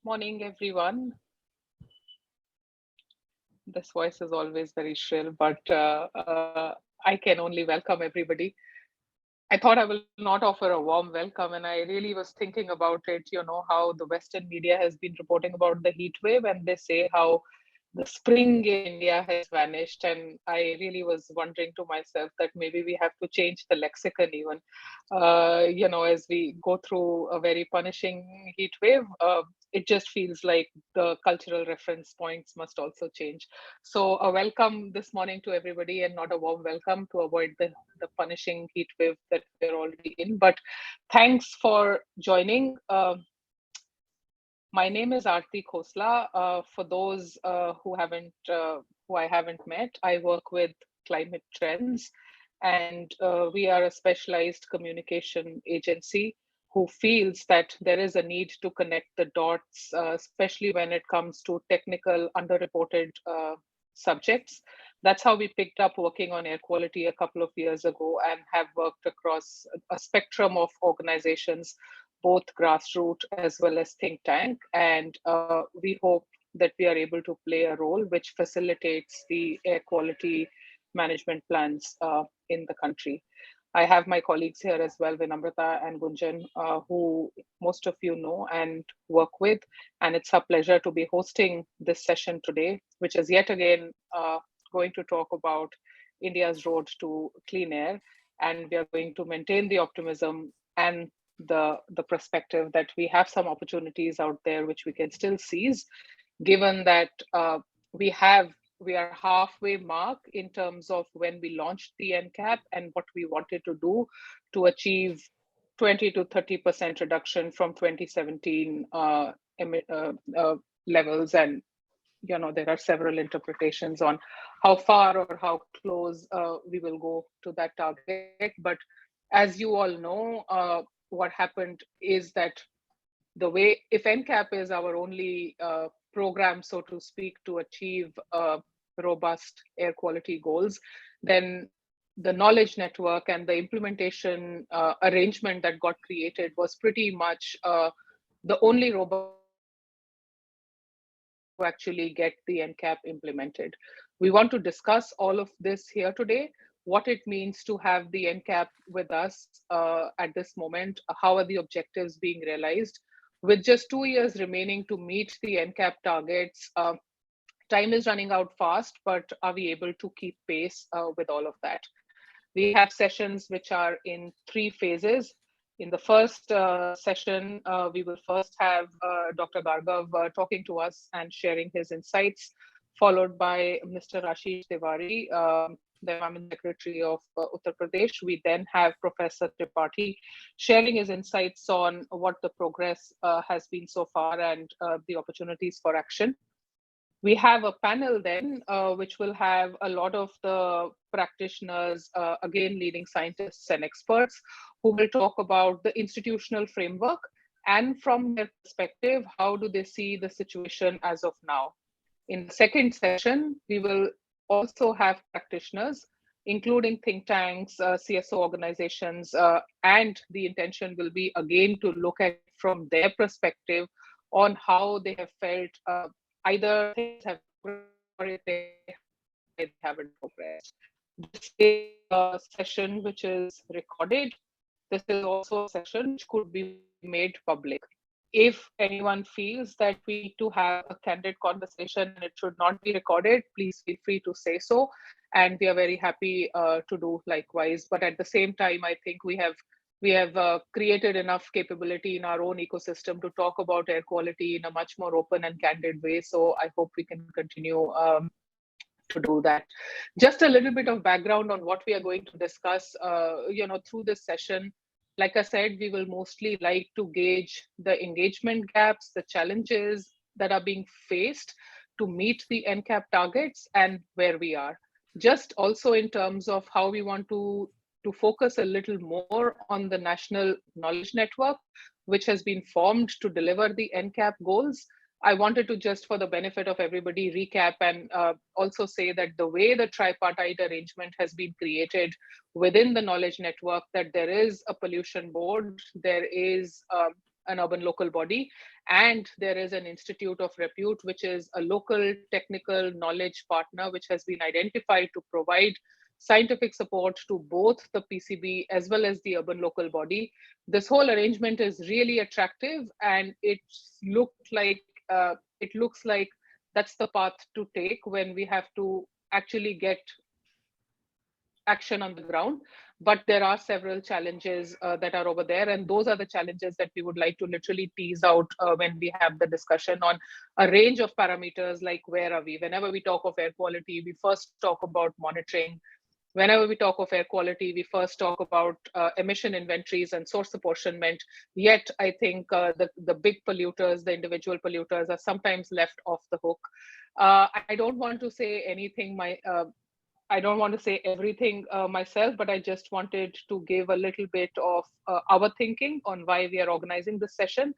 Morning, everyone. This voice is always very shrill, but I can only welcome everybody. I thought I will not offer a warm welcome, and I really was thinking about it, how the Western media has been reporting about the heat wave, and they say how the spring in India has vanished. And I really was wondering to myself that maybe we have to change the lexicon even, as we go through a very punishing heat wave. It just feels like the cultural reference points must also change. So, a welcome this morning to everybody, and not a warm welcome to avoid the punishing heat wave that we're already in. But thanks for joining. My name is Aarti Khosla. For those who I haven't met, I work with Climate Trends, and we are a specialized communication agency who feels that there is a need to connect the dots, especially when it comes to technical, underreported subjects. That's how we picked up working on air quality a couple of years ago and have worked across a spectrum of organizations, both grassroots as well as think tank. And we hope that we are able to play a role which facilitates the air quality management plans in the country. I have my colleagues here as well, Vinamrata and Gunjan, who most of you know and work with. And it's a pleasure to be hosting this session today, which is yet again going to talk about India's road to clean air. And we are going to maintain the optimism and the perspective that we have some opportunities out there which we can still seize, given that we are halfway mark in terms of when we launched the NCAP and what we wanted to do to achieve 20 to 30% reduction from 2017 levels. And there are several interpretations on how far or how close we will go to that target. But as you all know, what happened is that the way, if NCAP is our only program, so to speak, to achieve robust air quality goals, then the knowledge network and the implementation arrangement that got created was pretty much the only robust to actually get the NCAP implemented. We want to discuss all of this here today, what it means to have the NCAP with us at this moment, how are the objectives being realized. With just 2 years remaining to meet the NCAP targets, time is running out fast, but are we able to keep pace with all of that? We have sessions which are in three phases. In the first session, we will first have Dr. Bhargav talking to us and sharing his insights, followed by Mr. Ashish Tiwari, the Environment Secretary of Uttar Pradesh. We then have Professor Tripathi sharing his insights on what the progress has been so far and the opportunities for action. We have a panel then, which will have a lot of the practitioners, again, leading scientists and experts, who will talk about the institutional framework and from their perspective, how do they see the situation as of now. In the second session, we will also have practitioners, including think tanks, CSO organizations, and the intention will be again to look at from their perspective on how they have felt either things have progressed or if they haven't progressed. This is a session which is recorded. This is also a session which could be made public. If anyone feels that we need to have a candid conversation and it should not be recorded, please feel free to say so. And we are very happy to do likewise. But at the same time, I think we have created enough capability in our own ecosystem to talk about air quality in a much more open and candid way. So I hope we can continue to do that. Just a little bit of background on what we are going to discuss, through this session. Like I said, we will mostly like to gauge the engagement gaps, the challenges that are being faced to meet the NCAP targets and where we are. Just also in terms of how we want to focus a little more on the national knowledge network, which has been formed to deliver the NCAP goals. I wanted to just, for the benefit of everybody, recap and also say that the way the tripartite arrangement has been created within the knowledge network, that there is a pollution board, there is an urban local body, and there is an institute of repute, which is a local technical knowledge partner, which has been identified to provide scientific support to both the PCB as well as the urban local body. This whole arrangement is really attractive, and it looks like that's the path to take when we have to actually get action on the ground. But there are several challenges that are over there, and those are the challenges that we would like to literally tease out when we have the discussion on a range of parameters, like where are we. Whenever we talk of air quality, we first talk about monitoring. Whenever we talk of air quality, we first talk about emission inventories and source apportionment. Yet, I think the big polluters, the individual polluters, are sometimes left off the hook. I don't want to say anything. I don't want to say everything myself, but I just wanted to give a little bit of our thinking on why we are organizing this session,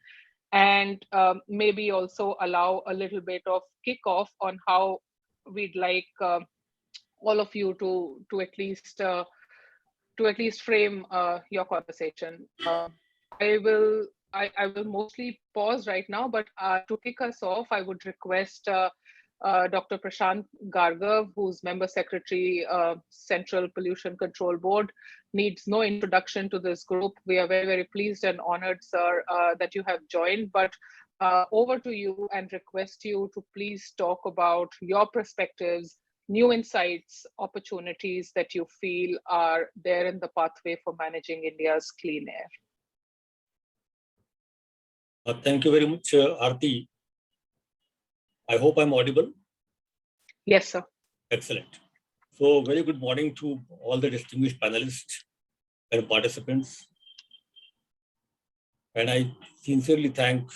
and maybe also allow a little bit of kickoff on how we'd like all of you to at least frame your conversation. I will mostly pause right now, but to kick us off, I would request Dr. Prashant Gargav, who's Member Secretary, Central Pollution Control Board. Needs no introduction to this group. We are very, very pleased and honored, sir, that you have joined. But over to you, and request you to please talk about your perspectives, new insights, opportunities that you feel are there in the pathway for managing India's clean air. Thank you very much, Aarti. I hope I'm audible. Yes, sir. Excellent. So very good morning to all the distinguished panelists and participants. And I sincerely thank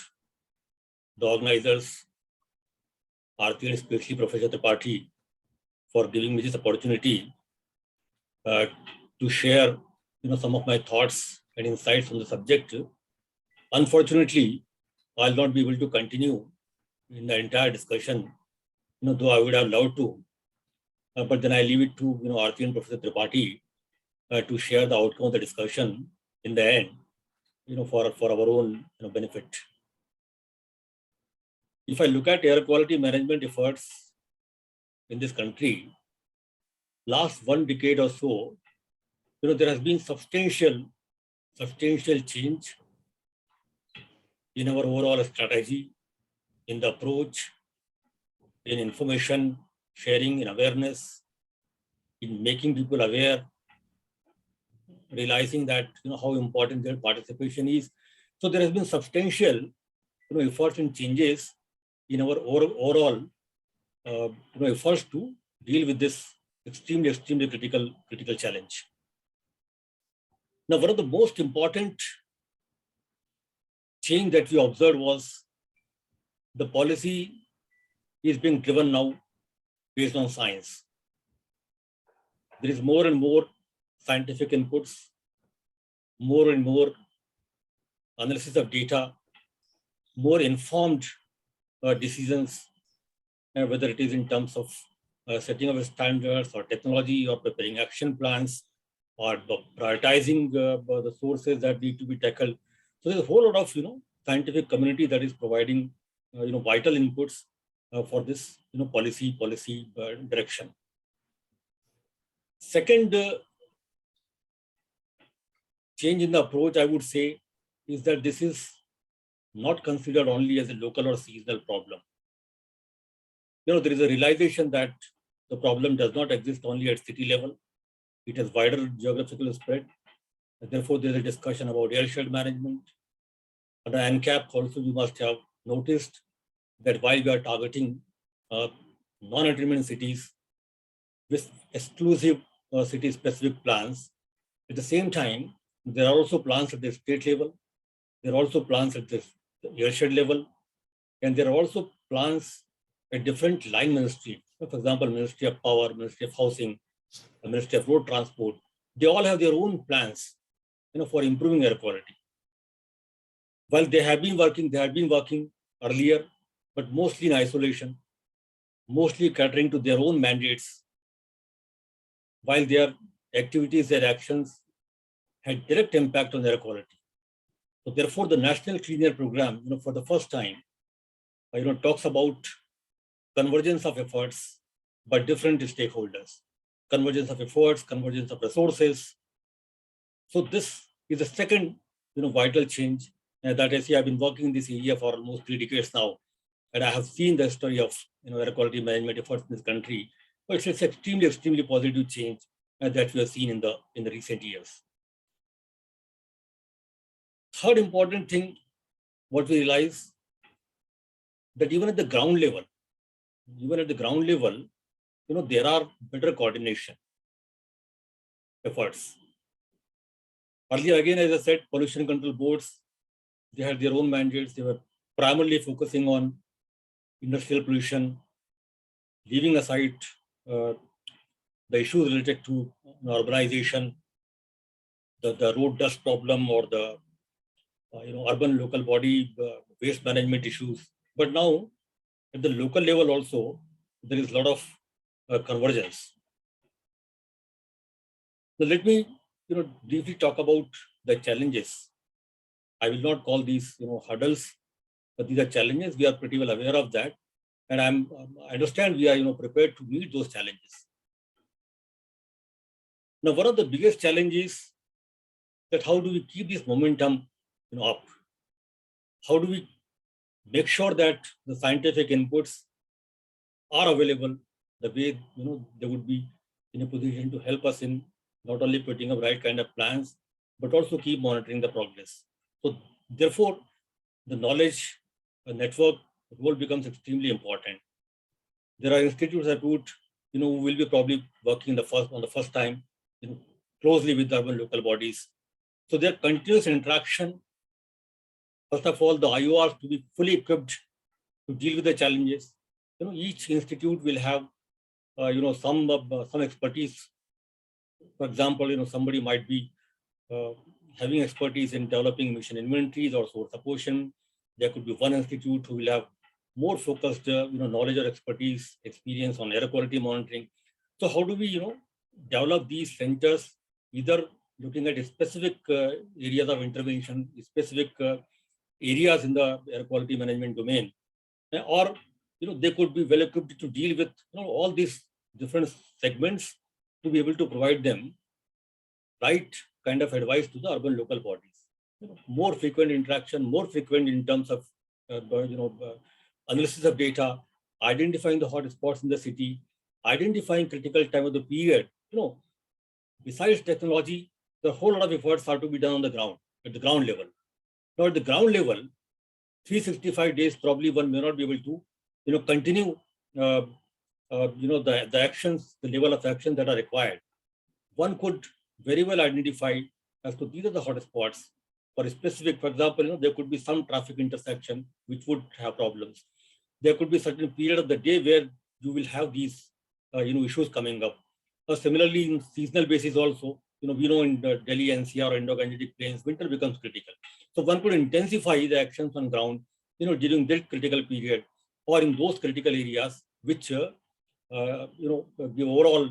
the organizers, Aarti and especially Professor Tripathi, for giving me this opportunity to share some of my thoughts and insights on the subject. Unfortunately, I'll not be able to continue in the entire discussion, though I would have loved to. But then I leave it to Aarti and Professor Tripathi to share the outcome of the discussion in the end, for our own benefit. If I look at air quality management efforts in this country, last 1 decade or so, there has been substantial change in our overall strategy, in the approach, in information sharing, in awareness, in making people aware, realizing that how important their participation is. So there has been substantial efforts and changes in our overall efforts to deal with this extremely critical challenge. Now, one of the most important change that we observed was the policy is being driven now based on science. There is more and more scientific inputs, more and more analysis of data, more informed decisions, whether it is in terms of setting up standards or technology or preparing action plans or prioritizing the sources that need to be tackled. So there's a whole lot of scientific community that is providing vital inputs for this policy direction. Second change in the approach, I would say, is that this is not considered only as a local or seasonal problem. There is a realization that the problem does not exist only at city level. It has wider geographical spread. And therefore, there's a discussion about airshed management. Under NCAP, also, you must have noticed that while we are targeting non-attainment cities with exclusive city-specific plans, at the same time, there are also plans at the state level. There are also plans at the airshed level. And there are also plans at different line ministries. For example, Ministry of Power, Ministry of Housing, the Ministry of Road Transport. They all have their own plans for improving air quality. While they have been working earlier, but mostly in isolation, mostly catering to their own mandates, while their activities, their actions had direct impact on air quality. So therefore, the National Clean Air Program, for the first time, talks about convergence of efforts by different stakeholders, convergence of efforts, convergence of resources. So this is the second, vital change that I see. I've been working in this area for almost 3 decades now, and I have seen the story of air quality management efforts in this country. But it's extremely, extremely positive change that we have seen in the recent years. Third important thing, what we realize that even at the ground level, there are better coordination efforts. Earlier, again, as I said, pollution control boards, they had their own mandates. They were primarily focusing on industrial pollution, leaving aside uh, the issues related to urbanization, the road dust problem, or the urban local body waste management issues. But now, at the local level also, there is a lot of convergence. So let me briefly talk about the challenges. I will not call these hurdles, but these are challenges. We are pretty well aware of that, and I understand we are prepared to meet those challenges. Now, one of the biggest challenges that how do we keep this momentum up? How do we make sure that the scientific inputs are available the way they would be in a position to help us in not only putting up right kind of plans, but also keep monitoring the progress. So therefore, the knowledge network role becomes extremely important. There are institutes that would, who will be probably working on the first time, closely with urban local bodies. So their continuous interaction, first of all, the IORs to be fully equipped to deal with the challenges. Each institute will have, some expertise. For example, somebody might be having expertise in developing emission inventories or source apportion. There could be one institute who will have more focused, knowledge or expertise, experience on air quality monitoring. So how do we, develop these centers, either looking at specific areas of intervention, specific areas in the air quality management domain, or they could be well equipped to deal with all these different segments to be able to provide them right kind of advice to the urban local bodies. More frequent interaction, more frequent in terms of analysis of data, identifying the hot spots in the city, identifying critical time of the period. Besides technology, the whole lot of efforts are to be done on the ground, at the ground level. Now, at the ground level, 365 days probably one may not be able to, continue, the actions, the level of action that are required. One could very well identify as to these are the hot spots for a specific, for example, there could be some traffic intersection which would have problems. There could be certain period of the day where you will have these, issues coming up. Similarly, in seasonal basis also, we know in the Delhi NCR or Indo-Gangetic plains, winter becomes critical. So one could intensify the actions on ground, during that critical period or in those critical areas which, the overall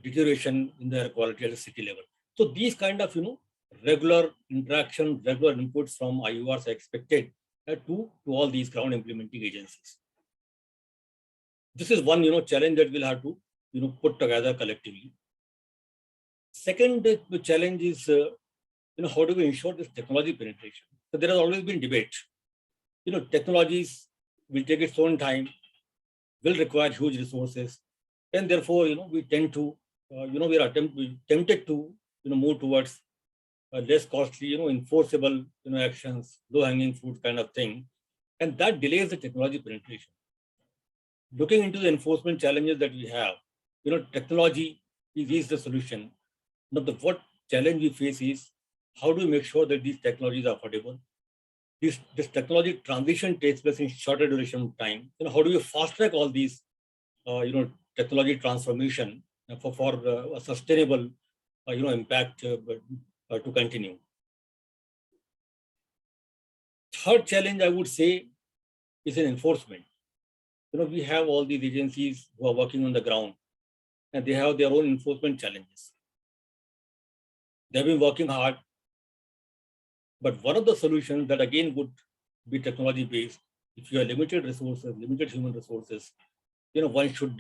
deterioration in the air quality at the city level. So these kind of, regular interaction, regular inputs from IURs are expected to all these ground implementing agencies. This is one, challenge that we'll have to, put together collectively. Second challenge is, how do we ensure this technology penetration? So there has always been debate. Technologies will take its own time, will require huge resources, and therefore, we tend to, we are tempted to, move towards less costly, enforceable, actions, low-hanging fruit kind of thing, and that delays the technology penetration. Looking into the enforcement challenges that we have, technology is the solution. Now, what challenge we face is how do we make sure that these technologies are affordable? This technology transition takes place in shorter duration of time. How do you fast track all these, technology transformation for a sustainable, impact to continue? Third challenge, I would say, is in enforcement. We have all these agencies who are working on the ground, and they have their own enforcement challenges. They've been working hard. But one of the solutions that again would be technology based, if you have limited resources, limited human resources, one should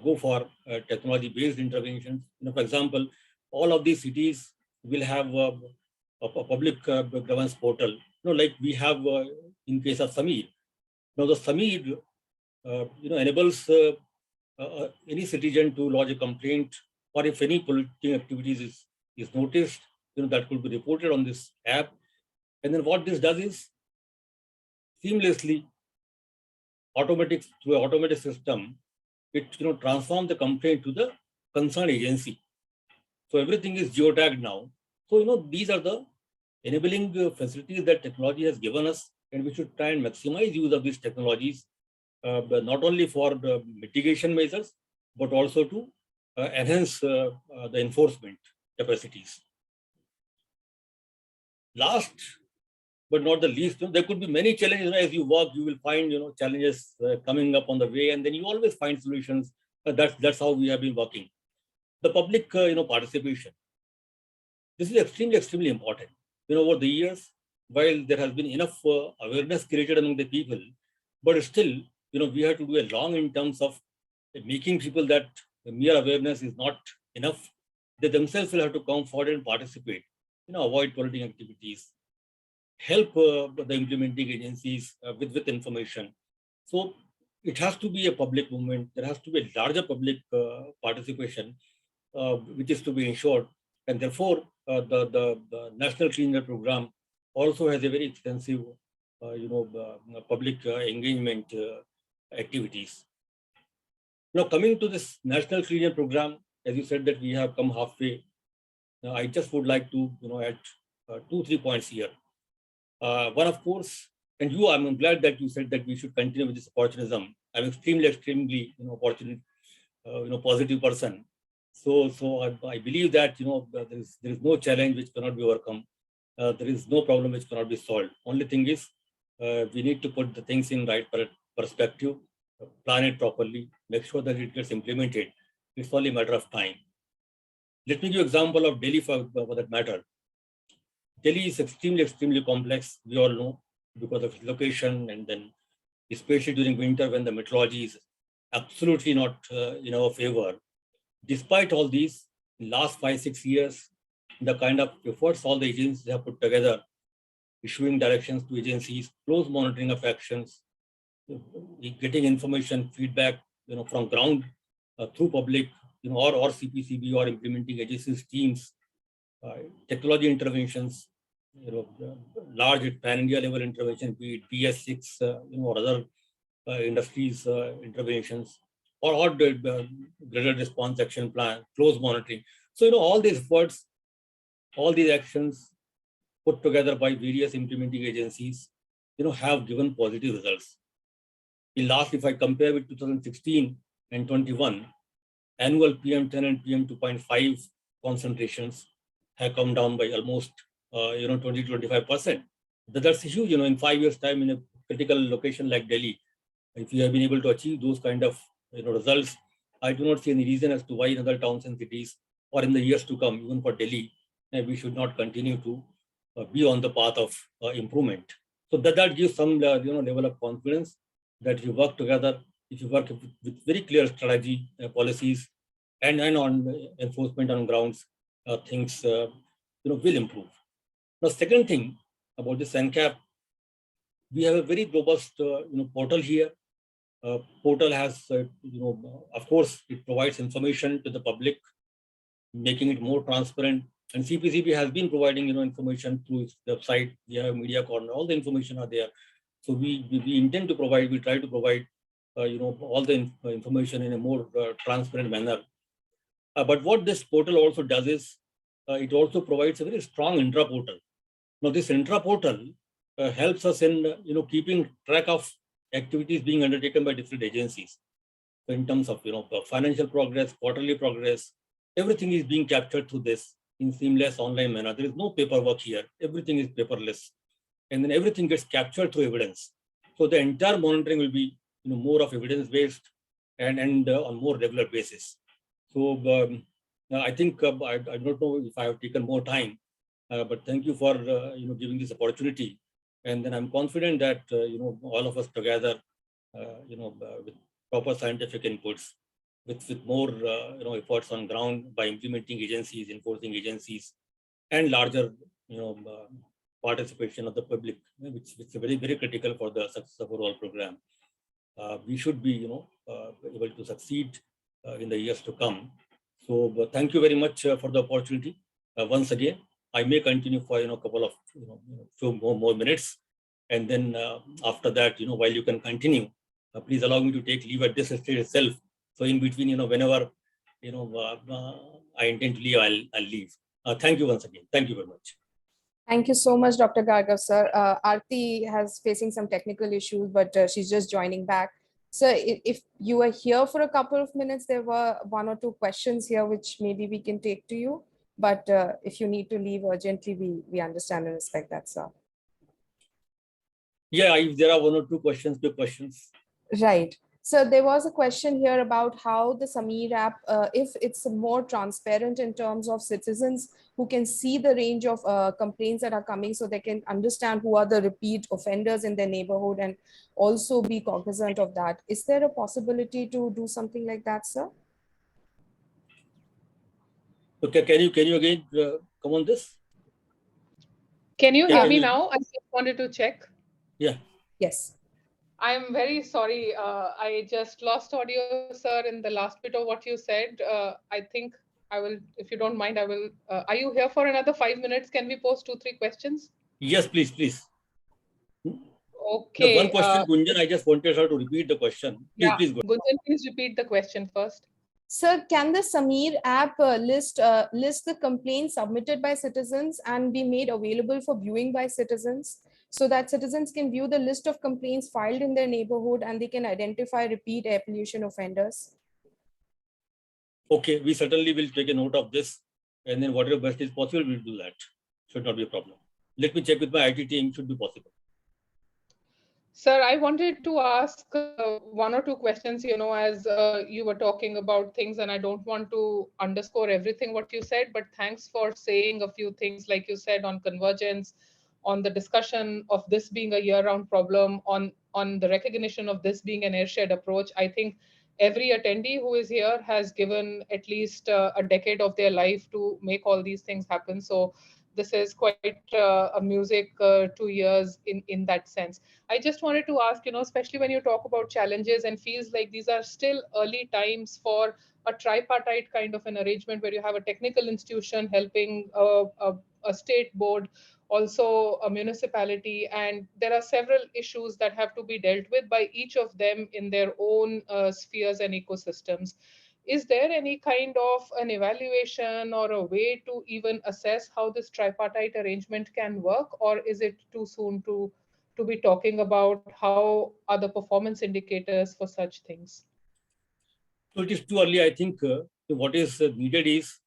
go for technology based interventions. For example, all of these cities will have a public governance portal, like we have in case of Sameer. Now the Sameer, enables any citizen to lodge a complaint, or if any polluting activities is noticed, that could be reported on this app. And then what this does is seamlessly automatic through an automated system, it transforms the complaint to the concerned agency. So everything is geotagged now. So these are the enabling facilities that technology has given us, and we should try and maximize use of these technologies, but not only for the mitigation measures, but also to enhance the enforcement capacities. Last but not the least, there could be many challenges. As you work, you will find challenges coming up on the way, and then you always find solutions. That's how we have been working. The public participation. This is extremely important. Over the years, while there has been enough awareness created among the people, but still, we have to do a long in terms of making people that mere awareness is not enough. They themselves will have to come forward and participate. Avoid polluting activities, help the implementing agencies with information. So it has to be a public movement. There has to be a larger public participation, which is to be ensured. And therefore, the National Clean Air Program also has a very extensive, public engagement activities. Now, coming to this National Clean Air Program, as you said that we have come halfway, I just would like to, add 2-3 points here. One, of course, and I'm glad that you said that we should continue with this opportunism. I'm extremely, opportunity, positive person. So I believe that there is no challenge which cannot be overcome. There is no problem which cannot be solved. Only thing is we need to put the things in right perspective, plan it properly, make sure that it gets implemented. It's only a matter of time. Let me give an example of Delhi for that matter. Delhi is extremely complex, we all know, because of its location, and then especially during winter when the meteorology is absolutely not in our favor. Despite all these, in last 5-6 years, the kind of efforts all the agencies have put together, issuing directions to agencies, close monitoring of actions, getting information, feedback, from ground through public, or CPCB or implementing agencies teams, technology interventions, large pan-India level intervention, be it PS6, or other industries interventions, or the graded response action plan, close monitoring. So, all these efforts, all these actions put together by various implementing agencies, have given positive results. In last, if I compare with 2016 and 21, annual PM10 and PM2.5 concentrations have come down by almost 20-25%. That's huge. In 5 years' time, in a critical location like Delhi, if you have been able to achieve those kind of results, I do not see any reason as to why in other towns and cities, or in the years to come, even for Delhi, we should not continue to be on the path of improvement. So that gives some level of confidence that if you work together, if you work with very clear strategy, policies, and on enforcement on grounds, things will improve. Now, second thing about this NCAP, we have a very robust portal here. Portal has, of course, it provides information to the public, making it more transparent. And CPCB has been providing information through its website. We have Media Corner. All the information are there. So we intend to provide. We try to provide all the information in a more transparent manner. But what this portal also does is it also provides a very strong intra portal. Now this intra portal helps us in keeping track of activities being undertaken by different agencies. So in terms of financial progress, quarterly progress, everything is being captured through this in seamless online manner. There is no paperwork here. Everything is paperless, and then everything gets captured through evidence. So the entire monitoring will be more of evidence based and on more regular basis. So I think I don't know if I have taken more time, But thank you for giving this opportunity. And then I'm confident that all of us together, with proper scientific inputs, with more efforts on ground by implementing agencies, enforcing agencies, and larger participation of the public, which is very critical for the success of our overall program. We should be able to succeed in the years to come. So thank you very much for the opportunity once again. I may continue for a couple of few more minutes, and then after that, while you can continue, please allow me to take leave at this stage itself. So in between, whenever I intend to leave, I'll leave. Thank you once again. Thank you very much. Thank you so much, Dr. Gargav, sir. Aarti has facing some technical issues, but she's just joining back. So if you were here for a couple of minutes, there were one or two questions here, which maybe we can take to you. But if you need to leave urgently, we understand and respect that, sir. Yeah, if there are one or two questions, quick questions. Right. So there was a question here about how the Sameer app, if it's more transparent in terms of citizens who can see the range of complaints that are coming, so they can understand who are the repeat offenders in their neighborhood and also be cognizant of that. Is there a possibility to do something like that, sir? Okay, can you again come on this? Can you hear me now? I just wanted to check. Yeah. Yes. I'm very sorry. I just lost audio, sir, in the last bit of what you said. I think I will, if you don't mind, I will. Are you here for another 5 minutes? Can we pose 2-3 questions? Yes, please. Okay. One question, Gunjan, I just wanted her to repeat the question. Please go. Gunjan, please repeat the question first. Sir, can the Sameer app list the complaints submitted by citizens and be made available for viewing by citizens, so that citizens can view the list of complaints filed in their neighborhood and they can identify repeat air pollution offenders? Okay, we certainly will take a note of this, and then whatever best is possible, we'll do that. Should not be a problem. Let me check with my IT team, should be possible. Sir, I wanted to ask one or two questions, as you were talking about things, and I don't want to underscore everything what you said, but thanks for saying a few things, like you said, on convergence, on the discussion of this being a year-round problem, on the recognition of this being an airshed approach. I think every attendee who is here has given at least a decade of their life to make all these things happen. So this is quite a music 2 years in that sense. I just wanted to ask, especially when you talk about challenges and feels like these are still early times for a tripartite kind of an arrangement where you have a technical institution helping a state board, also a municipality, and there are several issues that have to be dealt with by each of them in their own spheres and ecosystems. Is there any kind of an evaluation or a way to even assess how this tripartite arrangement can work, or is it too soon to be talking about how are the performance indicators for such things? So it is too early. I think what is needed is,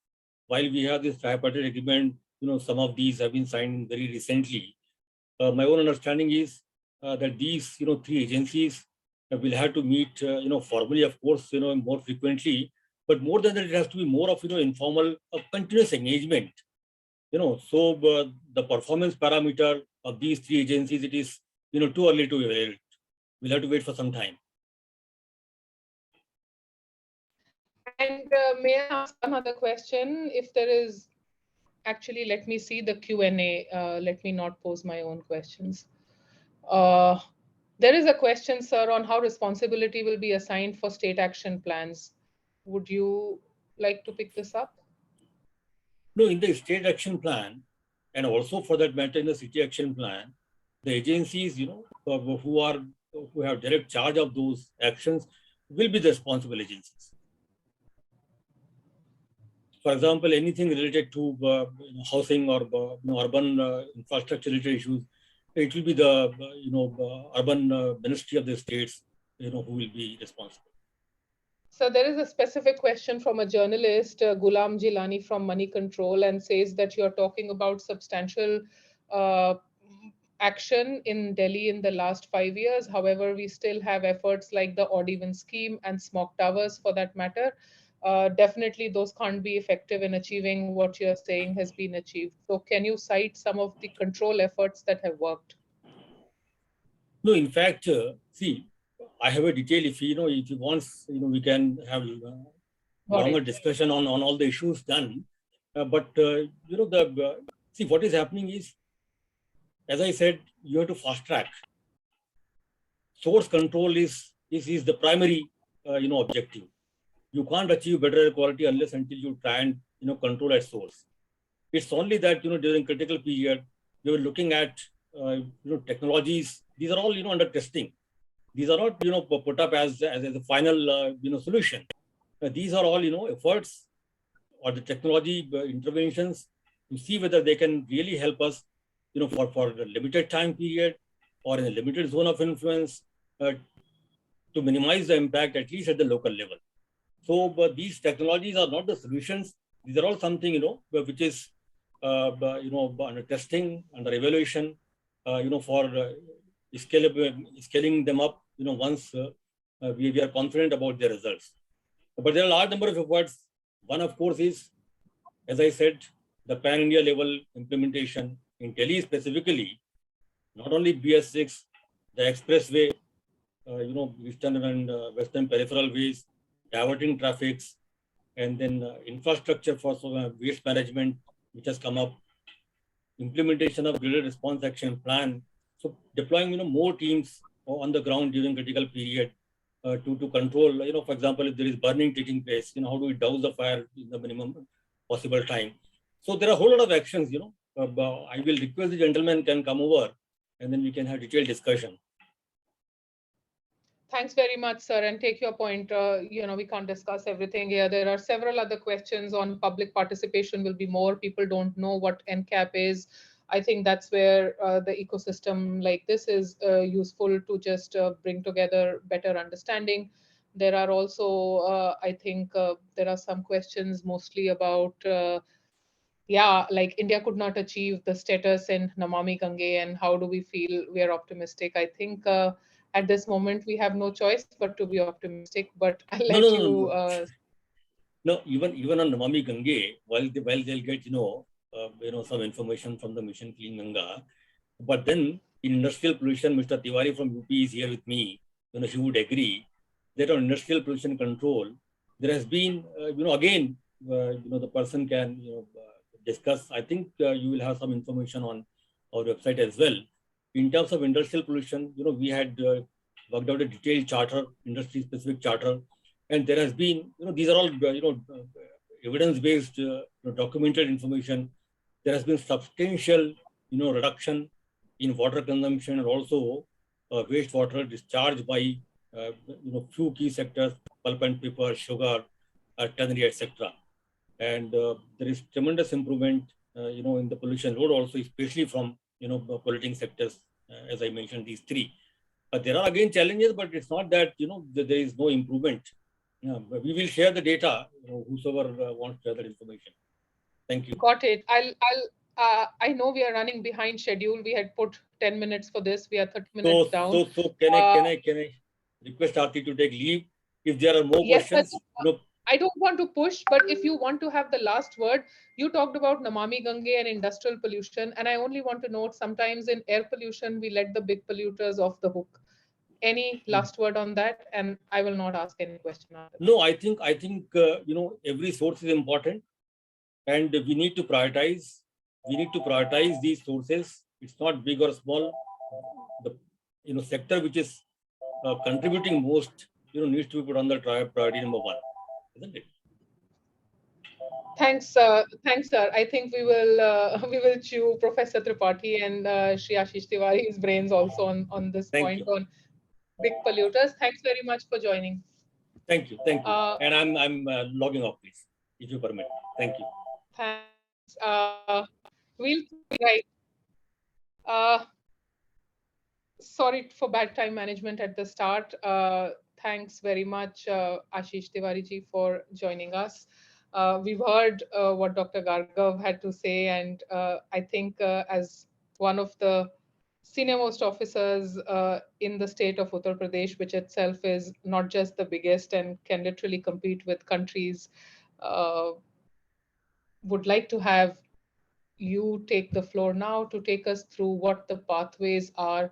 while we have this tripartite agreement, some of these have been signed very recently. My own understanding is that these, three agencies will have to meet, formally, of course, more frequently, but more than that, it has to be more of, informal, continuous engagement. So the performance parameter of these three agencies, it is, too early to evaluate. We'll have to wait for some time. And may I ask one other question? If there is, actually, let me see the Q&A. Let me not pose my own questions. There is a question, sir, on how responsibility will be assigned for state action plans. Would you like to pick this up? No, in the state action plan, and also for that matter in the city action plan, the agencies, who have direct charge of those actions will be the responsible agencies. For example, anything related to housing or urban infrastructure related issues, it will be the urban ministry of the states who will be responsible. So there is a specific question from a journalist, Ghulam Jilani from Money Control, and says that you're talking about substantial action in Delhi in the last 5 years. However, we still have efforts like the odd even scheme and smoke towers for that matter. definitely those can't be effective in achieving what you're saying has been achieved. So can you cite some of the control efforts that have worked? No, in fact, see, I have a detail. If you want, we can have Got longer it. discussion on all the issues done. See, what is happening is, as I said, you have to fast track. Source control is the primary, objective. You can't achieve better air quality unless until you try and control at source. It's only that during critical period we were looking at technologies. These are all under testing. These are not put up as a final solution. These are all efforts or the technology interventions to see whether they can really help us for a limited time period or in a limited zone of influence, uh, to minimize the impact at least at the local level. So, but these technologies are not the solutions. These are all something which is under testing, under evaluation, for scaling them up. Once we are confident about their results. But there are a large number of efforts. One, of course, is, as I said, the pan-India level implementation in Delhi specifically. Not only BS6, the expressway, eastern and western peripheral ways, diverting traffics, and then infrastructure for waste management, which has come up, implementation of graded response action plan. So deploying more teams on the ground during critical period to control. For example, if there is burning taking place, how do we douse the fire in the minimum possible time? So there are a whole lot of actions. I will request the gentleman can come over, and then we can have detailed discussion. Thanks very much, sir. And take your point. We can't discuss everything here. There are several other questions on public participation will be more. People don't know what NCAP is. I think that's where the ecosystem like this is useful to just bring together better understanding. There are also, I think, there are some questions mostly about, yeah, like India could not achieve the status in Namami Gange, and how do we feel we are optimistic? I think at this moment we have no choice but to be optimistic. But I'll No, let no, no, you. no. No, even on Namami Gange, while they'll get some information from the Mission Clean Ganga, but then in industrial pollution, Mr. Tiwari from UP is here with me. He would agree that on industrial pollution control, there has been again the person can discuss. I think you will have some information on our website as well. In terms of industrial pollution, we had worked out a detailed charter, industry specific charter, and there has been these are all evidence based documented information. There has been substantial reduction in water consumption and also wastewater discharge by few key sectors: pulp and paper, sugar, tannery, etc. And there is tremendous improvement in the pollution load also, especially from polluting sectors, as I mentioned these three. But there are again challenges, but it's not that that there is no improvement. Yeah, but we will share the data. Whosoever wants to share that information. Thank you. Got it. I know we are running behind schedule. We had put 10 minutes for this. We are 30 minutes down. So can I Uh, request Aarti to take leave if there are more yes, but questions? I don't want to push, but if you want to have the last word, you talked about Namami Gange and industrial pollution, and I only want to note sometimes in air pollution, we let the big polluters off the hook. Any last word on that? And I will not ask any question after that. No, I think every source is important, and we need to prioritize. We need to prioritize these sources. It's not big or small. The sector which is contributing most needs to be put on the priority number one, isn't it? Thanks, sir. I think we will we will chew Professor Tripathi and Shri Ashish Tiwari's brains also on this Thank point you. on big polluters. Thanks very much for joining. Thank you. Thank you. Uh, And I'm logging off, please, if you permit. Thank you. Thanks. We'll right. Uh, Sorry for bad time management at the start. Thanks very much, Ashish Tiwari ji, for joining us. We've heard what Dr. Gargav had to say, and I think as one of the senior most officers in the state of Uttar Pradesh, which itself is not just the biggest and can literally compete with countries, uh, would like to have you take the floor now to take us through what the pathways are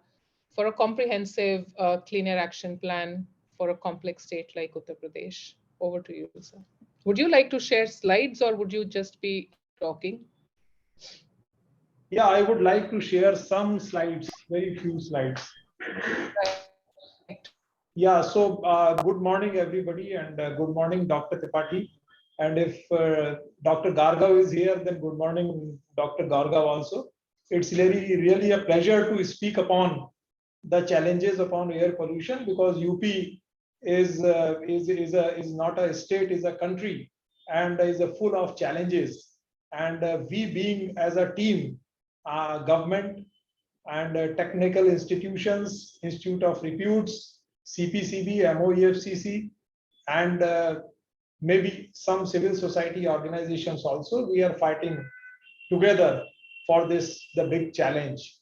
for a comprehensive clean air action plan for a complex state like Uttar Pradesh. Over to you, sir. Would you like to share slides or would you just be talking? Yeah, I would like to share some slides, very few slides. Right. Yeah, so good morning, everybody, and good morning, Dr. Tripathi. And if Dr. Gargav is here, then good morning, Dr. Gargav also. It's really a pleasure to speak upon the challenges upon air pollution, because UP is not a state, is a country, and is full of challenges. And we being as a team, government and technical institutions, Institute of Reputes, CPCB, MOEFCC, and maybe some civil society organizations also, we are fighting together for this, the big challenge.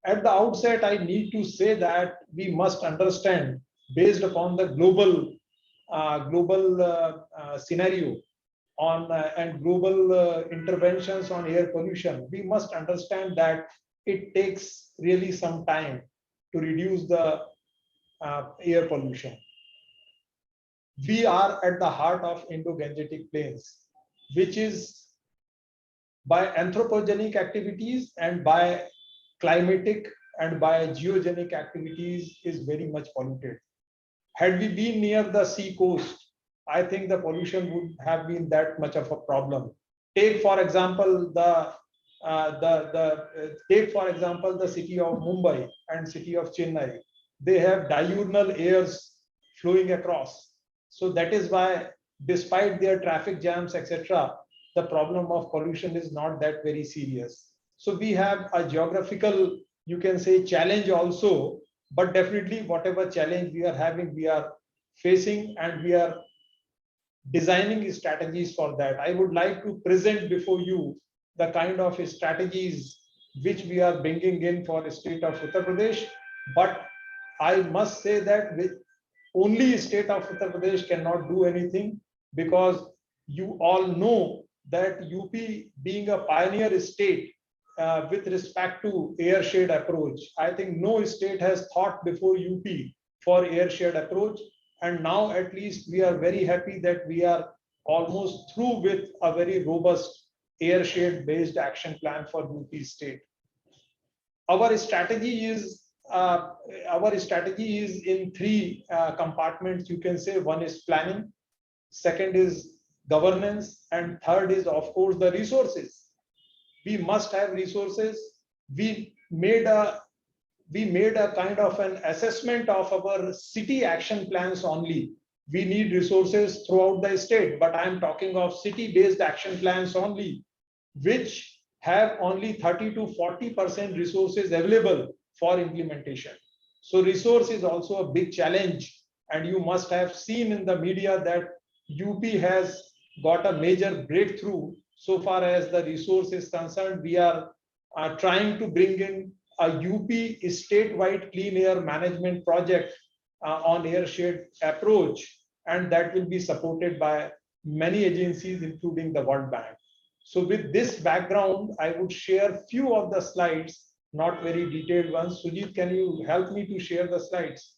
At the outset, I need to say that we must understand, based upon the global scenario on and global interventions on air pollution, we must understand that it takes really some time to reduce the air pollution. We are at the heart of Indo-Gangetic Plains, which is by anthropogenic activities and by climatic and by geogenic activities is very much polluted. Had we been near the sea coast, I think the pollution would have been that much of a problem. Take for example take for example the city of Mumbai and city of Chennai. They have diurnal airs flowing across. So that is why, despite their traffic jams, etc., the problem of pollution is not that very serious. So we have a geographical, you can say, challenge also, but definitely whatever challenge we are having, we are facing, and we are designing strategies for that. I would like to present before you the kind of strategies which we are bringing in for the state of Uttar Pradesh. But I must say that with only state of Uttar Pradesh cannot do anything, because you all know that UP being a pioneer state with respect to airshed approach, I think no state has thought before UP for airshed approach. And now at least we are very happy that we are almost through with a very robust airshed based action plan for UP state. Our strategy is in three compartments, you can say. One is planning, second is governance, and third is, of course, the resources. We must have resources. We made a kind of an assessment of our city action plans only. We need resources throughout the state, but I am talking of city-based action plans only, which have only 30 to 40% resources available for implementation. So resource is also a big challenge, and you must have seen in the media that UP has got a major breakthrough so far as the resource is concerned. We are trying to bring in a UP statewide clean air management project on airshed approach, and that will be supported by many agencies, including the World Bank. So with this background, I would share few of the slides, not very detailed ones. Sujit, can you help me to share the slides?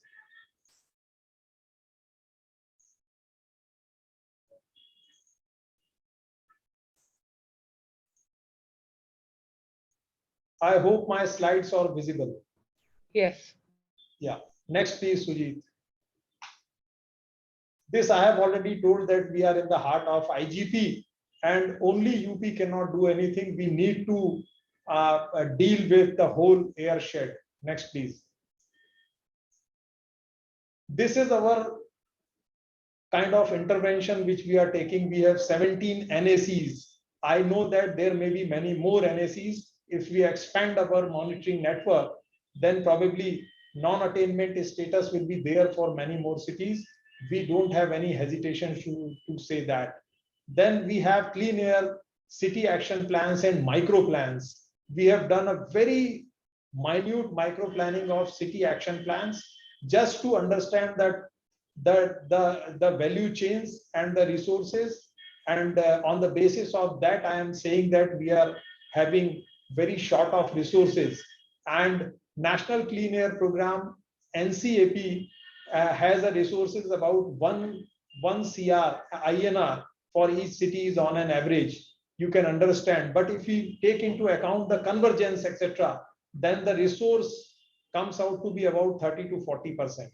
I hope my slides are visible. Yes. Yeah. Next, please, Sujit. This I have already told that we are in the heart of IGP, and only UP cannot do anything. We need to deal with the whole airshed. Next, please. This is our kind of intervention which we are taking. We have 17 NACs. I know that there may be many more NACs. If we expand our monitoring network, then probably non-attainment status will be there for many more cities. We don't have any hesitation to say that. Then we have clean air city action plans and micro plans. We have done a very minute micro planning of city action plans, just to understand that the value chains and the resources. And on the basis of that, I am saying that we are having very short of resources. And National Clean Air Program, NCAP, has a resources about 1 CR INR for each city is on an average. You can understand. But if we take into account the convergence, etc., then the resource comes out to be about 30 to 40%.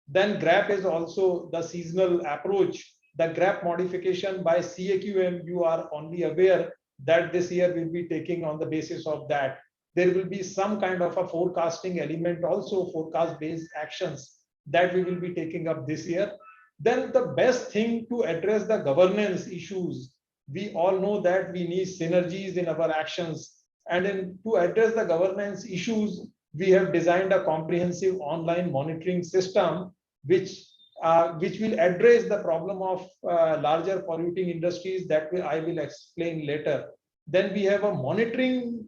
Then GRAP is also the seasonal approach. The GRAP modification by CAQM, you are only aware that this year will be taking on the basis of that. There will be some kind of a forecasting element, also forecast-based actions that we will be taking up this year. Then the best thing to address the governance issues, we all know that we need synergies in our actions. And to address the governance issues, we have designed a comprehensive online monitoring system, which will address the problem of larger polluting industries that I will explain later. Then we have a monitoring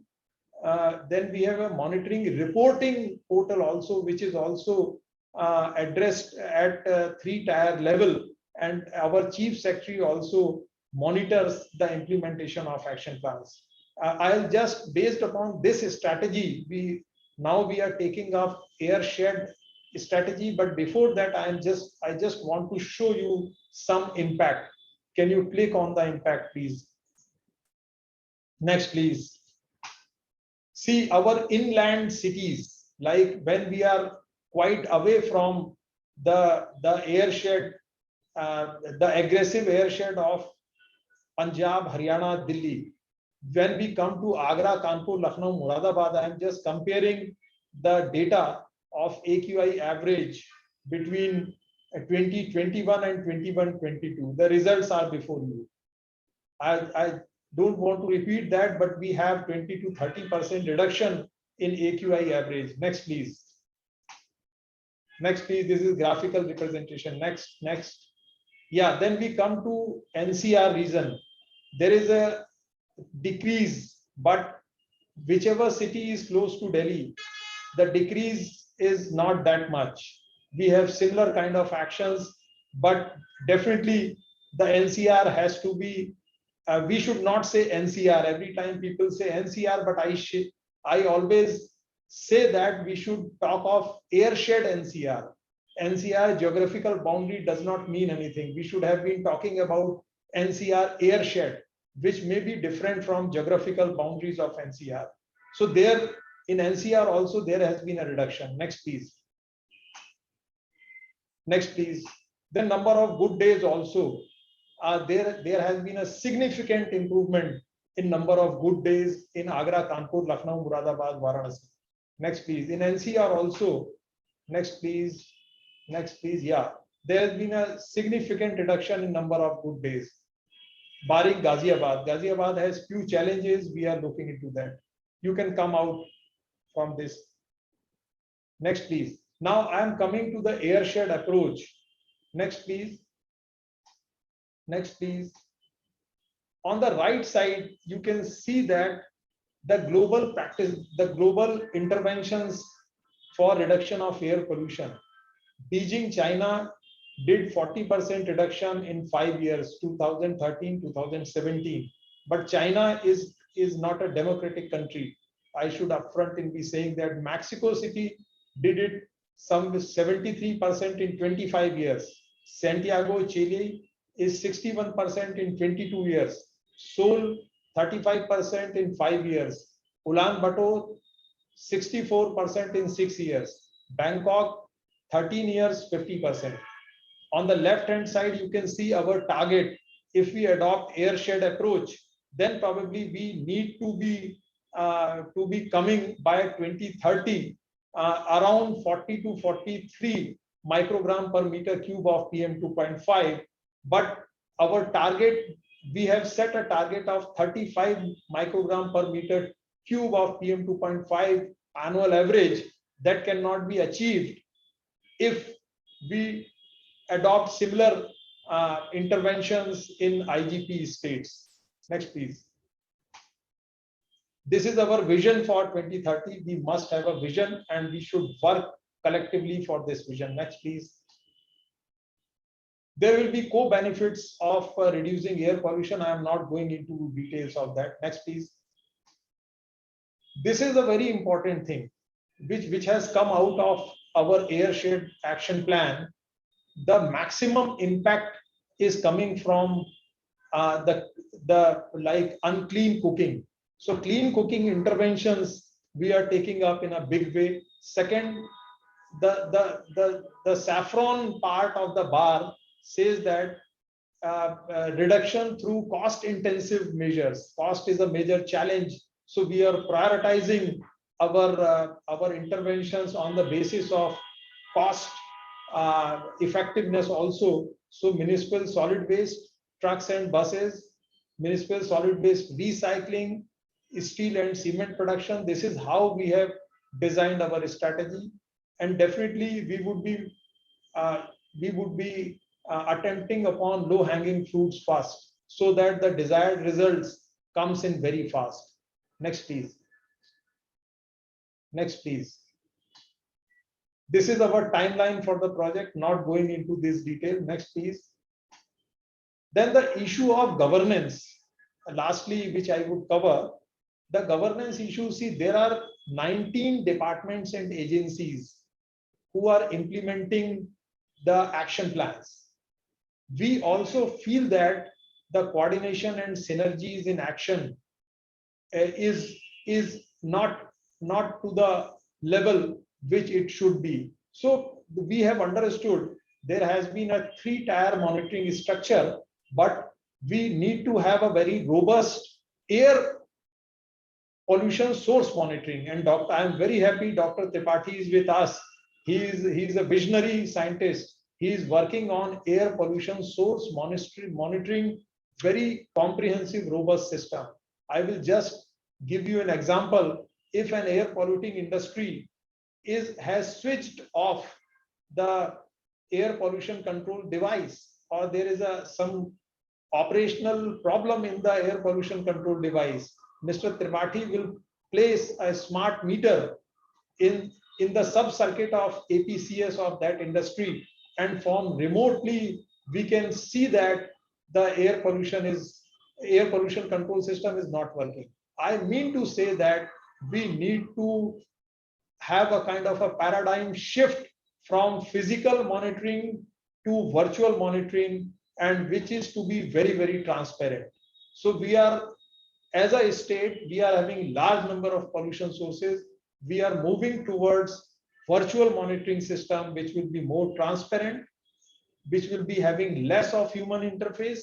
reporting portal also, which is also addressed at 3-tier level, and our chief secretary also monitors the implementation of action plans. I'll just, based upon this strategy, we are taking up airshed strategy. But before that, I just want to show you some impact. Can you click on the impact, please? Next, please. See our inland cities, like when we are quite away from the airshed, the aggressive airshed of Punjab, Haryana, Delhi. When we come to Agra, Kanpur, Lucknow, Moradabad, I am just comparing the data of AQI average between 2021 and 21-22. The results are before you. I don't want to repeat that, but we have 20 to 30% reduction in AQI average. Next, please. Next, please. This is graphical representation. Next. Yeah, then we come to NCR region. There is a decrease, but whichever city is close to Delhi, the decrease is not that much. We have similar kind of actions, but definitely the NCR has to be, we should not say NCR. Every time people say NCR, but I always say that we should talk of airshed NCR. NCR geographical boundary does not mean anything. We should have been talking about NCR airshed, which may be different from geographical boundaries of NCR. So there in NCR also there has been a reduction. Next, please. Next, please. The number of good days also. There has been a significant improvement in number of good days in Agra, Kanpur, Lucknow, Moradabad, Varanasi. Next, please. In NCR also. Next, please. Next, please. Yeah, there has been a significant reduction in number of good days. Barring Ghaziabad. Ghaziabad has few challenges. We are looking into that. You can come out from this. Next, please. Now I am coming to the airshed approach. Next, please. Next, please. On the right side, you can see that the global practice, the global interventions for reduction of air pollution. Beijing, China did 40% reduction in 5 years, 2013, 2017. But China is not a democratic country. I should upfront and be saying that Mexico City did it some 73% in 25 years. Santiago, Chile is 61% in 22 years. Seoul, 35% in 5 years. Ulaanbaatar, 64% in 6 years. Bangkok, 13 years, 50%. On the left hand side, you can see our target. If we adopt airshed approach, then probably we need to be coming by 2030 around 40 to 43 microgram per meter cube of PM 2.5. But our target, we have set a target of 35 microgram per meter cube of PM 2.5 annual average. That cannot be achieved if we adopt similar interventions in IGP states. Next, please. This is our vision for 2030. We must have a vision and we should work collectively for this vision. Next, please. There will be co-benefits of reducing air pollution. I am not going into details of that. Next, please. This is a very important thing which has come out of our airshed action plan. The maximum impact is coming from the like unclean cooking. So clean cooking interventions we are taking up in a big way. Second, the saffron part of the bar says that reduction through cost intensive measures. Cost is a major challenge. So we are prioritizing our interventions on the basis of cost effectiveness also. So municipal solid waste, trucks and buses, municipal solid waste recycling, steel and cement production. This is how we have designed our strategy. And definitely we would be attempting upon low hanging fruits first, so that the desired results comes in very fast. Next, please. Next, please. This is our timeline for the project, not going into this detail. Next, please. Then the issue of governance, lastly, which I would cover, the governance issue. See, there are 19 departments and agencies who are implementing the action plans. We also feel that the coordination and synergies in action is not to the level which it should be. So we have understood there has been a 3-tier monitoring structure, but we need to have a very robust air pollution source monitoring. And I am very happy Dr. Tripathi is with us. He is a visionary scientist. He is working on air pollution source monitoring, very comprehensive, robust system. I will just give you an example. If an air polluting industry has switched off the air pollution control device, or there is some operational problem in the air pollution control device, Mr. Tripathi will place a smart meter in the sub-circuit of APCS of that industry, and from remotely we can see that the air pollution control system is not working. I mean to say that we need to have a kind of a paradigm shift from physical monitoring to virtual monitoring, and which is to be very, very transparent. So we are, as a state, we are having large number of pollution sources. We are moving towards virtual monitoring system, which will be more transparent, which will be having less of human interface,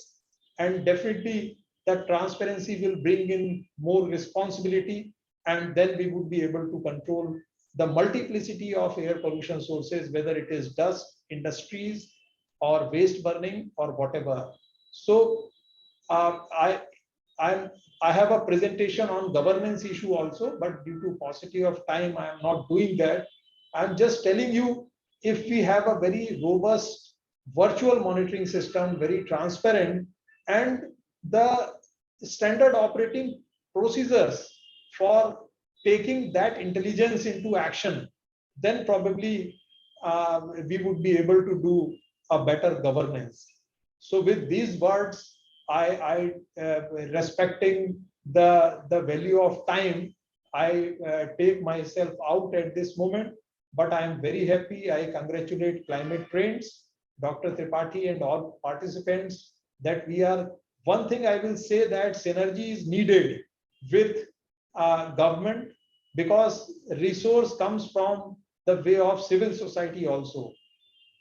and definitely that transparency will bring in more responsibility, and then we would be able to control the multiplicity of air pollution sources, whether it is dust, industries, or waste burning, or whatever. So I have a presentation on governance issue also, but due to paucity of time, I am not doing that. I'm just telling you, if we have a very robust virtual monitoring system, very transparent, and the standard operating procedures for taking that intelligence into action, then probably we would be able to do a better governance. So with these words, I respecting the value of time, I take myself out at this moment, but I am very happy. I congratulate Climate Trends, Dr. Tripathi, and all participants that we are. One thing I will say, that synergy is needed with government, because resource comes from the way of civil society also.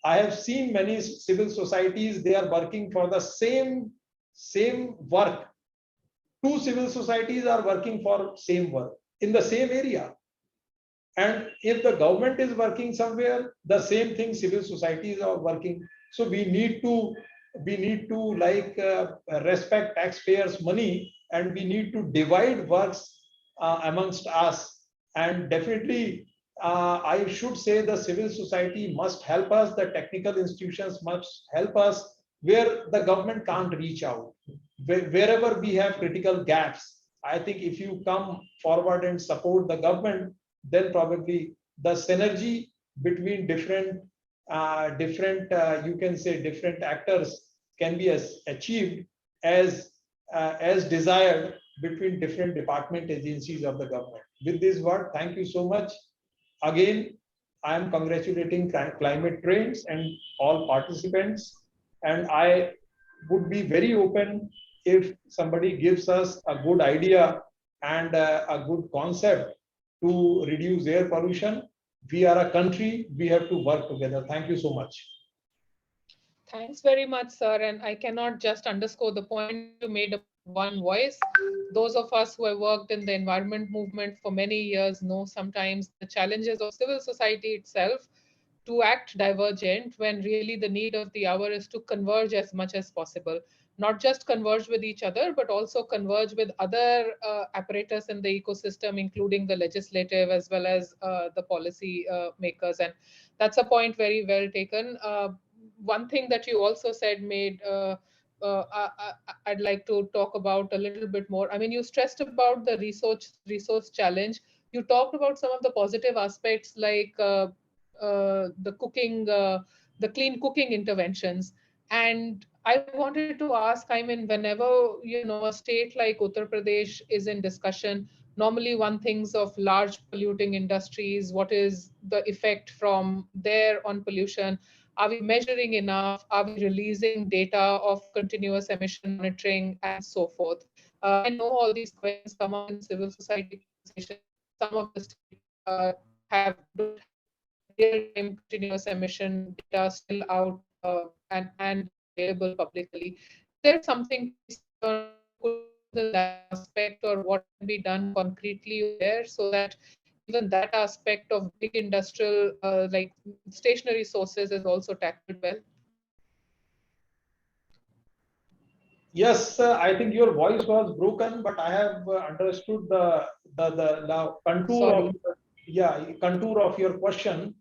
I have seen many civil societies, they are working for the same work. 2 civil societies are working for same work in the same area. And if the government is working somewhere, the same thing civil societies are working. So we need to like respect taxpayers' money, and we need to divide works amongst us. And definitely I should say the civil society must help us, the technical institutions must help us where the government can't reach out. Wherever we have critical gaps, I think if you come forward and support the government, then probably the synergy between different you can say different actors can be achieved as desired between different department agencies of the government. With this word, thank you so much. Again, I am congratulating Climate Trains and all participants, and I would be very open if somebody gives us a good idea and a good concept to reduce air pollution. We are a country, we have to work together. Thank you so much. Thanks very much, sir. And I cannot just underscore the point that you made about one voice. Those of us who have worked in the environment movement for many years know sometimes the challenges of civil society itself to act divergent when really the need of the hour is to converge as much as possible. Not just converge with each other, but also converge with other apparatus in the ecosystem, including the legislative as well as the policy makers. And that's a point very well taken. One thing that you also said made I'd like to talk about a little bit more. I mean, you stressed about the resource challenge. You talked about some of the positive aspects like the cooking, the clean cooking interventions. And I wanted to ask, I mean, whenever, a state like Uttar Pradesh is in discussion, normally one thinks of large polluting industries. What is the effect from there on pollution? Are we measuring enough? Are we releasing data of continuous emission monitoring and so forth? I know all these questions come up in civil society conversations. Some of the states don't have real-time continuous emission data still out and available publicly. Is there something to be said on that aspect, or what can be done concretely there so that even that aspect of big industrial like stationary sources is also tackled well? Yes, I think your voice was broken, but I have understood the contour of Sorry. contour of your question.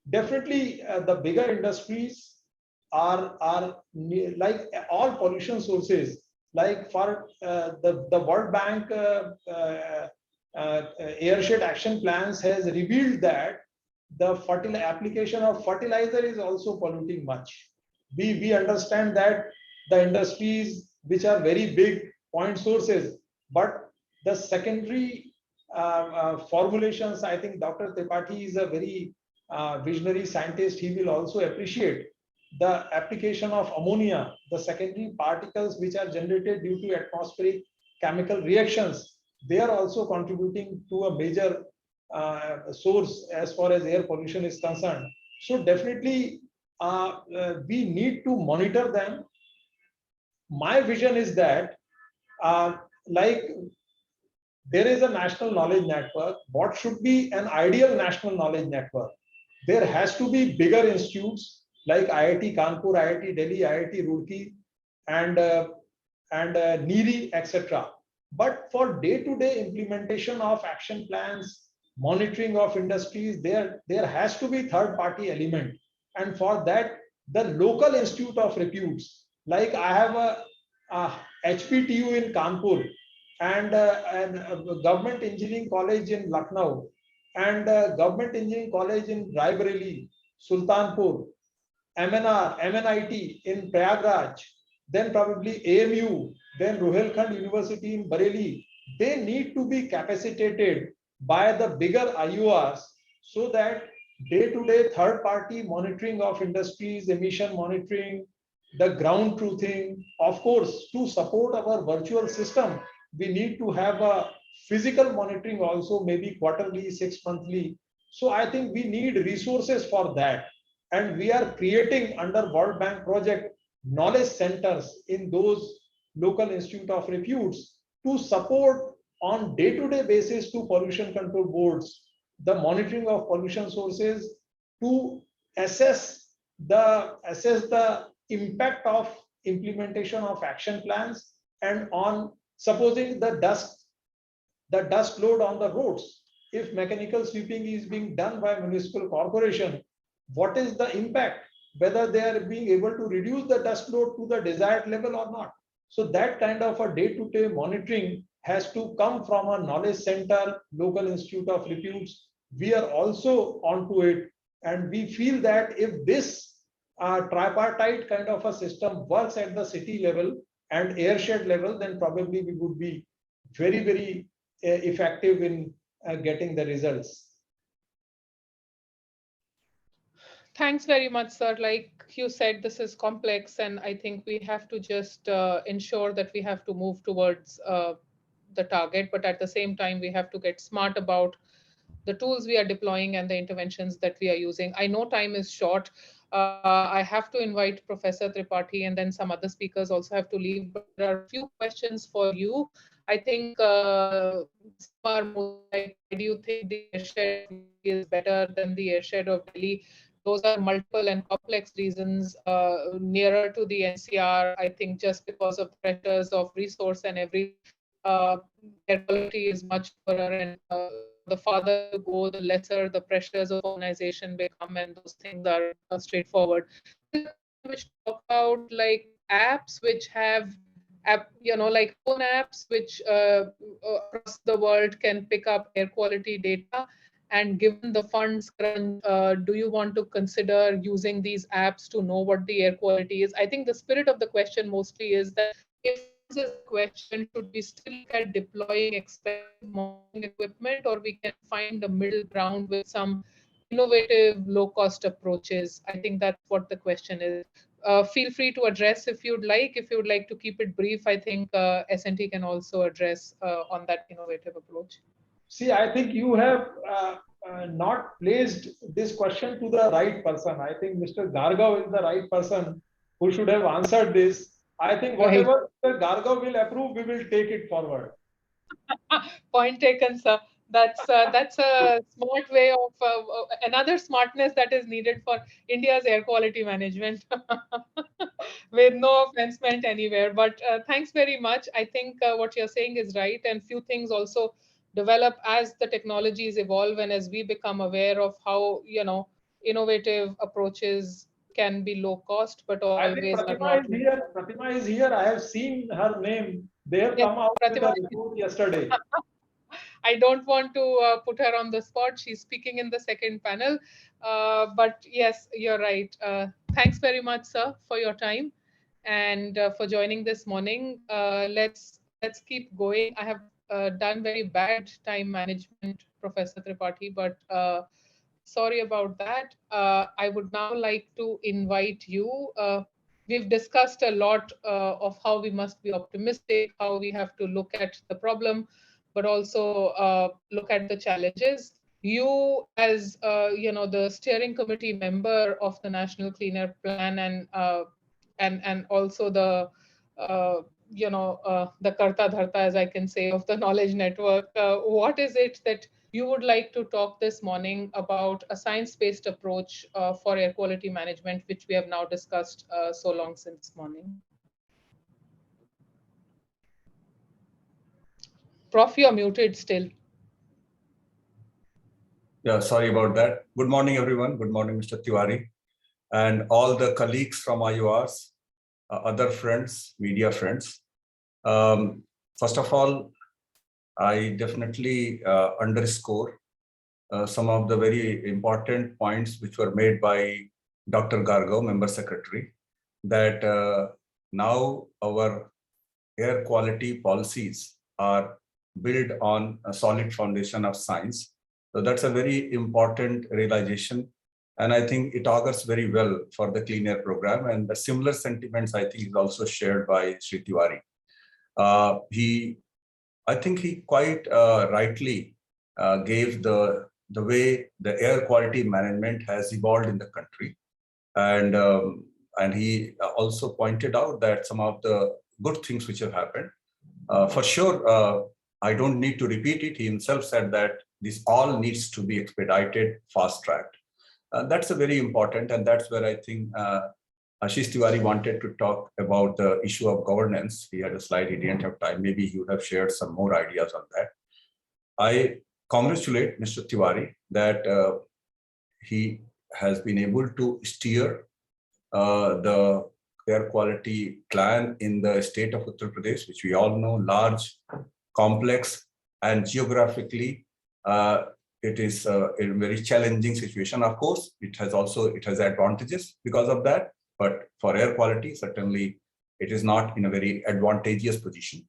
Definitely, the bigger industries are like all pollution sources. Like for the World Bank airshed action plans has revealed that the application of fertilizer is also polluting much. We understand that the industries which are very big point sources, but the secondary formulations, I think Dr. Tripathi is a very visionary scientist. He will also appreciate the application of ammonia, the secondary particles which are generated due to atmospheric chemical reactions. They are also contributing to a major source as far as air pollution is concerned. So definitely we need to monitor them. My vision is that like there is a national knowledge network. What should be an ideal national knowledge network? There has to be bigger institutes like IIT Kanpur, IIT Delhi, IIT Roorkee, and NEERI, etc. But for day-to-day implementation of action plans, monitoring of industries, there has to be third-party element. And for that, the local institute of reputes, like I have a HPTU in Kanpur and a government engineering college in Lucknow and government engineering college in Raebareli, Sultanpur, MNR, MNIT in Prayagraj, then probably AMU, then Rohilkhand University in Bareilly. They need to be capacitated by the bigger IORs so that day-to-day third-party monitoring of industries, emission monitoring, the ground truthing. Of course, to support our virtual system, we need to have a physical monitoring also, maybe quarterly, 6 monthly. So I think we need resources for that. And we are creating under World Bank project knowledge centers in those local institute of reputes to support on day-to-day basis to pollution control boards the monitoring of pollution sources, to assess the impact of implementation of action plans, and on supposing the dust load on the roads. If mechanical sweeping is being done by municipal corporation, what is the impact, whether they are being able to reduce the dust load to the desired level or not. So that kind of a day-to-day monitoring has to come from a knowledge center, local institute of reputes. We are also onto it. And we feel that if this tripartite kind of a system works at the city level and airshed level, then probably we would be very, very effective in getting the results. Thanks very much, sir. Like you said, this is complex, and I think we have to just ensure that we have to move towards the target, but at the same time, we have to get smart about the tools we are deploying and the interventions that we are using. I know time is short. I have to invite Professor Tripathi, and then some other speakers also have to leave, but there are a few questions for you. I think some are mostly like, why do you think the airshed of New Delhi is better than the airshed of Delhi? Those are multiple and complex reasons nearer to the NCR, I think just because of the pressures of resource and everything, air quality is much poorer, and the farther you go, the lesser the pressures of urbanization become, and those things are straightforward. Which talk about like apps which have like phone apps which across the world can pick up air quality data. And given the funds crunch, do you want to consider using these apps to know what the air quality is? I think the spirit of the question mostly is that if funds is a question, should we still look at deploying expensive monitoring equipment, or we can find a middle ground with some innovative low-cost approaches? I think that's what the question is. Feel free to address if you'd like. If you would like to keep it brief, I think S&T can also address on that innovative approach. See, I think you have not placed this question to the right person. I think Mr. Gargav is the right person who should have answered this. I think whatever Mr. Gargav will approve, we will take it forward. Point taken, sir. That's a smart way of another smartness that is needed for India's air quality management. With no offense meant anywhere, but thanks very much. I think what you're saying is right, and few things also develop as the technologies evolve and as we become aware of how innovative approaches can be low cost, but always are not. Pratima is here. I have seen her name. They have come out with a report yesterday. I don't want to put her on the spot. She's speaking in the second panel. But yes, you're right. Thanks very much, sir, for your time and for joining this morning. Let's keep going. I have done very bad time management, Professor Tripathi, but sorry about that. I would now like to invite you. We've discussed a lot of how we must be optimistic, how we have to look at the problem, but also look at the challenges. You, as the steering committee member of the National Clean Air Plan, and also the the Karta Dharta, as I can say, of the knowledge network. What is it that you would like to talk this morning about a science-based approach for air quality management, which we have now discussed so long since morning? Prof, you're muted still. Yeah, sorry about that. Good morning, everyone. Good morning, Mr. Tiwari, and all the colleagues from IURs, other friends, media friends. First of all, I definitely underscore some of the very important points which were made by Dr. Gargav, Member Secretary, that now our air quality policies are built on a solid foundation of science. So that's a very important realization. And I think it augurs very well for the Clean Air program. And the similar sentiments, I think, is also shared by Sri Tiwari. I think he quite rightly gave the way the air quality management has evolved in the country. And he also pointed out that some of the good things which have happened. For sure, I don't need to repeat it. He himself said that this all needs to be expedited, fast-tracked. That's a very important, and that's where I think Ashish Tiwari wanted to talk about the issue of governance. He had a slide, he didn't have time. Maybe you have shared some more ideas on that. I congratulate Mr. Tiwari that he has been able to steer the air quality plan in the state of Uttar Pradesh, which we all know, large complex, and geographically, it is a very challenging situation. Of course, it has advantages because of that, but for air quality, certainly it is not in a very advantageous position.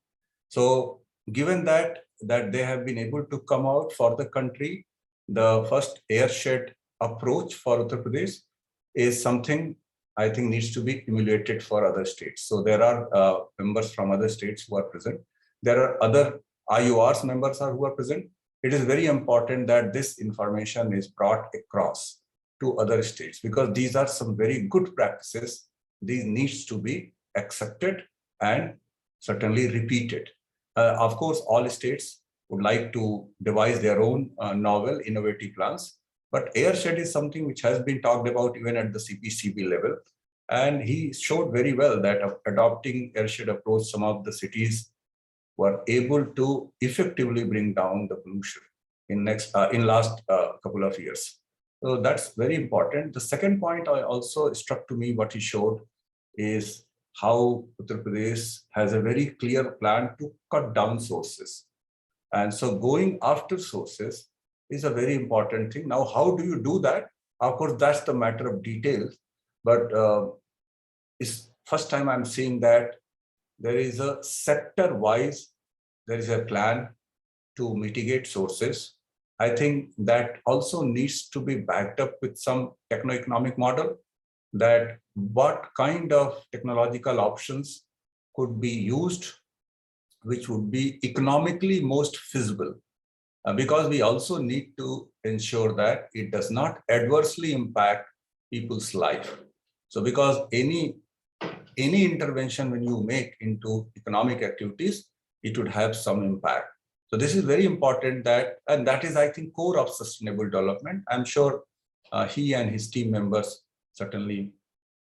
So given that they have been able to come out for the country, the first airshed approach for Uttar Pradesh is something I think needs to be emulated for other states. So there are members from other states who are present. There are other IORs members who are present. It is very important that this information is brought across to other states, because these are some very good practices. These needs to be accepted and certainly repeated. Of course, all states would like to devise their own novel, innovative plans. But airshed is something which has been talked about even at the CPCB level. And he showed very well that adopting airshed approach, some of the cities were able to effectively bring down the pollution in last couple of years. So that's very important. The second point I also struck to me what he showed is how Uttar Pradesh has a very clear plan to cut down sources. And so going after sources is a very important thing. Now, how do you do that? Of course, that's the matter of details. But it's first time I'm seeing that there is a sector-wise, there is a plan to mitigate sources. I think that also needs to be backed up with some techno-economic model, that what kind of technological options could be used, which would be economically most feasible. Because we also need to ensure that it does not adversely impact people's life. So because any intervention when you make into economic activities, it would have some impact. So this is very important, and that is, I think, core of sustainable development. I'm sure he and his team members certainly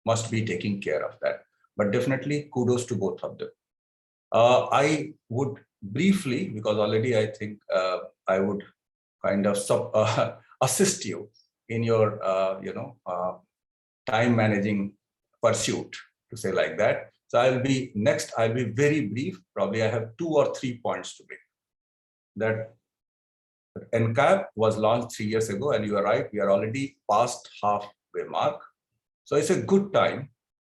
must be taking care of that. But definitely kudos to both of them. I would briefly, because already I think I would kind of assist you in your time managing pursuit, to say like that. So I'll be very brief. Probably I have 2 or 3 points to make. That NCAP was launched 3 years ago, and you are right, we are already past halfway mark. So it's a good time.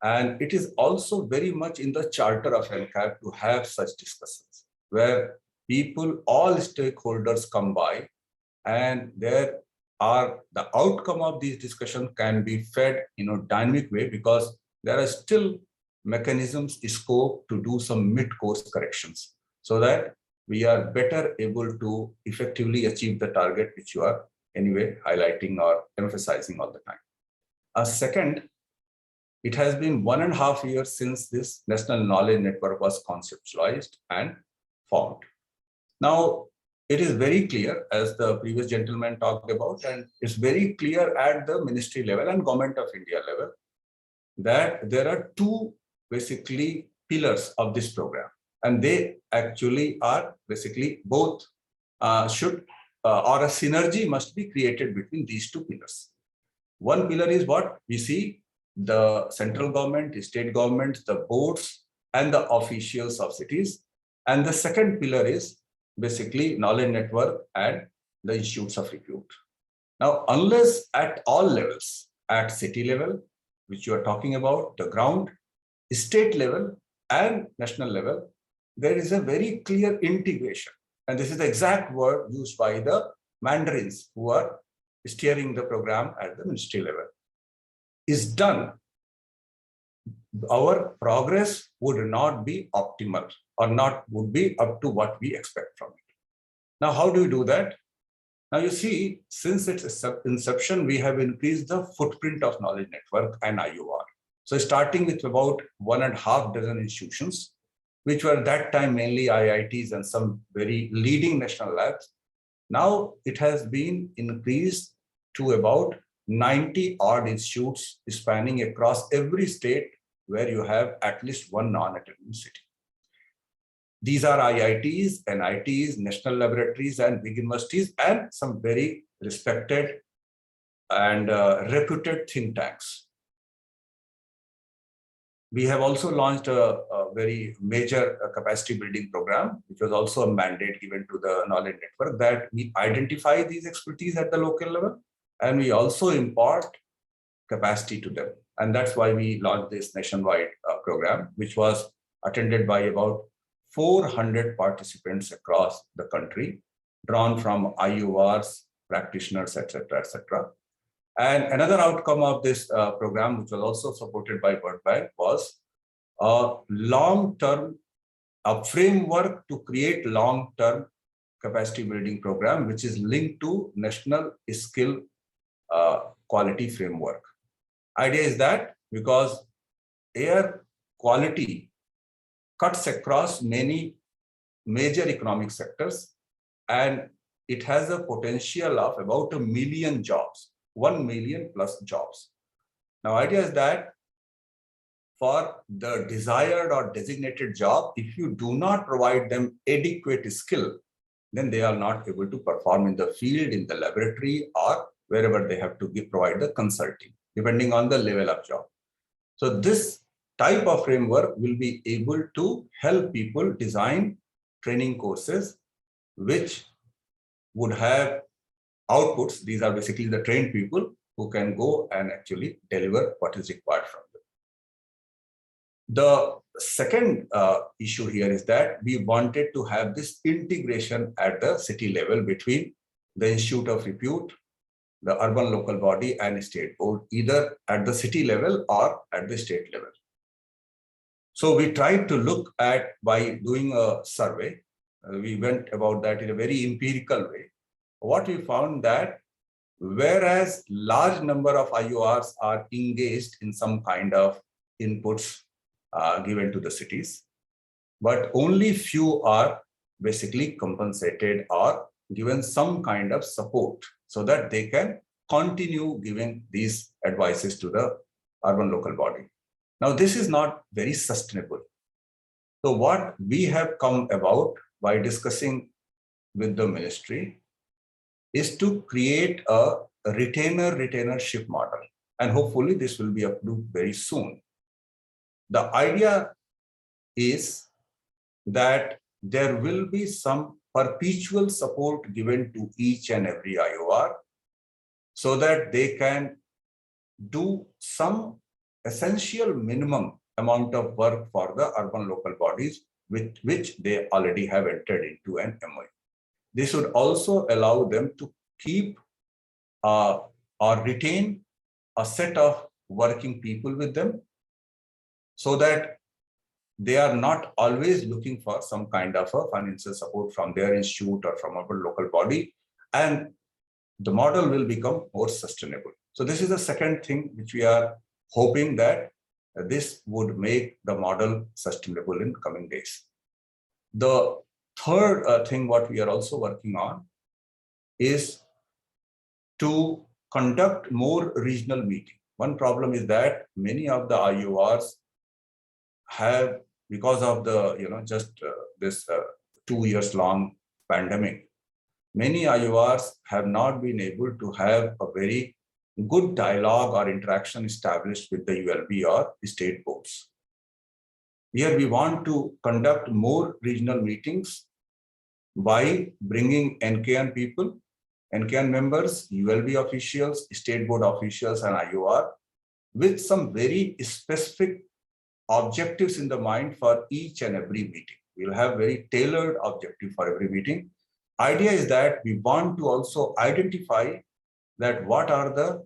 And it is also very much in the charter of NCAP to have such discussions where people, all stakeholders come by, and the outcome of these discussions can be fed in a dynamic way, because there are still mechanisms, scope to do some mid-course corrections so that we are better able to effectively achieve the target which you are anyway highlighting or emphasizing all the time. Second, it has been 1.5 years since this National Knowledge Network was conceptualized and formed. Now, it is very clear, as the previous gentleman talked about, and it's very clear at the ministry level and Government of India level, that there are 2 basically pillars of this program. And they actually are basically both or a synergy must be created between these 2 pillars. One pillar is what we see: the central government, the state government, the boards, and the officials of cities. And the second pillar is basically knowledge network and the institutes of repute. Now, unless at all levels, at city level, which you are talking about, the ground, state level, and national level, there is a very clear integration. And this is the exact word used by the mandarins who are steering the program at the ministry level, is done, our progress would not be optimal or would be up to what we expect from it. Now, how do we do that? Now, you see, since its inception, we have increased the footprint of knowledge network and IOR. So starting with about 1.5 dozen institutions, which were at that time mainly IITs and some very leading national labs. Now it has been increased to about 90 odd institutes spanning across every state where you have at least one non-academic city. These are IITs, NITs, national laboratories, and big universities, and some very respected and reputed think tanks. We have also launched a very major capacity building program, which was also a mandate given to the knowledge network, that we identify these expertise at the local level and we also impart capacity to them. And that's why we launched this nationwide program, which was attended by about 400 participants across the country, drawn from IURs, practitioners, etc., etc. And another outcome of this program, which was also supported by World Bank, was a long-term framework to create long-term capacity building program, which is linked to National Skill Quality Framework. Idea is that because air quality cuts across many major economic sectors, and it has a potential of about 1 million jobs, 1 million plus jobs. Now, idea is that for the desired or designated job, if you do not provide them adequate skill, then they are not able to perform in the field, in the laboratory, or wherever they have to provide the consulting, depending on the level of job. So this type of framework will be able to help people design training courses which would have outputs. These are basically the trained people who can go and actually deliver what is required from them. The second issue here is that we wanted to have this integration at the city level between the Institute of Repute, the urban local body, and state board, either at the city level or at the state level. So we tried to look at, by doing a survey, we went about that in a very empirical way. What we found that whereas large number of IORs are engaged in some kind of inputs given to the cities, but only few are basically compensated or given some kind of support so that they can continue giving these advices to the urban local body. Now, this is not very sustainable. So what we have come about by discussing with the ministry is to create a retainership model. And hopefully this will be approved very soon. The idea is that there will be some perpetual support given to each and every IOR so that they can do some essential minimum amount of work for the urban local bodies with which they already have entered into an MOU. This would also allow them to keep or retain a set of working people with them so that they are not always looking for some kind of a financial support from their institute or from our local body, and the model will become more sustainable. So this is the second thing which we are hoping that this would make the model sustainable in coming days. The third thing what we are also working on is to conduct more regional meetings. One problem is that many of the IORs have, because of the this 2 years long pandemic, many IORs have not been able to have a very good dialogue or interaction established with the ULB or state boards. Here we want to conduct more regional meetings by bringing NKN people, NKN members, ULB officials, state board officials, and IOR with some very specific objectives in the mind for each and every meeting. We'll have very tailored objective for every meeting. Idea is that we want to also identify that what are the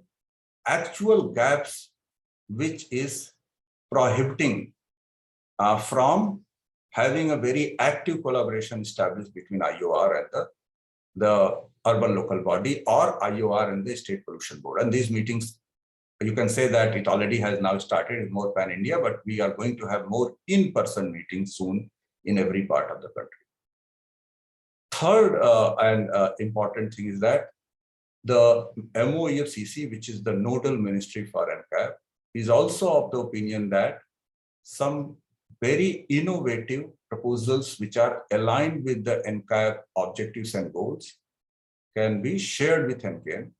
actual gaps which is prohibiting from having a very active collaboration established between IOR and the urban local body, or IOR and the state pollution board. And these meetings, you can say that it already has now started, it's more pan-India, but we are going to have more in-person meetings soon in every part of the country. Third and important thing is that the MOEFCC, which is the nodal ministry for NCAP, is also of the opinion that some very innovative proposals which are aligned with the NCAP objectives and goals can be shared with NKN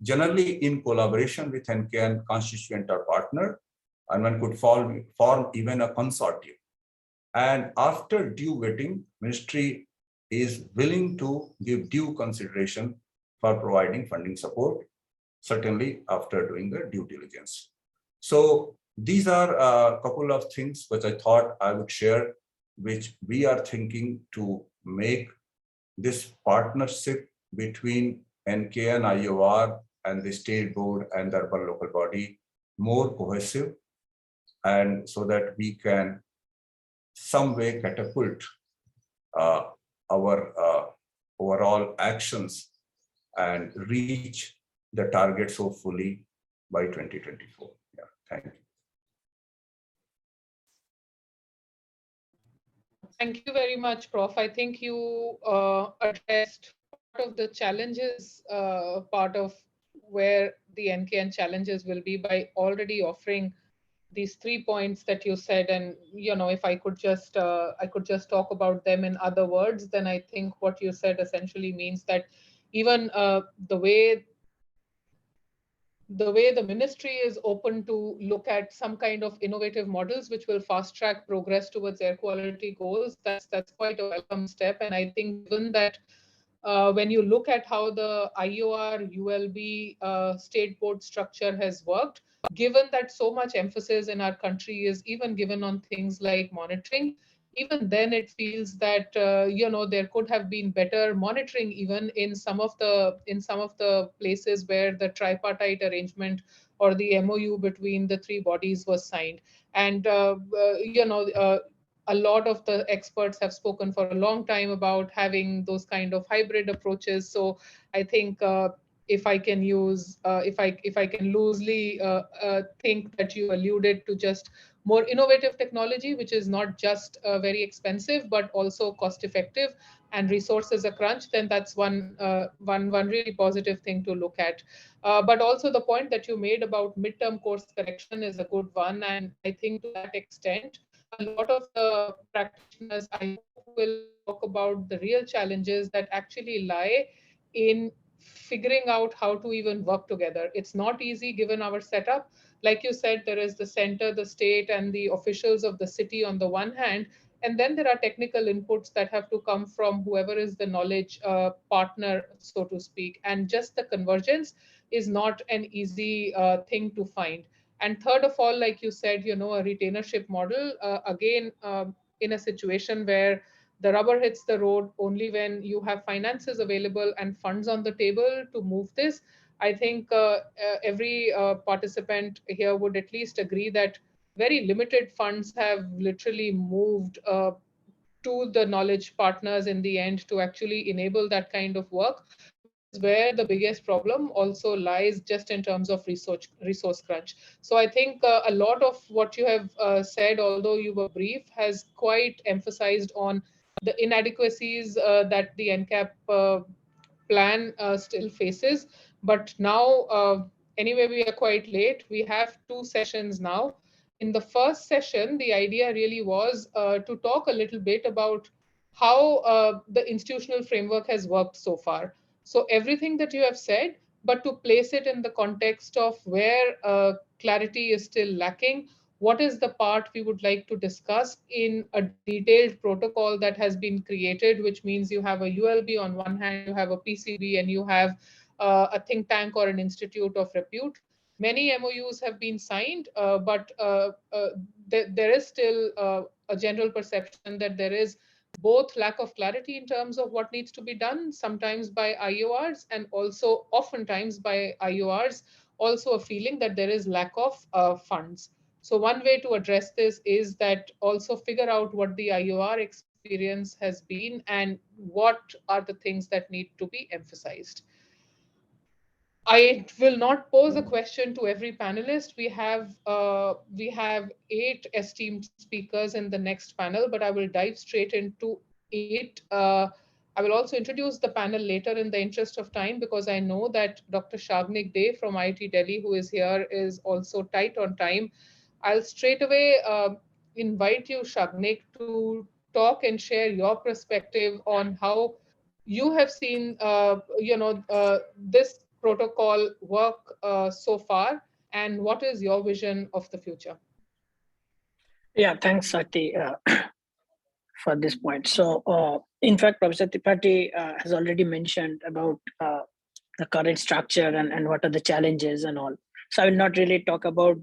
generally in collaboration with NKN constituent or partner, and one could form even a consortium. And after due vetting, ministry is willing to give due consideration for providing funding support, certainly after doing the due diligence. So these are a couple of things which I thought I would share, which we are thinking to make this partnership between NK and IOR and the state board and the urban local body more cohesive, and so that we can some way catapult our overall actions and reach the targets hopefully by 2024. Yeah, thank you. Thank you very much, Prof. I think you addressed part of the challenges, part of where the NKN challenges will be by already offering these 3 points that you said. And if I could just talk about them in other words, then I think what you said essentially means that even the way the ministry is open to look at some kind of innovative models which will fast track progress towards air quality goals, that's quite a welcome step. And I think given that when you look at how the IOR ULB state board structure has worked, given that so much emphasis in our country is even given on things like monitoring, even then it feels that there could have been better monitoring even in some of the places where the tripartite arrangement or the MOU between the three bodies was signed. And a lot of the experts have spoken for a long time about having those kind of hybrid approaches. So I think if I can use, if I can loosely think that you alluded to just more innovative technology, which is not just very expensive, but also cost effective and resources a crunch, then that's one really positive thing to look at. But also the point that you made about midterm course correction is a good one. And I think to that extent, a lot of the practitioners, I hope, will talk about the real challenges that actually lie in figuring out how to even work together. It's not easy given our setup. Like you said, there is the center, the state, and the officials of the city on the one hand, and then there are technical inputs that have to come from whoever is the knowledge partner, so to speak. And just the convergence is not an easy thing to find. And third of all, like you said, a retainership model, again, in a situation where the rubber hits the road only when you have finances available and funds on the table to move this. I think every participant here would at least agree that very limited funds have literally moved to the knowledge partners in the end to actually enable that kind of work, which is where the biggest problem also lies, just in terms of resource crunch. So I think a lot of what you have said, although you were brief, has quite emphasized on the inadequacies that the NCAP plan still faces. But now, anyway, we are quite late. We have 2 sessions now. In the first session, the idea really was to talk a little bit about how the institutional framework has worked so far. So everything that you have said, but to place it in the context of where clarity is still lacking, what is the part we would like to discuss in a detailed protocol that has been created, which means you have a ULB on one hand, you have a PCB, and you have a think tank or an institute of repute. Many MOUs have been signed, but there is still a general perception that there is both lack of clarity in terms of what needs to be done, sometimes by IORs, and also oftentimes by IORs, also a feeling that there is lack of funds. So one way to address this is that also figure out what the IOR experience has been and what are the things that need to be emphasized. I will not pose a question to every panelist. We have 8 esteemed speakers in the next panel, but I will dive straight into it. I will also introduce the panel later in the interest of time, because I know that Dr. Shagnik Dey from IIT Delhi, who is here, is also tight on time. I'll straight away invite you, Shagnik, to talk and share your perspective on how you have seen this protocol work so far, and what is your vision of the future? Yeah, thanks, Sati, for this point. So, in fact, Professor Tripathi has already mentioned about the current structure and what are the challenges and all. So, I will not really talk about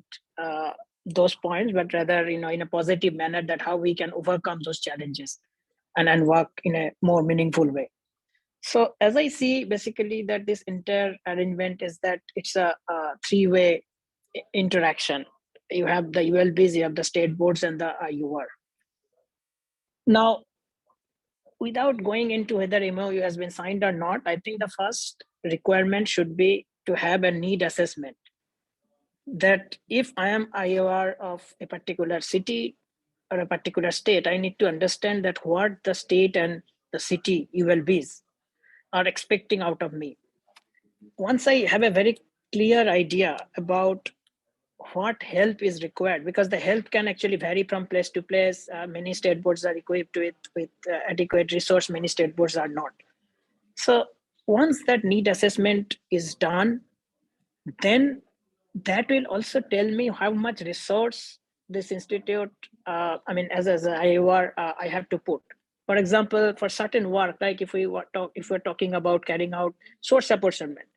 those points, but rather, in a positive manner, that how we can overcome those challenges and work in a more meaningful way. So, as I see, basically, that this entire arrangement is that it's a three-way interaction. You have the ULBs, you have the state boards, and the IUR. Now, without going into whether MOU has been signed or not, I think the first requirement should be to have a need assessment. That if I am IOR of a particular city or a particular state, I need to understand that what the state and the city ULBs are expecting out of me. Once I have a very clear idea about what help is required, because the help can actually vary from place to place. Many state boards are equipped with adequate resource, many state boards are not. So once that need assessment is done, then that will also tell me how much resource this institute, as an IOR, I have to put. For example, for certain work, like if we're talking about carrying out source apportionment,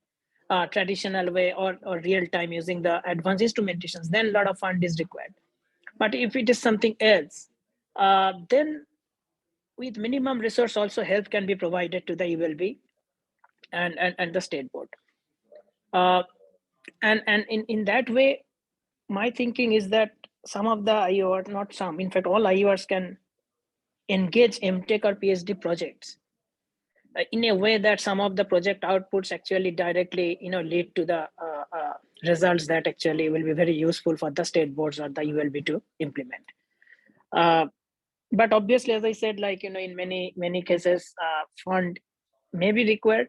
traditional way or real time using the advanced instrumentations, then a lot of fund is required. But if it is something else, then with minimum resource also help can be provided to the ULB and the state board. And in that way, my thinking is that some of the IOR, not some, in fact, all IORs can engage MTech or PhD projects in a way that some of the project outputs actually directly lead to the results that actually will be very useful for the state boards or the ULB to implement. But obviously, as I said, like in many cases, fund may be required.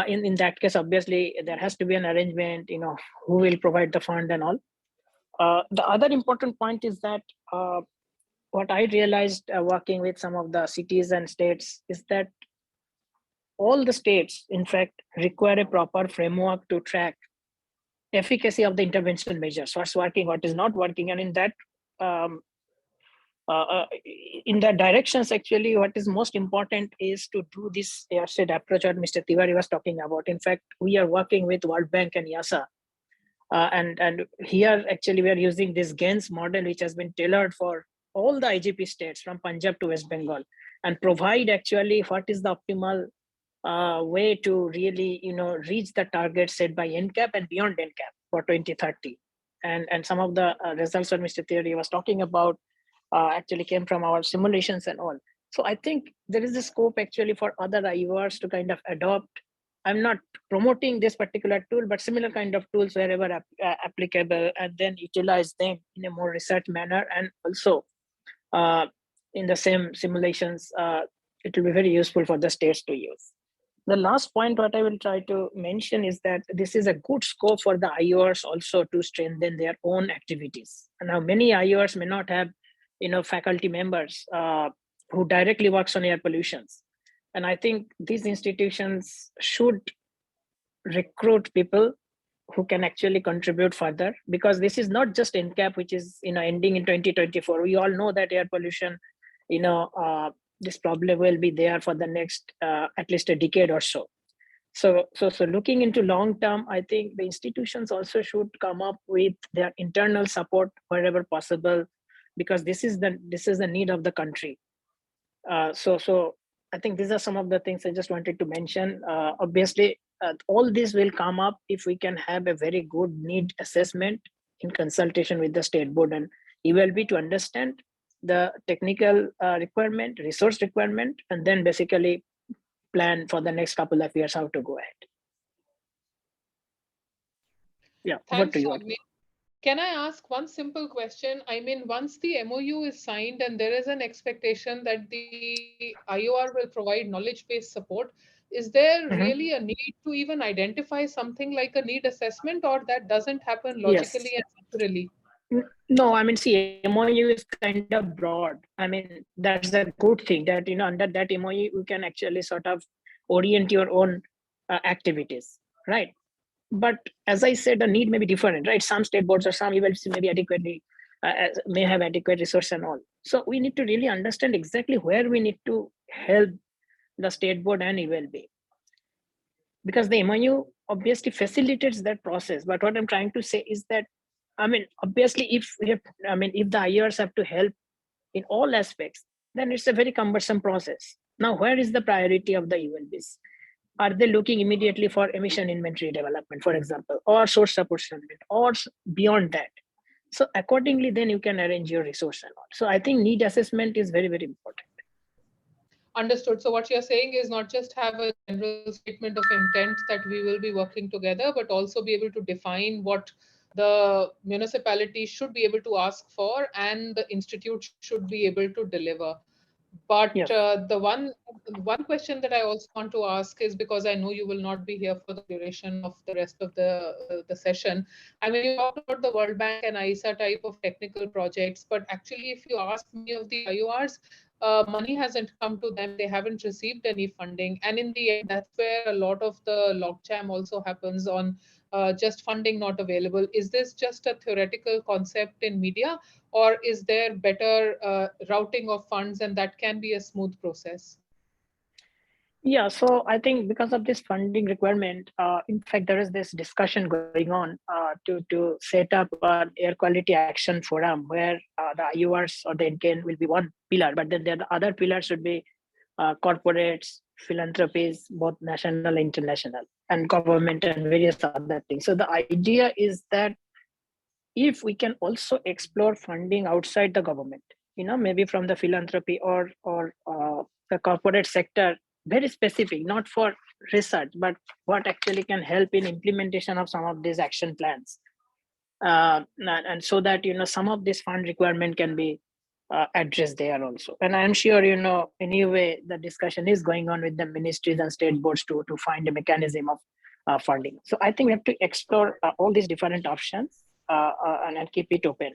In that case, obviously there has to be an arrangement, who will provide the fund and all. The other important point is that what I realized working with some of the cities and states is that all the states, in fact, require a proper framework to track efficacy of the intervention measures, what's working, what is not working. And um, in that directions, actually, what is most important is to do this airshed approach that Mr. Tiwari was talking about. In fact, we are working with World Bank and YASA. And here, actually, we are using this GANS model, which has been tailored for all the IGP states from Punjab to West Bengal, and provide actually what is the optimal way to really, reach the target set by NCAP and beyond NCAP for 2030. And some of the results that Mr. Theory was talking about actually came from our simulations and all. So I think there is a scope actually for other IURs to kind of adopt. I'm not promoting this particular tool, but similar kind of tools wherever applicable, and then utilize them in a more research manner. And also in the same simulations, it will be very useful for the states to use. The last point what I will try to mention is that this is a good scope for the IORs also to strengthen their own activities. And now many IORs may not have, faculty members who directly works on air pollutions. And I think these institutions should recruit people who can actually contribute further, because this is not just NCAP, which is, ending in 2024. We all know that air pollution, this problem will be there for the next at least a decade or so. So looking into long term, I think the institutions also should come up with their internal support wherever possible, because this is the need of the country. So I think these are some of the things I just wanted to mention. Obviously, all this will come up if we can have a very good need assessment in consultation with the state board and ULB to understand the technical requirement, resource requirement, and then basically plan for the next couple of years how to go ahead. Yeah, over Thanks, to you. Agni. Can I ask one simple question? I mean, once the MOU is signed and there is an expectation that the IOR will provide knowledge-based support, is there really a need to even identify something like a need assessment, or that doesn't happen logically and naturally? No, I mean, see, MOU is kind of broad. I mean, that's a good thing that, under that MOU, you can actually sort of orient your own activities, right? But as I said, the need may be different, right? Some state boards or some ULs may be adequately may have adequate resource and all. So we need to really understand exactly where we need to help the state board and ULB, because the MOU obviously facilitates that process. But what I'm trying to say is that, I mean, obviously, if the IERs have to help in all aspects, then it's a very cumbersome process. Now, where is the priority of the ULBs? Are they looking immediately for emission inventory development, for example, or source apportionment, or beyond that? So accordingly, then you can arrange your resource and all. So I think need assessment is very, very important. Understood. So what you're saying is not just have a general statement of intent that we will be working together, but also be able to define what the municipality should be able to ask for and the institute should be able to deliver. But Yes. the one question that I also want to ask is, because I know you will not be here for the duration of the rest of the session. I mean, you talked about the World Bank and ISA type of technical projects, but actually, if you ask many of the IORs, money hasn't come to them. They haven't received any funding, and in the end, that's where a lot of the logjam also happens on just funding not available. Is this just a theoretical concept in media, or is there better routing of funds, and that can be a smooth process? Yeah, so I think because of this funding requirement, in fact, there is this discussion going on to set up an air quality action forum where the IURs or the NKN will be one pillar, but then the other pillars should be corporates, philanthropies, both national and international, and government and various other things. So the idea is that if we can also explore funding outside the government, maybe from the philanthropy or the corporate sector, very specific, not for research, but what actually can help in implementation of some of these action plans, and so that some of this fund requirement can be addressed there also. And I'm sure anyway the discussion is going on with the ministries and state boards to find a mechanism of funding. So I think we have to explore all these different options and keep it open.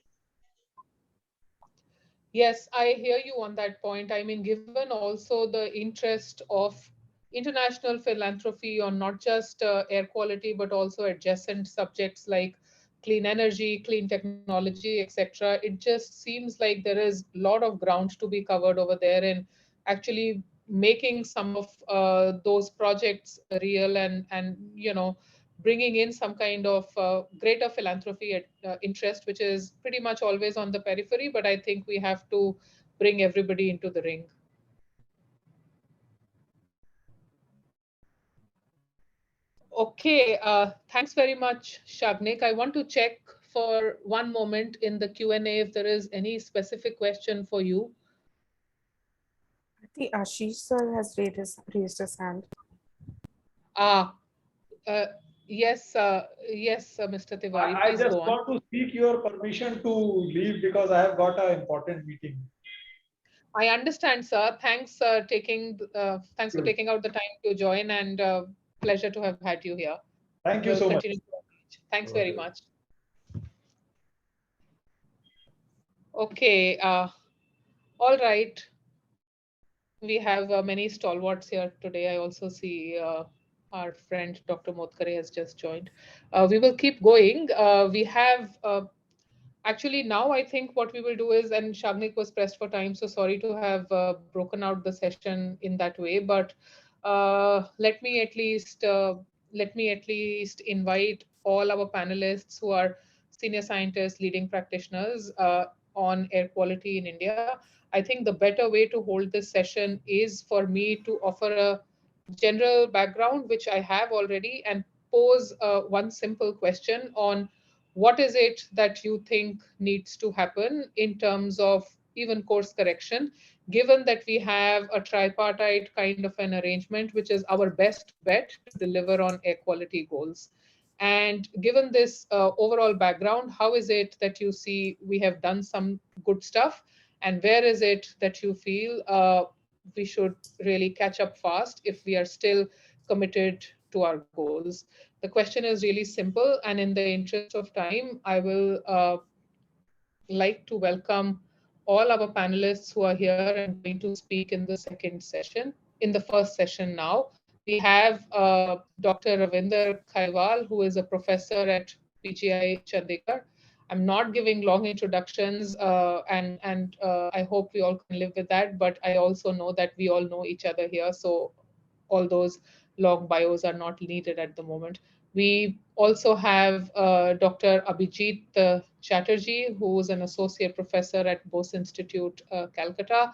Yes, I hear you on that point. I mean, given also the interest of international philanthropy on not just air quality, but also adjacent subjects like clean energy, clean technology, etc., it just seems like there is a lot of ground to be covered over there in actually making some of those projects real, and bringing in some kind of greater philanthropy interest, which is pretty much always on the periphery. But I think we have to bring everybody into the ring. Okay, thanks very much, Shagnik. I want to check for one moment in the Q&A if there is any specific question for you. I think Ashish sir has raised his hand. Ah, uh, yes, Mr. Tiwari, I please just go on. want to seek your permission to leave because I have got an important meeting. I understand, sir. Thanks for taking out the time to join, and pleasure to have had you here. Thank you We'll so much. continue to engage. Thanks very much. Okay, all right. We have many stalwarts here today. I also see our friend Dr. Motkare has just joined. We will keep going. We have actually now I think what we will do is, and Shagnik was pressed for time, so sorry to have broken out the session in that way, but let me at least invite all our panelists who are senior scientists, leading practitioners on air quality in India. I think the better way to hold this session is for me to offer a general background, which I have already, and pose one simple question on what is it that you think needs to happen in terms of even course correction, given that we have a tripartite kind of an arrangement, which is our best bet to deliver on air quality goals. And given this overall background, how is it that you see we have done some good stuff? And where is it that you feel we should really catch up fast if we are still committed to our goals? The question is really simple, and in the interest of time, I will like to welcome all our panelists who are here and going to speak in the second session, in the first session now. We have Dr. Ravinder Kaiwal, who is a professor at PGI Chandigarh. I'm not giving long introductions, and I hope we all can live with that. But I also know that we all know each other here, so all those long bios are not needed at the moment. We also have Dr. Abhijit Chatterjee, who is an associate professor at Bose Institute, Calcutta.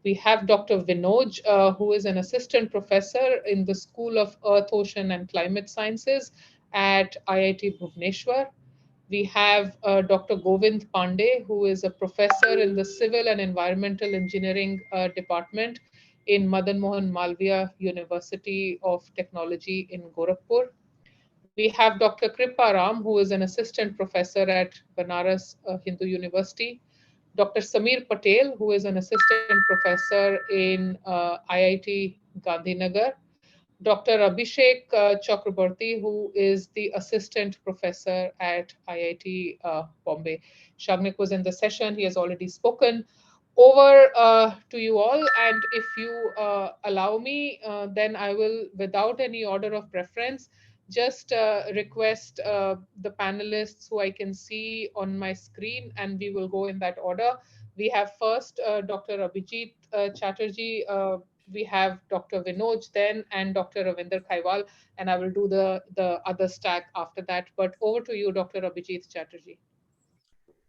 We have Dr. Vinod, who is an assistant professor in the School of Earth, Ocean, and Climate Sciences at IIT Bhubaneswar. We have Dr. Govind Pandey, who is a professor in the Civil and Environmental Engineering Department in Madan Mohan Malviya University of Technology in Gorakhpur. We have Dr. Kripa Ram, who is an assistant professor at Banaras Hindu University. Dr. Samir Patel, who is an assistant professor in IIT Gandhinagar. Dr. Abhishek Chakraborty, who is the assistant professor at IIT Bombay. Shagnik was in the session. He has already spoken. Over to you all. And if you allow me, then I will, without any order of preference, just request the panelists who I can see on my screen, and we will go in that order. We have first Dr. Abhijit Chatterjee. We have Dr. Vinod then, and Dr. Ravinder Kaiwal, and I will do the other stack after that. But over to you, Dr. Abhijit Chatterjee.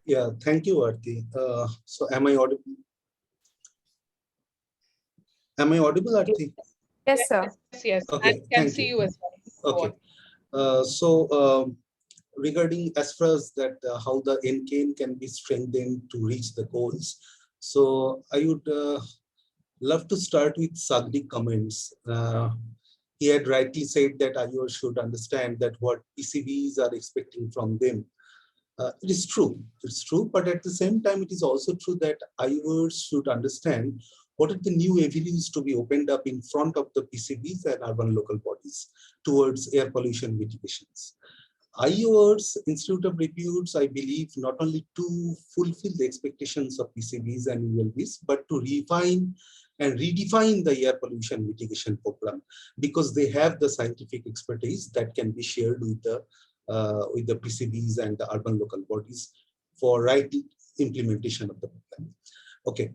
Yeah, thank you, Aarti. So am I audible? Am I audible, Aarti? Yes, sir. Yes. Okay, I can thank see you. you as well. Okay. Regarding as far as that, how the NCAP can be strengthened to reach the goals. So I would love to start with Sagnik comments. He had rightly said that IOs should understand that what PCBs are expecting from them. It is true, it's true, but at the same time, it is also true that IOs should understand what are the new avenues to be opened up in front of the PCBs and urban local bodies towards air pollution mitigations. IORs, Institute of Reputes, I believe, not only to fulfill the expectations of PCBs and ULBs, but to refine and redefine the air pollution mitigation program, because they have the scientific expertise that can be shared with the PCBs and the urban local bodies for right implementation of the program. Okay.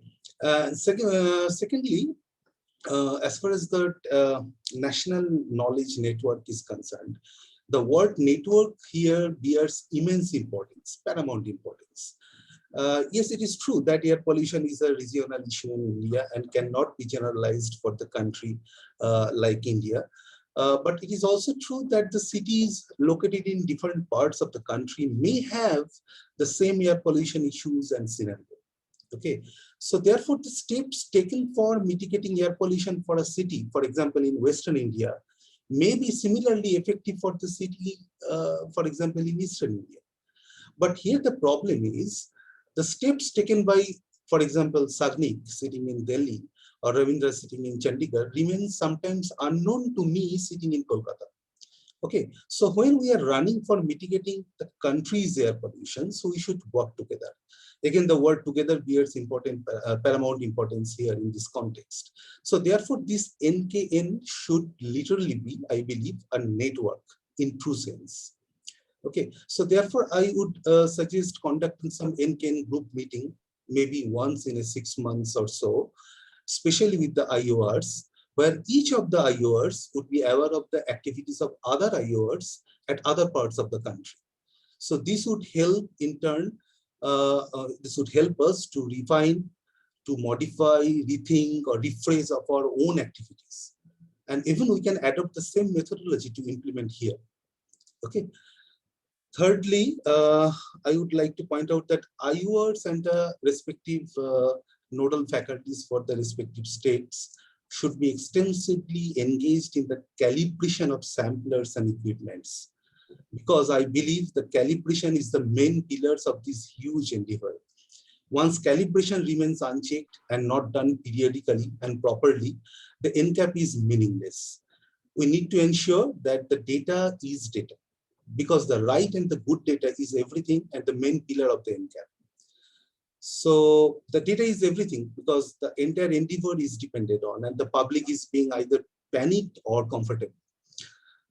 Secondly, as far as the national knowledge network is concerned, the word network here bears immense importance, paramount importance. Yes, it is true that air pollution is a regional issue in India and cannot be generalized for the country like India. But it is also true that the cities located in different parts of the country may have the same air pollution issues and scenario. Okay, so therefore the steps taken for mitigating air pollution for a city, for example, in Western India, may be similarly effective for the city, for example, in Eastern India. But here the problem is the steps taken by, for example, Sagnik sitting in Delhi or Ravindra sitting in Chandigarh remains sometimes unknown to me sitting in Kolkata. Okay, so when we are running for mitigating the country's air pollution, so we should work together. Again, the word together bears paramount importance here in this context. So therefore, this NKN should literally be, I believe, a network in true sense. Okay, so therefore, I would suggest conducting some NKN group meeting, maybe once in a 6 months or so, especially with the IORs, where each of the IORs would be aware of the activities of other IORs at other parts of the country. So this would help in turn, this would help us to refine, to modify, rethink, or rephrase of our own activities. And even we can adopt the same methodology to implement here. Okay. Thirdly, I would like to point out that IORs and the respective nodal faculties for the respective states should be extensively engaged in the calibration of samplers and equipments, because I believe the calibration is the main pillars of this huge endeavor. Once calibration remains unchecked and not done periodically and properly, the NCAP is meaningless. We need to ensure that the data is data, because the right and the good data is everything and the main pillar of the NCAP. So the data is everything because the entire endeavor is dependent on, and the public is being either panicked or comfortable.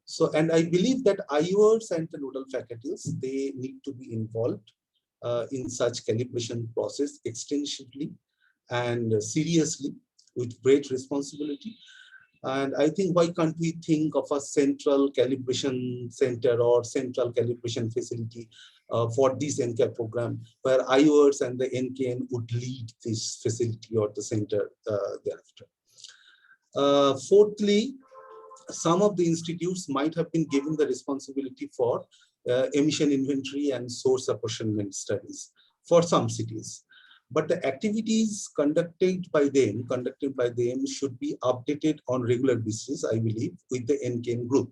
So, and I believe that IORs and the nodal faculties, they need to be involved in such calibration process extensively and seriously with great responsibility. And I think why can't we think of a central calibration center or central calibration facility for this NCAP program, where IORs and the NKN would lead this facility or the center thereafter. Fourthly, some of the institutes might have been given the responsibility for emission inventory and source apportionment studies for some cities. But the activities conducted by them should be updated on regular basis, I believe, with the NKN group.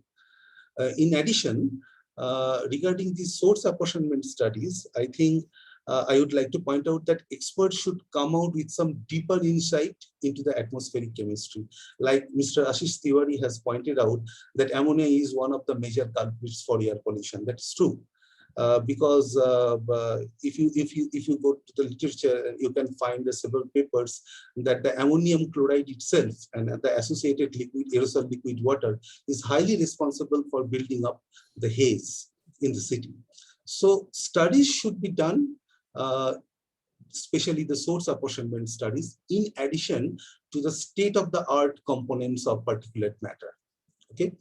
In addition, regarding the source apportionment studies, I think I would like to point out that experts should come out with some deeper insight into the atmospheric chemistry. Like Mr. Ashish Tiwari has pointed out that ammonia is one of the major culprits for air pollution. That's true. Because if you go to the literature, you can find several papers that the ammonium chloride itself and the associated liquid aerosol liquid water is highly responsible for building up the haze in the city. So studies should be done, especially the source apportionment studies, in addition to the state-of-the-art components of particulate matter. Okay.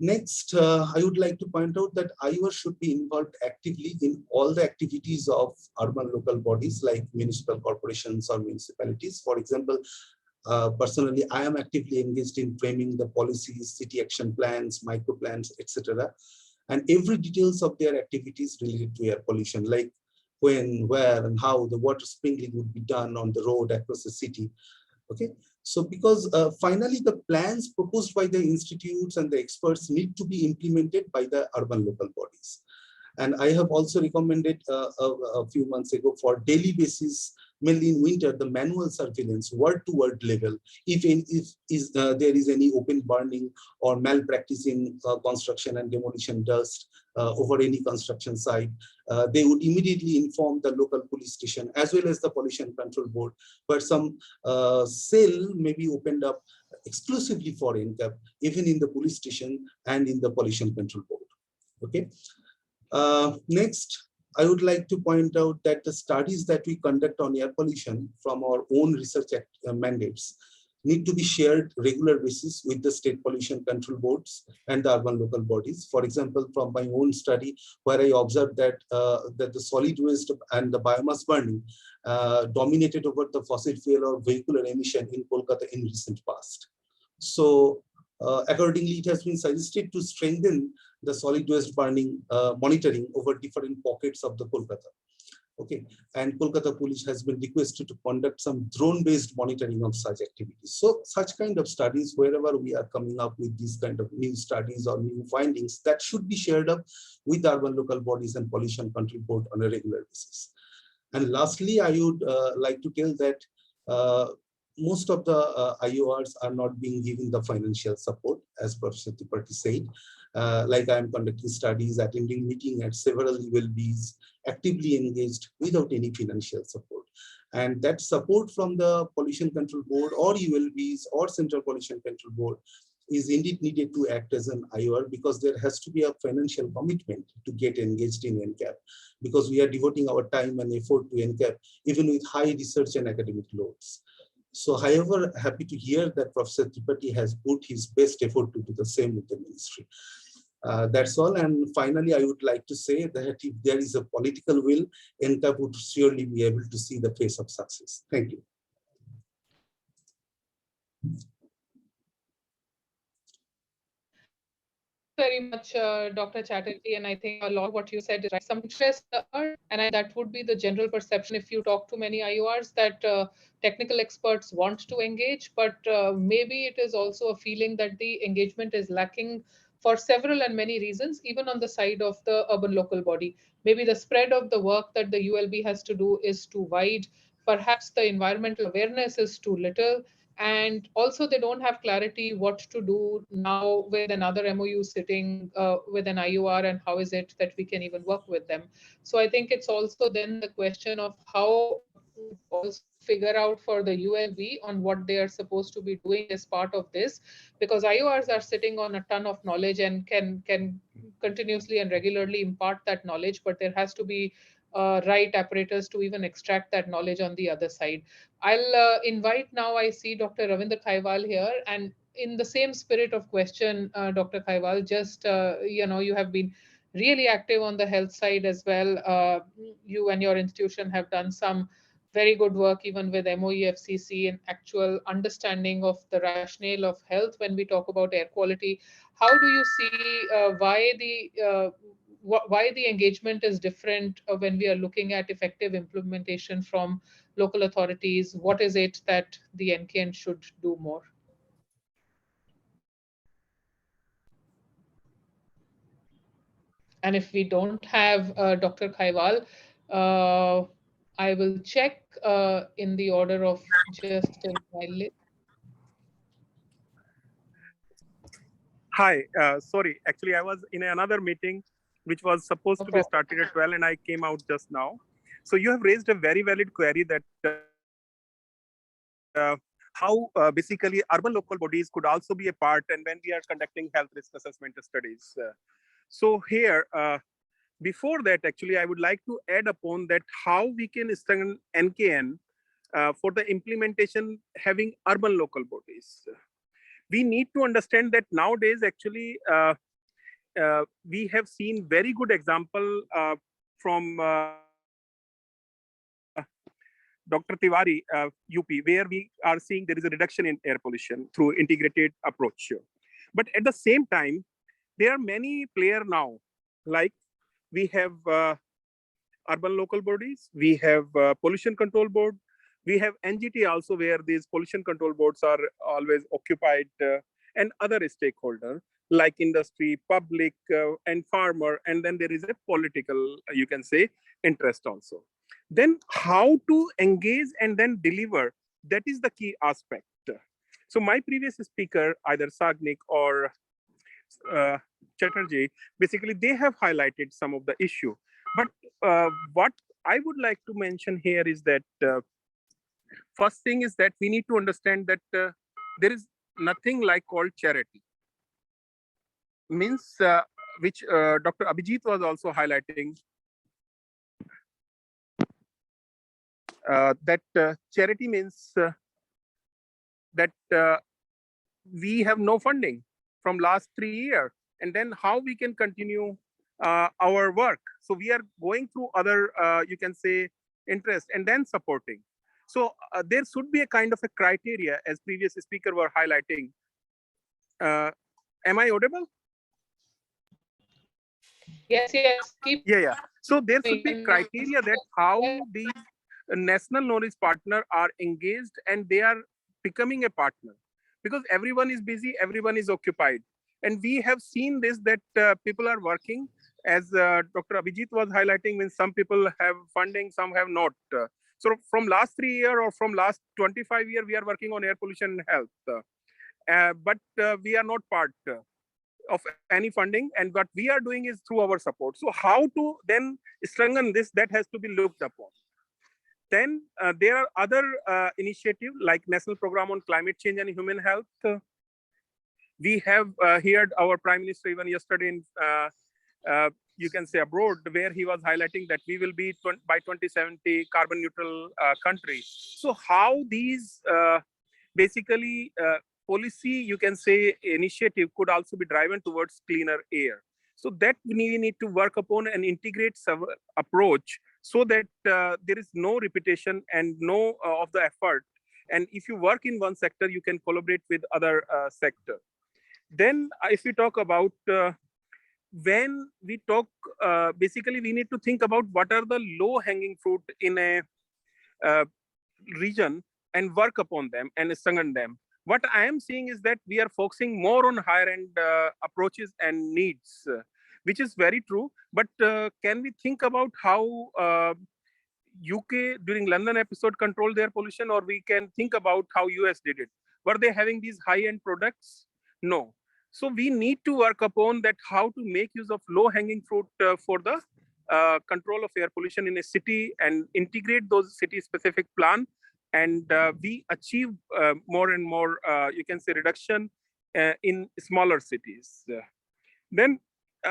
Next, I would like to point out that IOR should be involved actively in all the activities of urban local bodies like municipal corporations or municipalities. For example, personally, I am actively engaged in framing the policies, city action plans, micro plans, etc. And every details of their activities related to air pollution, like when, where, and how the water sprinkling would be done on the road across the city. Okay, so because finally the plans proposed by the institutes and the experts need to be implemented by the urban local bodies. And I have also recommended a few months ago for daily basis, mainly in winter, the manual surveillance, word-to-word level. If there is any open burning or malpractice in construction and demolition dust over any construction site, they would immediately inform the local police station as well as the pollution control board, where some cell may be opened up exclusively for NCAP, even in the police station and in the pollution control board. Okay. Next, I would like to point out that the studies that we conduct on air pollution from our own research mandates need to be shared regular basis with the state pollution control boards and the urban local bodies. For example, from my own study, where I observed that that the solid waste and the biomass burning dominated over the fossil fuel or vehicular emission in Kolkata in recent past. So accordingly, it has been suggested to strengthen the solid waste burning monitoring over different pockets of the Kolkata. Okay, and Kolkata police has been requested to conduct some drone-based monitoring of such activities. So such kind of studies, wherever we are coming up with these kind of new studies or new findings, that should be shared up with urban local bodies and pollution control board on a regular basis. And lastly, I would like to tell that most of the IORs are not being given the financial support, as Professor Tripathi said. Like I am conducting studies, attending meeting at several ULBs, actively engaged without any financial support. And that support from the Pollution Control Board or ULBs or Central Pollution Control Board is indeed needed to act as an IOR, because there has to be a financial commitment to get engaged in NCAP, because we are devoting our time and effort to NCAP, even with high research and academic loads. So, however, happy to hear that Professor Tripathi has put his best effort to do the same with the ministry. That's all. And finally, I would like to say that if there is a political will, NCAP would surely be able to see the face of success. Thank you. Very much, Dr. Chatterjee, and I think a lot of what you said is right. Some interest, and that would be the general perception if you talk to many IORs, that technical experts want to engage, but maybe it is also a feeling that the engagement is lacking for several and many reasons, even on the side of the urban local body. Maybe the spread of the work that the ULB has to do is too wide. Perhaps the environmental awareness is too little. And also they don't have clarity what to do now with another MOU sitting with an IOR, and how is it that we can even work with them. So I think it's also then the question of how also figure out for the ULV on what they are supposed to be doing as part of this, because IORs are sitting on a ton of knowledge and can continuously and regularly impart that knowledge, but there has to be right apparatus to even extract that knowledge on the other side. I'll invite now, I see Dr. Ravinder Kaiwal here, and in the same spirit of question, Dr. Kaiwal, just, you have been really active on the health side as well. You and your institution have done some very good work, even with MOEFCC, and actual understanding of the rationale of health when we talk about air quality. How do you see why the engagement is different when we are looking at effective implementation from local authorities? What is it that the NKN should do more? And if we don't have Dr. Kaiwal, uh, I will check in the order of just a while. Hi, sorry. Actually, I was in another meeting, which was supposed No to be problem. started at 12, and I came out just now. So you have raised a very valid query that how basically urban local bodies could also be a part, and when we are conducting health risk assessment studies. So here, before that, actually, I would like to add upon that how we can strengthen NKN for the implementation having urban local bodies. We need to understand that nowadays, actually, we have seen very good example from Dr. Tiwari, UP, where we are seeing there is a reduction in air pollution through integrated approach. But at the same time, there are many players now, like we have urban local bodies, we have pollution control board, we have NGT also, where these pollution control boards are always occupied, and other stakeholders like industry, public, and farmer, and then there is a political, you can say, interest also. Then how to engage and then deliver, that is the key aspect. So my previous speaker, either Sagnik or Chatterjee, basically they have highlighted some of the issue. But what I would like to mention here is that first thing is that we need to understand that there is nothing like called charity. Means which Dr. Abhijit was also highlighting, that charity means that we have no funding from last 3 years, and then how we can continue our work. So we are going through other, you can say, interest and then supporting. So there should be a kind of a criteria, as previous speaker were highlighting. Am I audible? Yes, keep. Yeah. So there should be going. criteria that how the national knowledge partner are engaged and they are becoming a partner, because everyone is busy, everyone is occupied. And we have seen this, that people are working, as Dr. Abhijit was highlighting, when some people have funding, some have not. So from last 3 years or from last 25 years, we are working on air pollution and health. But we are not part of any funding, and what we are doing is through our support. So how to then strengthen this, that has to be looked upon. Then there are other initiatives like National Program on Climate Change and Human Health. We have heard our Prime Minister even yesterday in, you can say, abroad, where he was highlighting that we will be by 2070 carbon neutral country. So how these basically policy, you can say, initiative could also be driven towards cleaner air. So that we need to work upon and integrate some approach, so that there is no repetition and no of the effort. And if you work in one sector, you can collaborate with other sector. Then if we talk about, when we talk, basically we need to think about what are the low hanging fruit in a region and work upon them and strengthen them. What I am seeing is that we are focusing more on higher end approaches and needs, which is very true. But can we think about how UK during London episode controlled their pollution, or we can think about how US did it? Were they having these high end products? No. So we need to work upon that, how to make use of low hanging fruit for the control of air pollution in a city and integrate those city-specific plan, and we achieve more and more, you can say, reduction in smaller cities. Then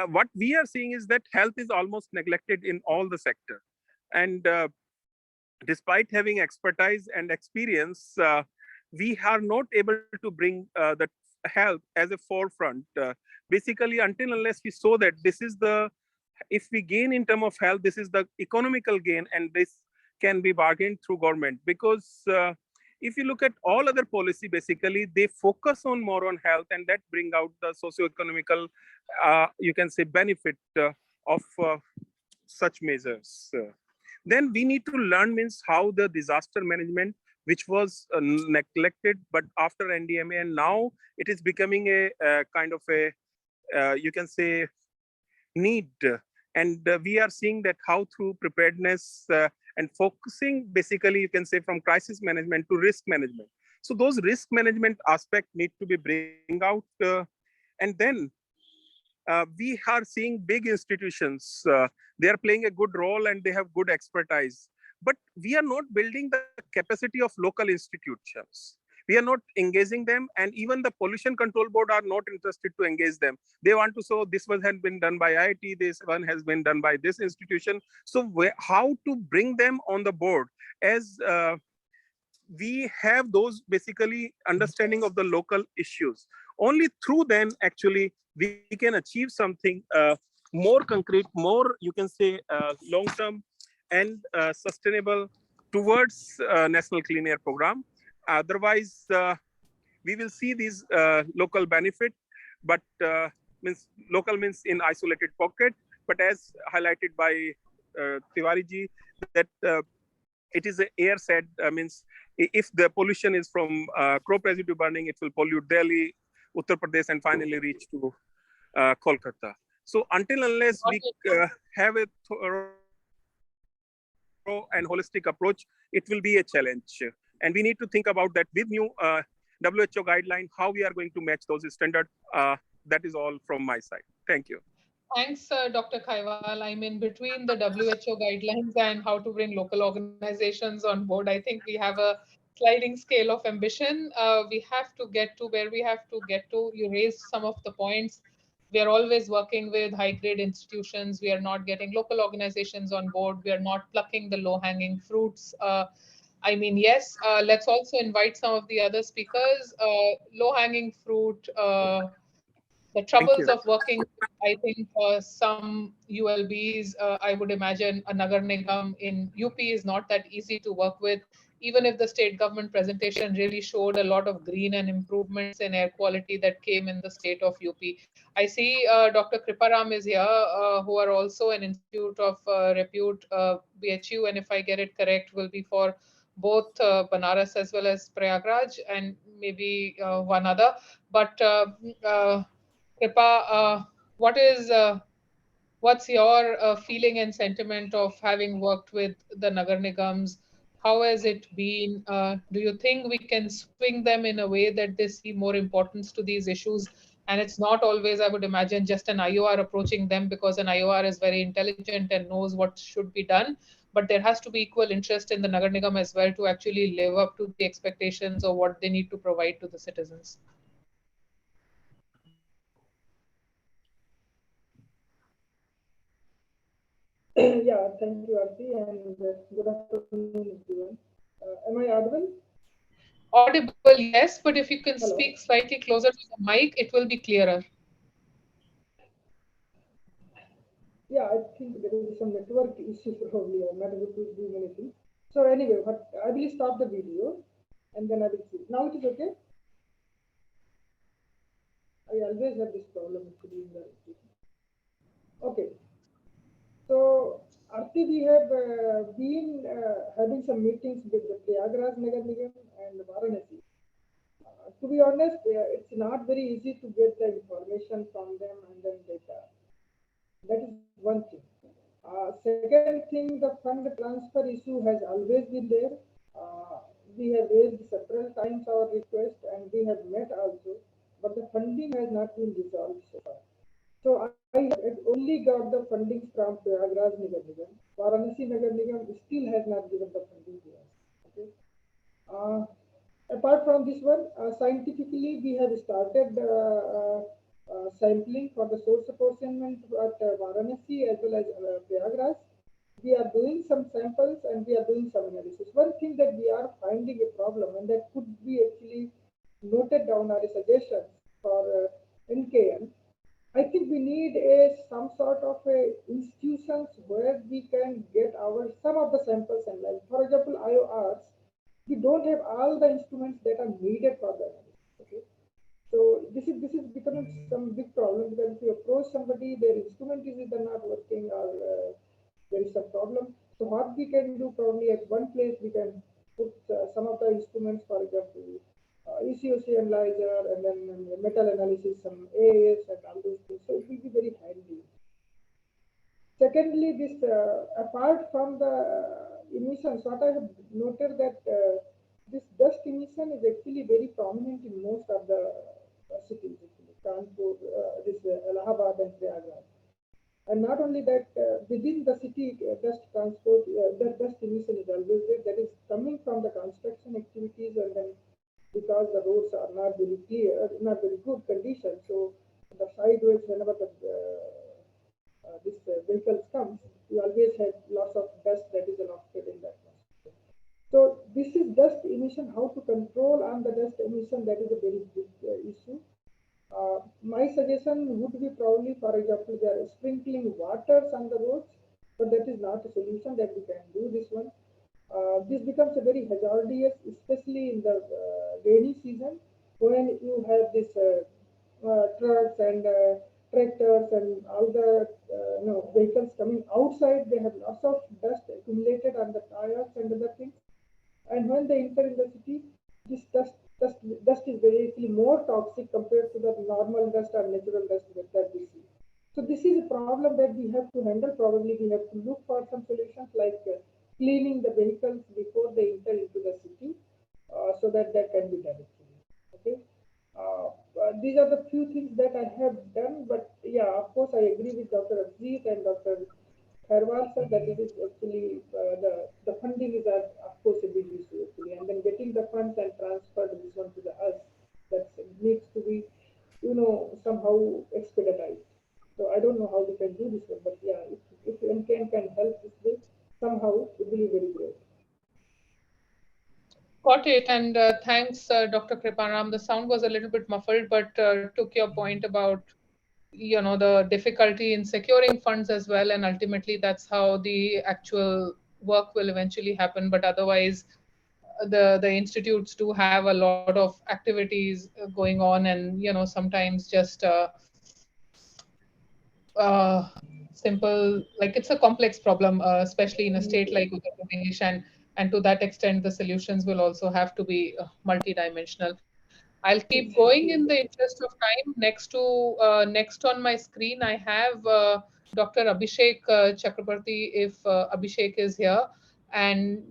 what we are seeing is that health is almost neglected in all the sector. And despite having expertise and experience, we are not able to bring the health as a forefront. Basically, until unless we saw that this is the, if we gain in terms of health, this is the economical gain, and this can be bargained through government. Because if you look at all other policy, basically they focus on more on health, and that bring out the socio-economical, you can say, benefit of such measures. Then we need to learn means how the disaster management, which was neglected, but after NDMA, and now it is becoming a kind of a, you can say, need. And we are seeing that how through preparedness and focusing, basically, you can say, from crisis management to risk management. So those risk management aspects need to be bring out. And then we are seeing big institutions. They are playing a good role and they have good expertise. But we are not building the capacity of local institutions. We are not engaging them, and even the pollution control board are not interested to engage them. They want to say this one has been done by IIT, this one has been done by this institution. So how to bring them on the board, as we have those basically understanding of the local issues. Only through then actually we can achieve something more concrete, more, you can say, long term and sustainable towards national clean air program. Otherwise we will see these local benefit, but means local means in isolated pocket. But as highlighted by Tiwari ji, that it is a air said, means if the pollution is from crop residue burning, it will pollute Delhi, Uttar Pradesh, and finally reach to Kolkata. So until unless we have a thorough and holistic approach, it will be a challenge. And we need to think about that with new WHO guideline, how we are going to match those standards. That is all from my side. Thank you. Thanks, Dr. Kaiwal. I mean, between the WHO guidelines and how to bring local organizations on board, I think we have a sliding scale of ambition. We have to get to where we have to get to. You raised some of the points. We are always working with high-grade institutions. We are not getting local organizations on board. We are not plucking the low-hanging fruits. I mean, yes, let's also invite some of the other speakers. Low-hanging fruit, the troubles of working, I think, some ULBs, I would imagine a Nagar Nigam in UP is not that easy to work with, even if the state government presentation really showed a lot of green and improvements in air quality that came in the state of UP. I see Dr. Kriparam is here, who are also an institute of repute, BHU, and if I get it correct, will be for both Banaras as well as Prayagraj, and maybe one other. But Kripa, what's your feeling and sentiment of having worked with the Nagar Nigams? How has it been? Do you think we can swing them in a way that they see more importance to these issues? And it's not always, I would imagine, just an IOR approaching them, because an IOR is very intelligent and knows what should be done. But there has to be equal interest in the Nagar Nigam as well to actually live up to the expectations of what they need to provide to the citizens. Yeah, thank you, Aarti, and good afternoon, everyone. Am I audible? Audible, yes, but if you can Hello. speak slightly closer to the mic, it will be clearer. Yeah, I think there is some network issue probably. I'm not able to do anything. So anyway, I will stop the video and then I will see. Now it is okay? I always have this problem actually in the okay. So Aarti, we have been having some meetings with the Prayagraj Nagar Nigam and Varanasi. To be honest, it's not very easy to get the information from them and then data. That is one thing. Second thing, the fund transfer issue has always been there. We have raised several times our request and we have met also, but the funding has not been resolved so far. So I have only got the funding from Prayagraj Nagar Nigam. Varanasi Nagar Nigam still has not given the funding to us. Okay. Apart from this one, scientifically we have started sampling for the source apportionment at Varanasi as well as Prayagraj. We are doing some samples and we are doing some analysis. One thing that we are finding a problem and that could be actually noted down are suggestions for NKN. I think we need some sort of a institutions where we can get our some of the samples analyzed. For example, IORs, we don't have all the instruments that are needed for the analysis. Okay, so this is becoming some big problem because if you approach somebody, their instrument is either not working or there is some problem. So what we can do probably at one place we can put some of the instruments, for example, ECOC analyzer and then metal analysis, some AAS and all those things. So it will be very handy. Secondly, this apart from the emissions, what I have noted that this dust emission is actually very prominent in most of the cities, Kanpur, Allahabad and Prayagraj. And not only that, within the city, dust transport, the dust emission is always there. That is coming from the construction activities, and then because the roads are not very clear, not very good condition. So the sideways, whenever the this vehicles comes, we always have lots of dust that is aloft in that one. So this is dust emission. How to control on the dust emission? That is a very big issue. My suggestion would be probably, for example, they are sprinkling waters on the roads, but that is not a solution that we can do this one. This becomes a very hazardous, especially in the rainy season when you have this trucks and tractors and all the vehicles coming outside. They have lots of dust accumulated on the tires and other things. And when they enter in the city, this dust is basically more toxic compared to the normal dust or natural dust that we see. So this is a problem that we have to handle. Probably we have to look for some solutions like cleaning the vehicles before they enter into the city, so that can be done actually. Okay. These are the few things that I have done, but yeah, of course, I agree with Dr. Abhijit and Dr. Kaiwal sir that it is actually the funding is of course a big issue actually, and then getting the funds and transfer this one to the us that needs to be somehow expedited. So I don't know how we can do this one, but yeah, if NCAN can help this way somehow, it will be very great. Got it. And thanks, Dr. Kriparam. The sound was a little bit muffled, but took your point about the difficulty in securing funds as well, and ultimately that's how the actual work will eventually happen. But otherwise, the institutes do have a lot of activities going on, and sometimes just uh, simple, like it's a complex problem, especially in a state like Uttar Pradesh, and to that extent, the solutions will also have to be multidimensional. I'll keep going in the interest of time. Next on my screen, I have Dr. Abhishek Chakrabarti. If Abhishek is here, and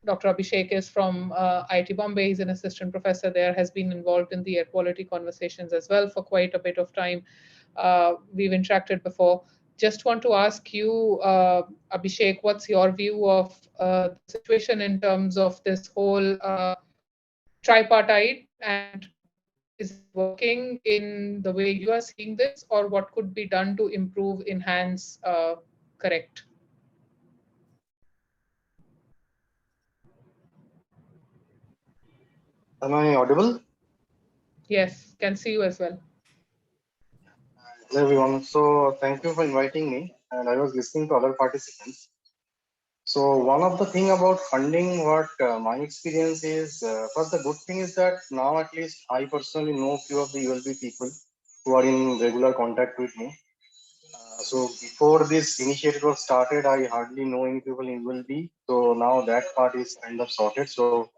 Dr. Abhishek is from IIT Bombay. He's an assistant professor there, has been involved in the air quality conversations as well for quite a bit of time. We've interacted before. Just want to ask you, Abhishek, what's your view of the situation in terms of this whole tripartite, and is it working in the way you are seeing this, or what could be done to improve, enhance, correct? Am I audible? Yes, can see you as well. Hello everyone. So thank you for inviting me. And I was listening to other participants. So one of the thing about funding, what my experience is, first the good thing is that now at least I personally know few of the ULB people who are in regular contact with me. So before this initiative was started, I hardly know any people in ULB. So now that part is kind of sorted. So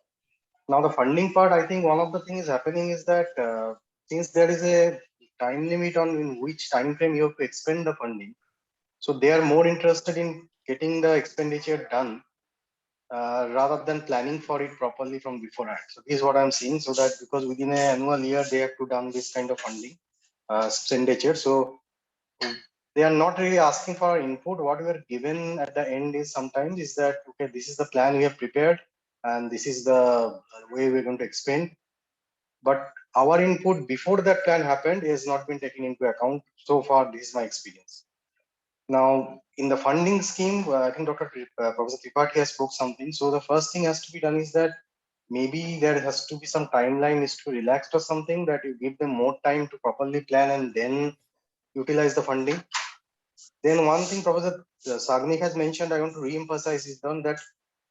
now the funding part, I think one of the things happening is that since there is a time limit on in which time frame you have to expend the funding, so they are more interested in getting the expenditure done rather than planning for it properly from beforehand. So this is what I'm seeing. So that because within an annual year they have to done this kind of funding expenditure. So they are not really asking for our input. What we are given at the end is sometimes is that, okay, this is the plan we have prepared and this is the way we're going to explain. But our input before that plan happened has not been taken into account so far. This is my experience. Now, in the funding scheme, I think Professor Tripathi has spoke something. So the first thing has to be done is that maybe there has to be some timeline is to relaxed or something, that you give them more time to properly plan and then utilize the funding. Then one thing Professor Sagnik has mentioned, I want to re-emphasize is that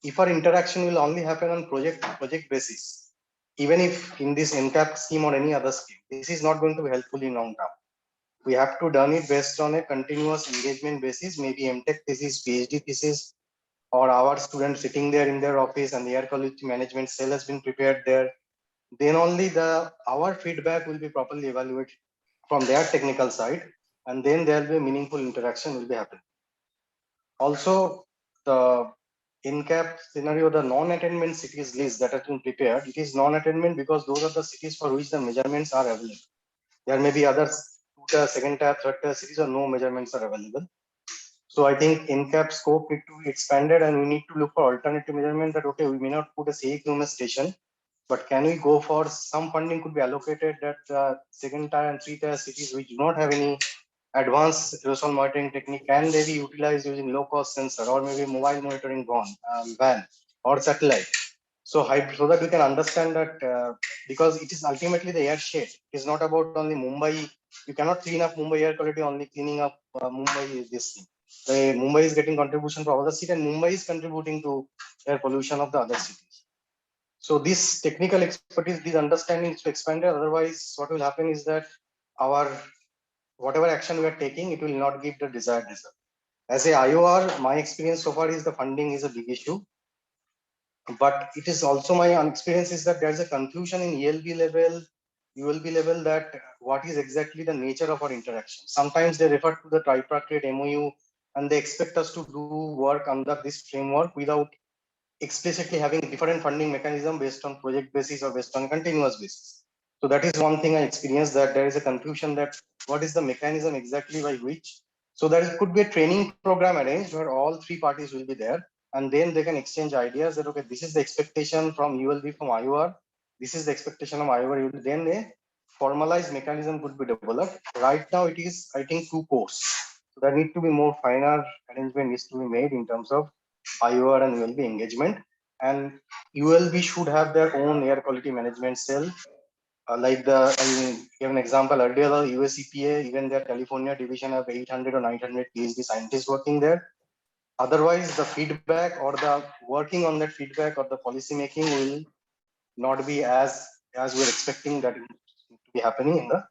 if our interaction will only happen on project basis, even if in this NCAP scheme or any other scheme, this is not going to be helpful in long term. We have to done it based on a continuous engagement basis, maybe MTech thesis, PhD thesis, or our students sitting there in their office and the air quality management cell has been prepared there. Then only our feedback will be properly evaluated from their technical side, and then there will be a meaningful interaction will be happening. Also, the NCAP scenario, the non-attainment cities list that has been prepared, it is non-attainment because those are the cities for which the measurements are available. There may be others, second tier, third tier cities, or no measurements are available. So I think NCAP scope need to be expanded, and we need to look for alternative measurement that, okay, we may not put a CEQMS station, but can we go for some funding could be allocated that second tier and three tier cities which do not have any advanced aerosol monitoring technique, can they be utilized using low cost sensor or maybe mobile monitoring van or satellite? So that we can understand that because it is ultimately the air shade. It is not about only Mumbai. You cannot clean up Mumbai air quality only cleaning up Mumbai is this thing. Mumbai is getting contribution from other cities and Mumbai is contributing to air pollution of the other cities. So this technical expertise, these understandings to expand it. Otherwise, what will happen is that our whatever action we are taking, it will not give the desired result. As a IOR, my experience so far is the funding is a big issue. But it is also my experience is that there is a confusion in ELB level, ULB level that what is exactly the nature of our interaction. Sometimes they refer to the tripartite MOU and they expect us to do work under this framework without explicitly having different funding mechanism based on project basis or based on continuous basis. So that is one thing I experienced, that there is a confusion that what is the mechanism exactly by which. So there could be a training program arranged where all three parties will be there, and then they can exchange ideas that, okay, this is the expectation from ULB, from IOR, this is the expectation of IOR, then a formalized mechanism could be developed. Right now it is, I think, two cores. So there need to be more finer arrangement needs to be made in terms of IOR and ULB engagement, and ULB should have their own air quality management cell. Give an example, earlier the US EPA, even their California division have 800 or 900 PhD scientists working there. Otherwise, the feedback or the working on that feedback or the policy making will not be as we're expecting that it to be happening in the.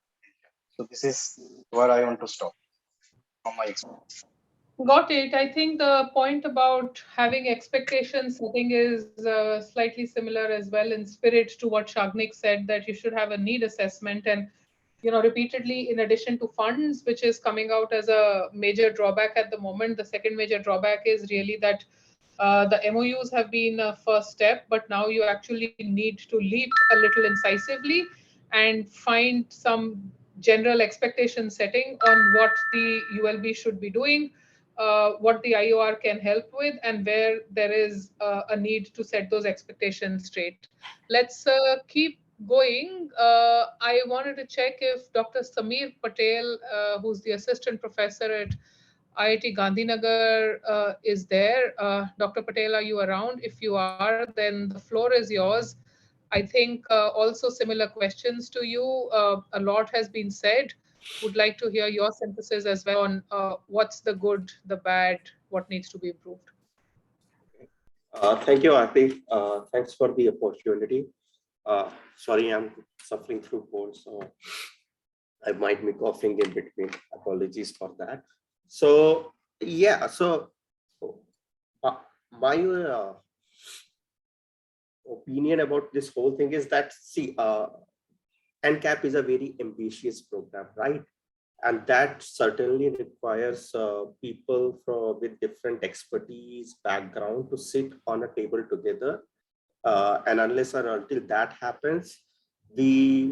So this is where I want to stop from my experience. Got it. I think the point about having expectation setting is slightly similar as well in spirit to what Shagnik said, that you should have a need assessment. And repeatedly, in addition to funds, which is coming out as a major drawback at the moment, the second major drawback is really that the MOUs have been a first step, but now you actually need to leap a little incisively and find some general expectation setting on what the ULB should be doing, what the IOR can help with, and where there is a need to set those expectations straight. Let's keep going. I wanted to check if Dr. Samir Patel, who's the assistant professor at IIT Gandhinagar, is there. Dr. Patel, are you around? If you are, then the floor is yours. I think also similar questions to you. A lot has been said. Would like to hear your synthesis as well on what's the good, the bad, what needs to be improved. Thank you, Aarti. Thanks for the opportunity. Sorry, I'm suffering through cold, so I might be coughing in between. Apologies for that. So, yeah, so my opinion about this whole thing is that, see, NCAP is a very ambitious program, right? And that certainly requires people with different expertise, background to sit on a table together. And unless or until that happens, the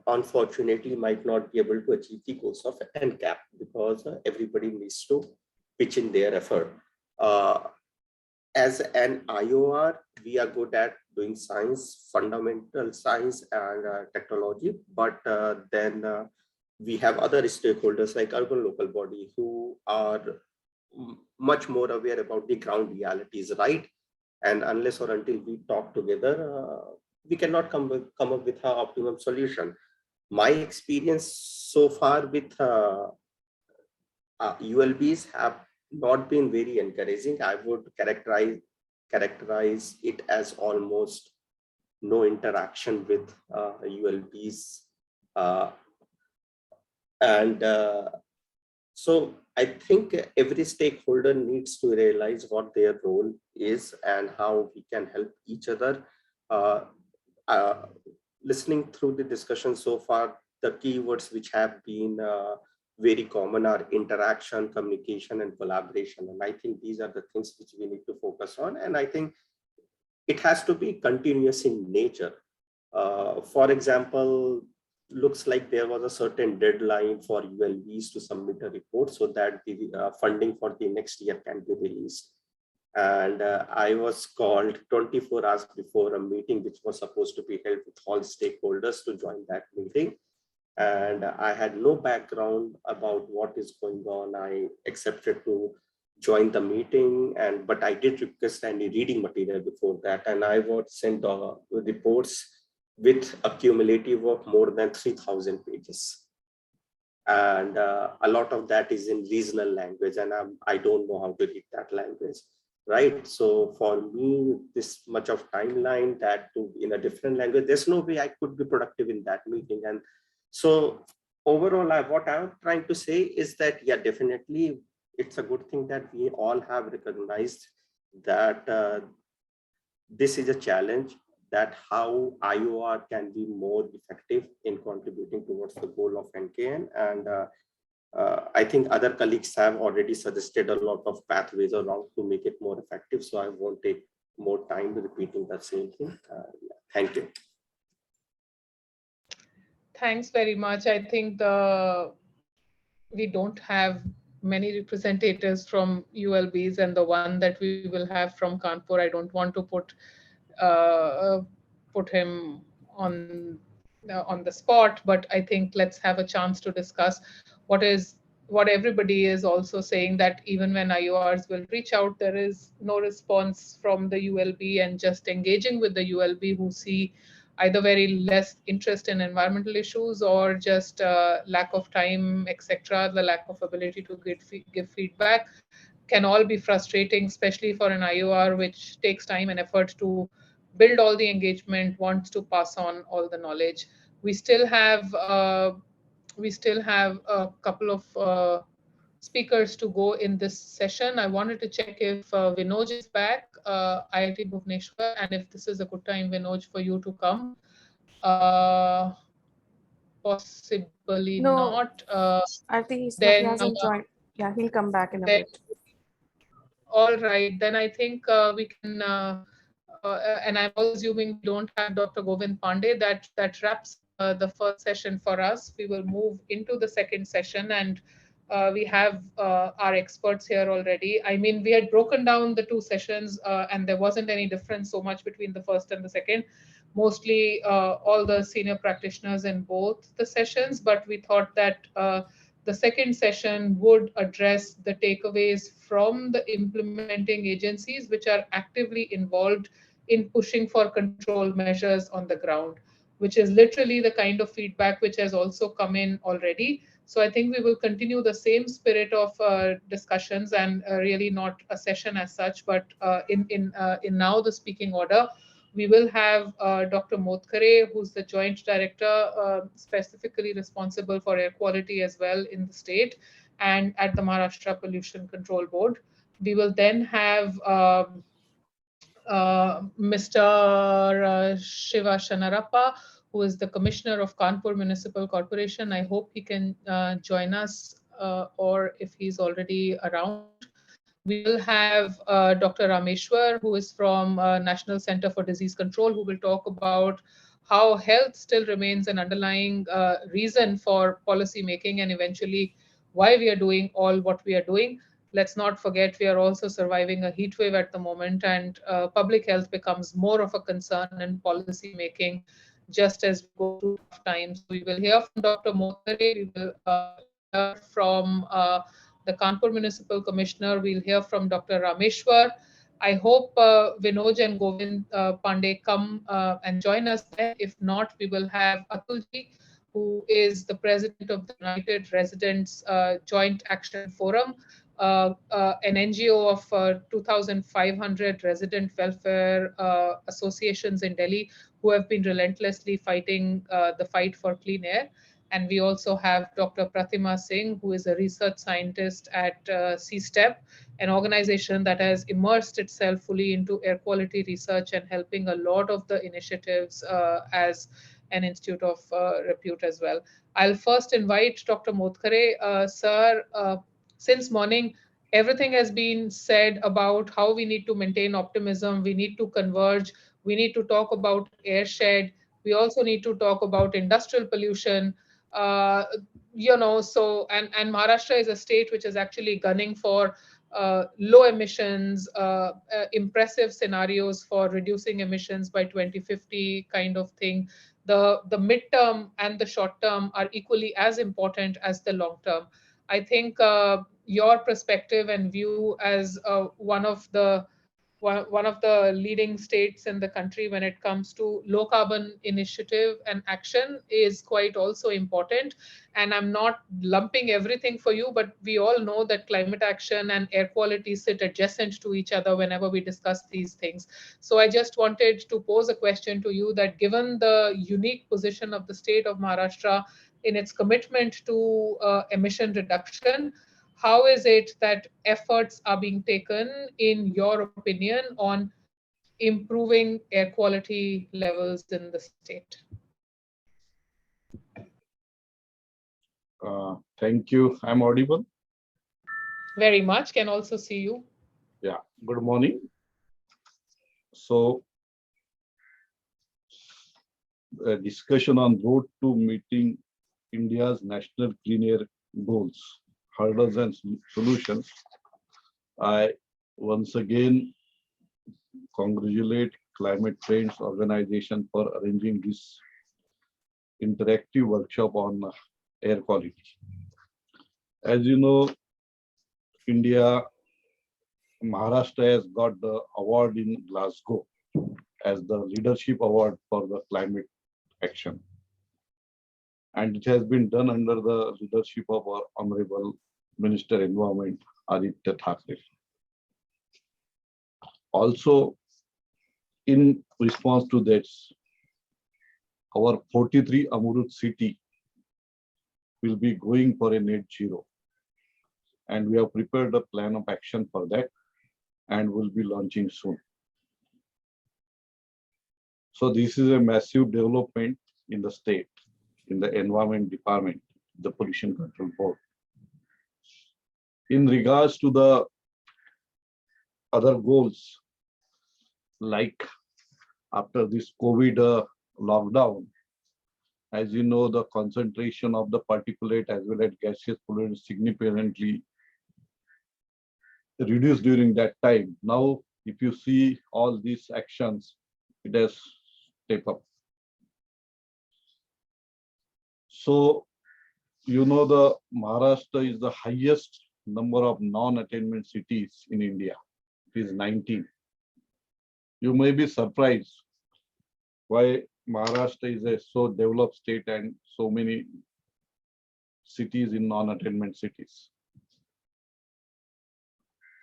unfortunately might not be able to achieve the goals of NCAP because everybody needs to pitch in their effort. As an IOR, we are good at doing science, fundamental science and technology, but then we have other stakeholders like urban local body who are much more aware about the ground realities, right? And unless or until we talk together, we cannot come up with an optimum solution. My experience so far with ULBs have not been very encouraging. I would characterize it as almost no interaction with ULBs. So I think every stakeholder needs to realize what their role is and how we can help each other. Listening through the discussion so far, the keywords which have been very common are interaction, communication, and collaboration. And I think these are the things which we need to focus on. And I think it has to be continuous in nature. For example, looks like there was a certain deadline for ULBs to submit a report so that the funding for the next year can be released. And I was called 24 hours before a meeting which was supposed to be held with all stakeholders to join that meeting. And I had no background about what is going on. I accepted to join the meeting, but I did request any reading material before that. And I was sent reports with a cumulative of more than 3,000 pages. And a lot of that is in regional language, and I don't know how to read that language, right? So for me, this much of timeline that in a different language, there's no way I could be productive in that meeting. And so overall, what I'm trying to say is that, yeah, definitely, it's a good thing that we all have recognized that this is a challenge, that how IOR can be more effective in contributing towards the goal of NKN. And I think other colleagues have already suggested a lot of pathways around to make it more effective. So I won't take more time repeating the same thing. Thank you. Thanks very much. I think we don't have many representatives from ULBs, and the one that we will have from Kanpur, I don't want to put him on the spot, but I think let's have a chance to discuss what everybody is also saying, that even when IORs will reach out, there is no response from the ULB, and just engaging with the ULB who see either very less interest in environmental issues or just lack of time, etc., the lack of ability to give feedback, can all be frustrating, especially for an IOR, which takes time and effort to build all the engagement, wants to pass on all the knowledge. We still have a couple of speakers to go in this session. I wanted to check if Vinoj is back, IIT Bhubaneswar, and if this is a good time, Vinoj, for you to come. Possibly No, not. I think he Then hasn't joined. Yeah, he'll come back in a bit. All right, then I think we can, and I'm also assuming we don't have Dr. Govind Pandey. That wraps the first session for us. We will move into the second session, and we have our experts here already. I mean, we had broken down the two sessions, and there wasn't any difference so much between the first and the second. Mostly all the senior practitioners in both the sessions, but we thought that the second session would address the takeaways from the implementing agencies which are actively involved in pushing for control measures on the ground, which is literally the kind of feedback which has also come in already. So I think we will continue the same spirit of discussions, and really not a session as such, but in now the speaking order. We will have Dr. Motkare, who's the Joint Director, specifically responsible for air quality as well in the state and at the Maharashtra Pollution Control Board. We will then have Mr. Shiva Shanarappa, who is the Commissioner of Kanpur Municipal Corporation. I hope he can join us, or if he's already around. We will have Dr. Rameshwar, who is from National Center for Disease Control, who will talk about how health still remains an underlying reason for policy making and eventually why we are doing all what we are doing. Let's not forget we are also surviving a heat wave at the moment, and public health becomes more of a concern in policy making just as we go through tough times. So we will hear from Dr. Motkare, we will hear from the Kanpur Municipal Commissioner, we'll hear from Dr. Rameshwar. I hope Vinoj and Govind Pandey come and join us then. If not, we will have Atulji, who is the president of the United Residents Joint Action Forum, an NGO of 2,500 resident welfare associations in Delhi who have been relentlessly fighting the fight for clean air. And we also have Dr. Pratima Singh, who is a research scientist at CSTEP, an organization that has immersed itself fully into air quality research and helping a lot of the initiatives as an institute of repute as well. I'll first invite Dr. Motkare. Sir, since morning, everything has been said about how we need to maintain optimism, we need to converge, we need to talk about airshed, we also need to talk about industrial pollution. Uh, and Maharashtra is a state which is actually gunning for low emissions, impressive scenarios for reducing emissions by 2050 kind of thing. The midterm and the short term are equally as important as the long term. I think your perspective and view as one of the leading states in the country when it comes to low carbon initiative and action is quite also important. And I'm not lumping everything for you, but we all know that climate action and air quality sit adjacent to each other whenever we discuss these things. So I just wanted to pose a question to you that given the unique position of the state of Maharashtra in its commitment to emission reduction, how is it that efforts are being taken, in your opinion, on improving air quality levels in the state? Thank you. I'm audible? Very much. Can also see you. Yeah. Good morning. So, a discussion on road to meeting India's national clean air goals, hurdles and solutions. I once again congratulate Climate Change Organization for arranging this interactive workshop on air quality. As you know, Maharashtra has got the award in Glasgow as the leadership award for the climate action. And it has been done under the leadership of our Honorable Minister Environment, Aditya Thackeray. Also, in response to this, our 43 Amrut city will be going for a net zero. And we have prepared a plan of action for that and will be launching soon. So this is a massive development in the state, in the Environment Department, the Pollution Control Board. In regards to the other goals, like after this COVID lockdown, as you know, the concentration of the particulate as well as gaseous pollutants significantly reduced during that time. Now, if you see all these actions, it has stepped up. So, you know, the Maharashtra is the highest number of non-attainment cities in India. It is 19. You may be surprised why Maharashtra is a so developed state and so many cities in non-attainment cities.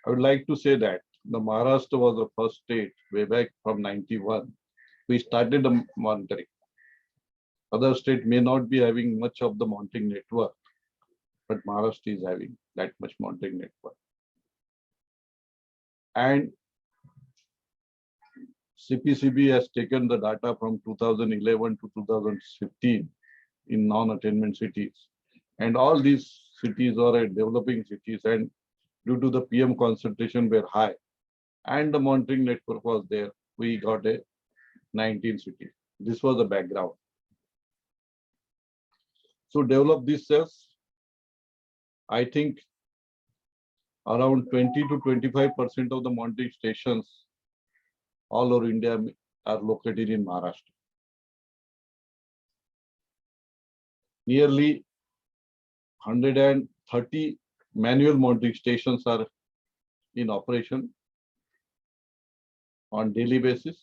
I would like to say that the Maharashtra was the first state way back from 91. We started the monitoring. Other states may not be having much of the monitoring network, but Maharashtra is having that much monitoring network. And CPCB has taken the data from 2011 to 2015 in non-attainment cities. And all these cities are developing cities, and due to the PM concentration were high and the monitoring network was there, we got a 19 cities. This was the background. To develop these cells, I think around 20 to 25% of the monitoring stations all over India are located in Maharashtra. Nearly 130 manual monitoring stations are in operation on daily basis,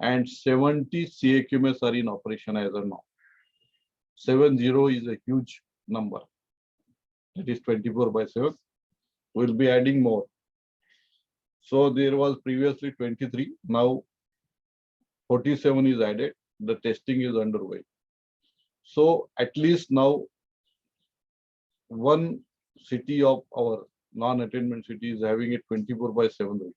and 70 CAQMS are in operation as of now. 70 is a huge number. That is 24/7. We'll be adding more. So there was previously 23, now 47 is added. The testing is underway. So at least now one city of our non-attainment city is having a 24/7.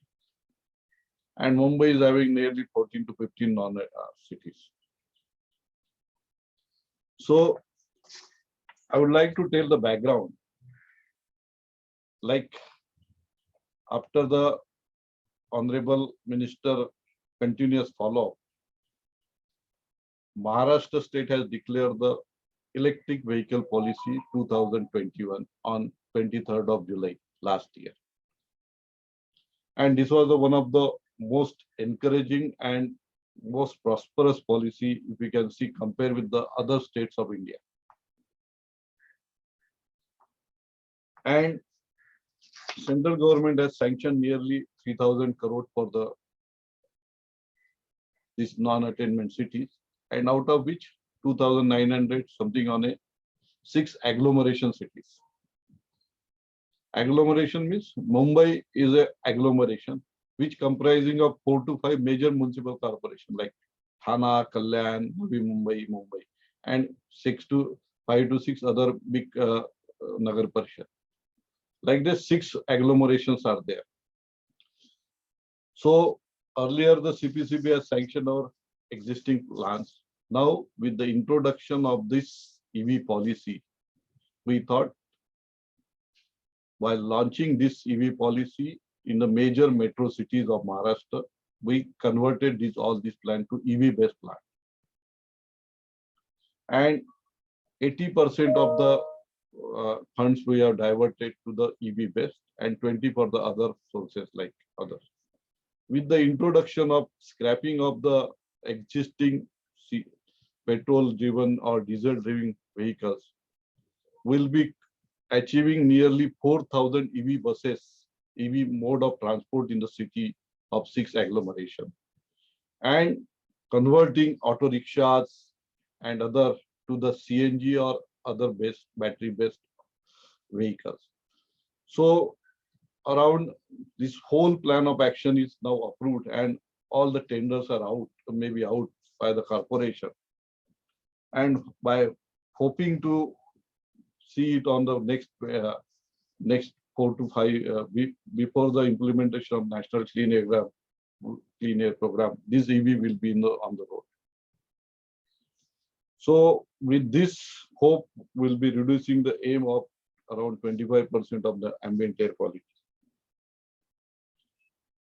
And Mumbai is having nearly 14 to 15 non-cities. So I would like to tell the background. Like after the Honorable Minister continuous follow-up, Maharashtra state has declared the electric vehicle policy 2021 on 23rd of July last year. And this was one of the most encouraging and most prosperous policy, if we can see, compare with the other states of India. And central government has sanctioned nearly 3,000 crore for these non-attainment cities, and out of which 2,900 something on a 6 agglomeration cities. Agglomeration means Mumbai is a agglomeration which comprising of 4 to 5 major municipal corporations like Thana, Kalyan, Navi Mumbai, and 5 to 6 other big Nagar Parishad. Like this, 6 agglomerations are there. So earlier the CPCB has sanctioned our existing plans. Now with the introduction of this EV policy, we thought while launching this EV policy in the major metro cities of Maharashtra, we converted all these plans to EV-based plans. And 80% of the funds we have diverted to the EV-based and 20 for the other sources like others. With the introduction of scrapping of the existing petrol-driven or diesel-driven vehicles, we'll be achieving nearly 4,000 EV buses, EV mode of transport in the city of 6 agglomeration, and converting auto rickshaws and other to the CNG or other battery-based vehicles. So around this whole plan of action is now approved and all the tenders are out, maybe out by the corporation. And by hoping to see it on the next 4 to 5 before the implementation of National Clean Air Program, this EV will be on the road. So with this hope, we'll be reducing the aim of around 25% of the ambient air quality.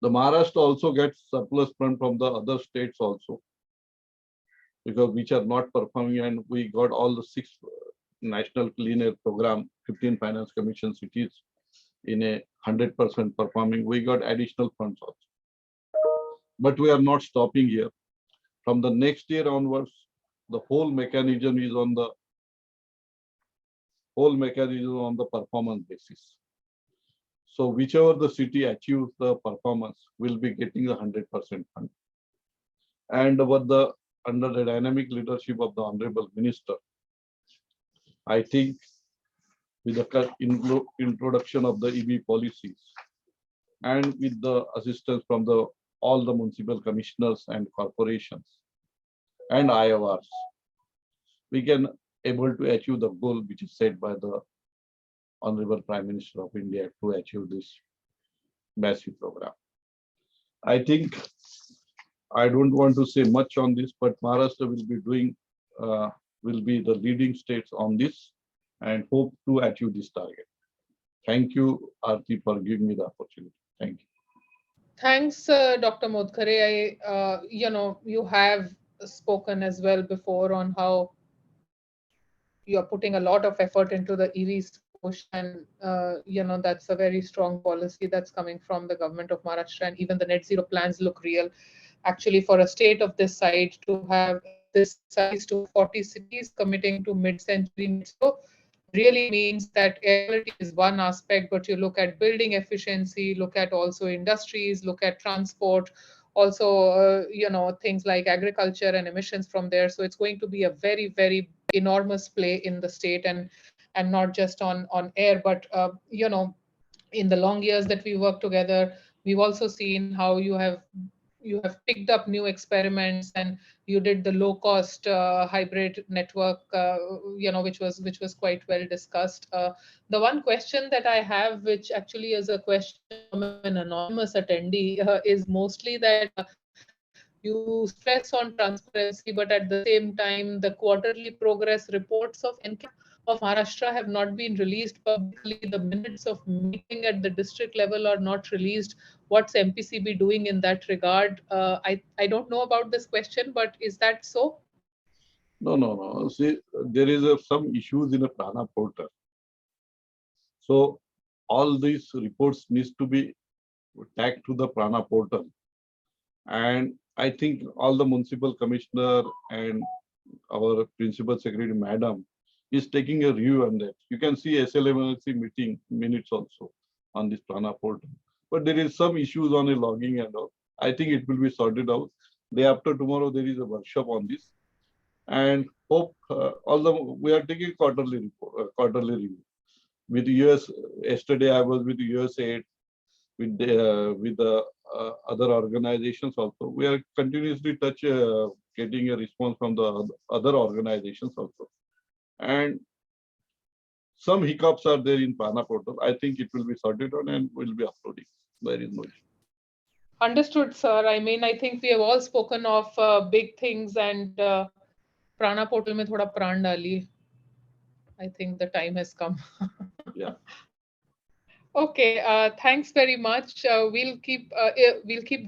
The Maharashtra also gets surplus fund from the other states also, because which are not performing, and we got all the 6 National Clean Air Program, 15 Finance Commission cities in a 100% performing. We got additional funds also. But we are not stopping here. From the next year onwards, the whole mechanism is on the performance basis. So whichever the city achieves the performance will be getting the 100% fund. And under the dynamic leadership of the Honorable Minister, I think with the introduction of the EV policies and with the assistance from all the municipal commissioners and corporations and IORs, we can able to achieve the goal which is set by the Honorable Prime Minister of India to achieve this massive program. I think I don't want to say much on this, but Maharashtra will be the leading states on this and hope to achieve this target. Thank you, Aarti, for giving me the opportunity. Thank you. Thanks, Dr. Modkare. You have spoken as well before on how you're putting a lot of effort into the EVs push, and that's a very strong policy that's coming from the government of Maharashtra, and even the net zero plans look real. Actually, for a state of this size to have to 40 cities committing to mid-century net zero really means that air quality is one aspect, but you look at building efficiency, look at also industries, look at transport, also things like agriculture and emissions from there. So it's going to be a very, very enormous play in the state, and not just on air, but in the long years that we work together, we've also seen how you have picked up new experiments, and you did the low cost hybrid network, which was quite well discussed. The one question that I have, which actually is a question from an anonymous attendee, is mostly that you stress on transparency, but at the same time, the quarterly progress reports of NCAP of Maharashtra have not been released publicly. The minutes of meeting at the district level are not released. What's MPCB doing in that regard? I don't know about this question, but is that so? No, no, no. See, there is some issues in a Prana portal. So all these reports needs to be tagged to the Prana portal. And I think all the municipal commissioner and our principal secretary, madam, is taking a review on that. You can see SLMLC meeting minutes also on this Prana portal. But there is some issues on a logging and all. I think it will be sorted out. Day after tomorrow, there is a workshop on this. And hope although we are taking quarterly report, quarterly review. With US, yesterday I was with USAID, with the other organizations also. We are continuously getting a response from the other organizations also. And some hiccups are there in Prana portal. I think it will be sorted out and will be uploading. There is no issue. Understood, sir. I mean, I think we have all spoken of big things, and Prana portal mein thoda pran dali. I think the time has come. Yeah. Okay, thanks very much. We'll keep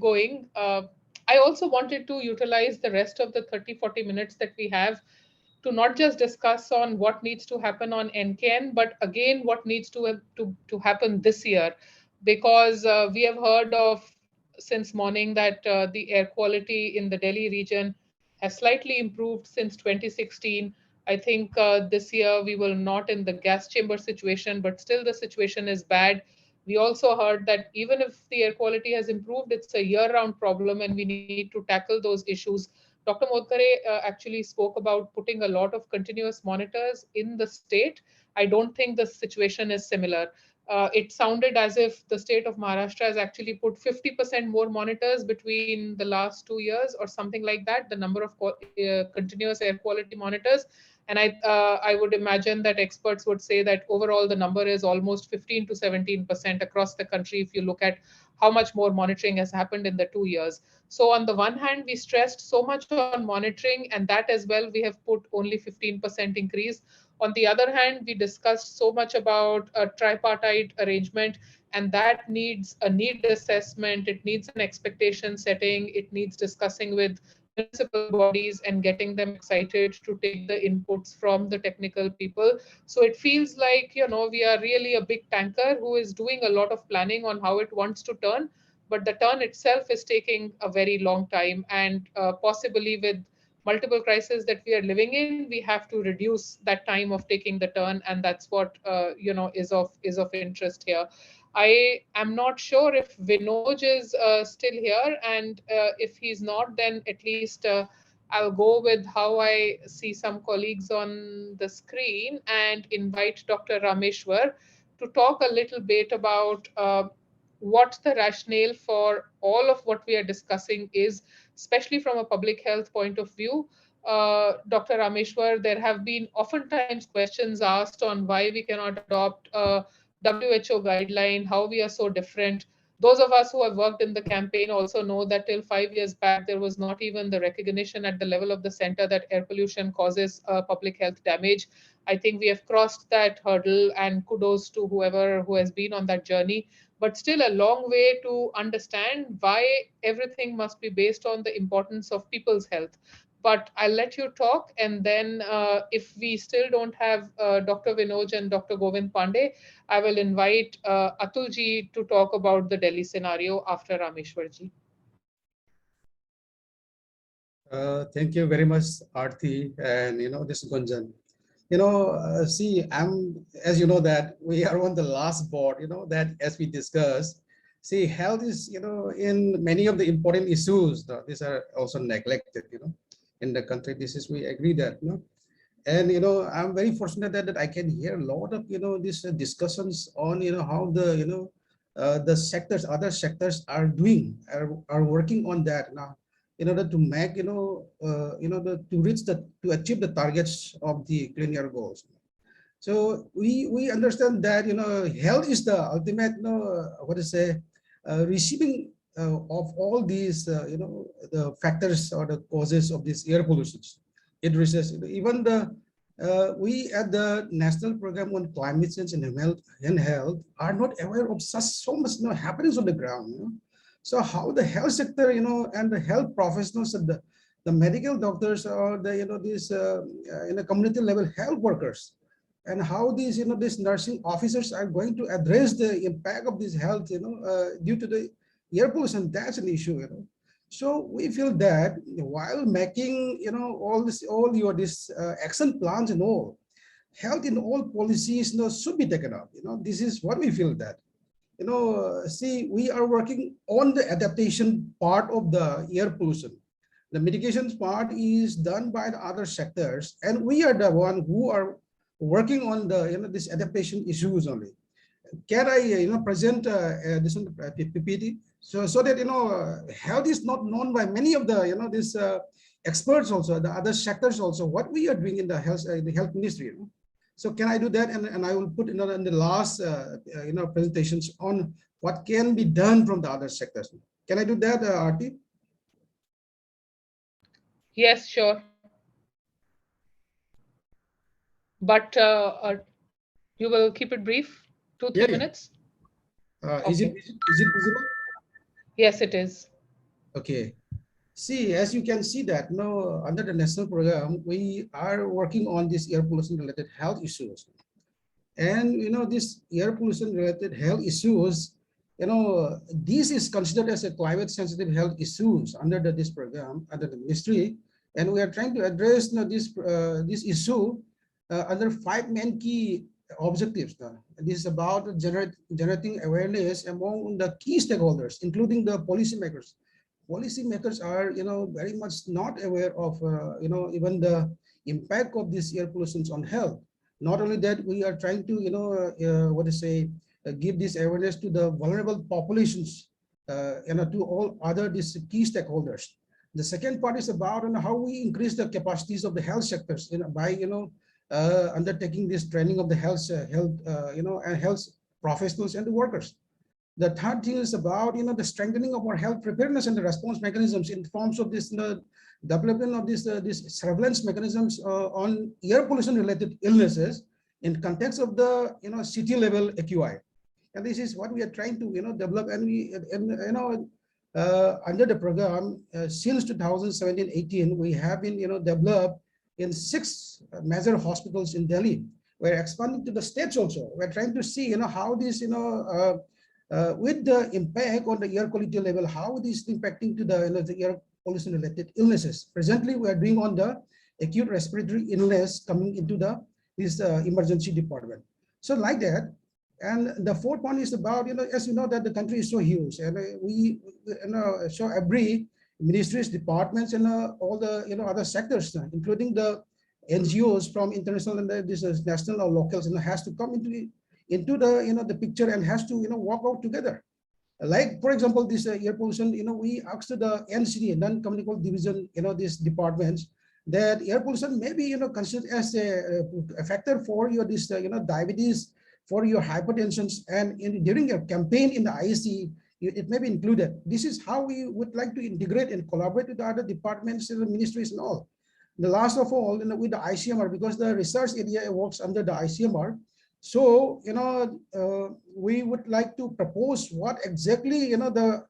going. I also wanted to utilize the rest of the 30-40 minutes that we have to not just discuss on what needs to happen on NKN, but again what needs to happen this year, because we have heard of since morning that the air quality in the Delhi region has slightly improved since 2016. I think this year we will not in the gas chamber situation, but still the situation is bad. We also heard that even if the air quality has improved, it's a year-round problem, and we need to tackle those issues. Dr. Modkare actually spoke about putting a lot of continuous monitors in the state. I don't think the situation is similar. It sounded as if the state of Maharashtra has actually put 50% more monitors between the last 2 years or something like that, the number of continuous air quality monitors. And I would imagine that experts would say that overall the number is almost 15 to 17% across the country if you look at how much more monitoring has happened in the 2 years. So on the one hand, we stressed so much on monitoring, and that as well we have put only 15% increase. On the other hand, we discussed so much about a tripartite arrangement, and that needs a need assessment, it needs an expectation setting, it needs discussing with municipal bodies and getting them excited to take the inputs from the technical people. So it feels like, we are really a big tanker who is doing a lot of planning on how it wants to turn, but the turn itself is taking a very long time, and possibly with multiple crises that we are living in, we have to reduce that time of taking the turn, and that's what is of interest here. I am not sure if Vinod is still here, and if he's not, then at least I'll go with how I see some colleagues on the screen and invite Dr. Rameshwar to talk a little bit about what the rationale for all of what we are discussing is, especially from a public health point of view. Dr. Rameshwar, there have been oftentimes questions asked on why we cannot adopt a WHO guideline, how we are so different. Those of us who have worked in the campaign also know that till 5 years back, there was not even the recognition at the level of the center that air pollution causes public health damage. I think we have crossed that hurdle, and kudos to whoever who has been on that journey. But still a long way to understand why everything must be based on the importance of people's health. but I'll let you talk. And then if we still don't have Dr. Vinod and Dr. Govind Pandey, I will invite Atulji to talk about the Delhi scenario after Rameshwarji. Thank you very much, Aarti, and this Gunjan. See, as you know that we are on the last board. That as we discussed, see, health is in many of the important issues. These are also neglected. In the country, this is we agree that. And I'm very fortunate that I can hear a lot of these discussions on how the sectors, other sectors are doing, are working on that now in order to make to achieve the targets of the clean air goals. So we understand that health is the ultimate receiving of all these the factors or the causes of this air pollution. It reaches even the we at the National Program on Climate Change and Health are not aware of so much happenings on the ground. So how the health sector and the health professionals and the medical doctors or the these in a community level health workers, and how these these nursing officers are going to address the impact of this health due to the air pollution. That's an issue. So we feel that while making all your this action plans and all, health in all policies should be taken up. This is what we feel that see, we are working on the adaptation part of the air pollution. The mitigation part is done by the other sectors, and we are the one who are working on the this adaptation issues only. Can I present this on the PPT so that health is not known by many of the these experts also, the other sectors also, what we are doing in the health ministry. So can I do that? And I will put in the last presentations on what can be done from the other sectors. Can I do that, Aarti? Yes, sure. But you will keep it brief, 2-3 minutes. Is it visible? Yes, it is. Okay. See, as you can see that under the national program, we are working on this air pollution related health issues. And this air pollution related health issues, this is considered as a climate sensitive health issues under this program, under the ministry. And we are trying to address this issue under 5 main key objectives. This is about generating awareness among the key stakeholders, including the policymakers. Policymakers are very much not aware of even the impact of this air pollution on health. Not only that, we are trying to give this awareness to the vulnerable populations to all other these key stakeholders. The second part is about how we increase the capacities of the health sectors by undertaking this training of the health professionals and the workers. The third thing is about the strengthening of our health preparedness and the response mechanisms in forms of this development of this surveillance mechanisms on air pollution related illnesses in context of the city level AQI. And this is what we are trying to develop, and we under the program since 2017-18 we have been developed in 6 major hospitals in Delhi. We're expanding to the states also. We're trying to see how this with the impact on the air quality level, how this is impacting to the air pollution related illnesses. Presently, we are doing on the acute respiratory illness coming into this emergency department. So like that. And the fourth one is about, as you know, that the country is so huge, and so every ministries, departments, and all the other sectors, including the NGOs from international and this national or locals, has to come into the picture and has to work out together. Like for example, this air pollution, we asked the NCD, non-communicable division, these departments, that air pollution may be considered as a factor for your this diabetes, for your hypertension, and during your campaign in the IEC, it may be included. This is how we would like to integrate and collaborate with the other departments and the ministries and all. The last of all, with the ICMR, because the research area works under the ICMR. So, we would like to propose what exactly, the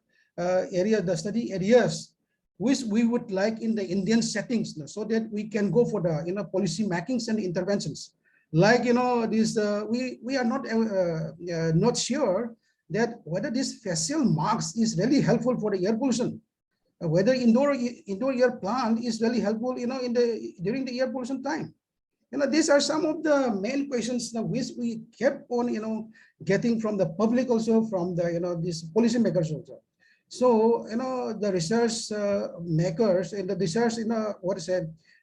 study areas which we would like in the Indian settings, so that we can go for the policy makings and interventions. Like this, we are not sure that whether this facial marks is really helpful for the air pollution, whether indoor air plant is really helpful, during the air pollution time. These are some of the main questions which we kept on, getting from the public, also from the, these policy makers also. So, the research makers and the research,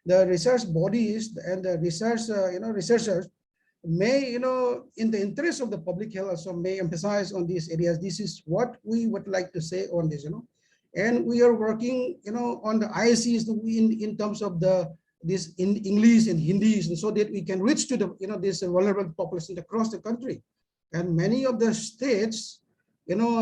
the research bodies and the research, researchers may, in the interest of the public health also may emphasize on these areas. This is what we would like to say on this, and we are working, on the ISCs in terms of this in English and Hindi, so that we can reach to the, this vulnerable population across the country. And many of the states,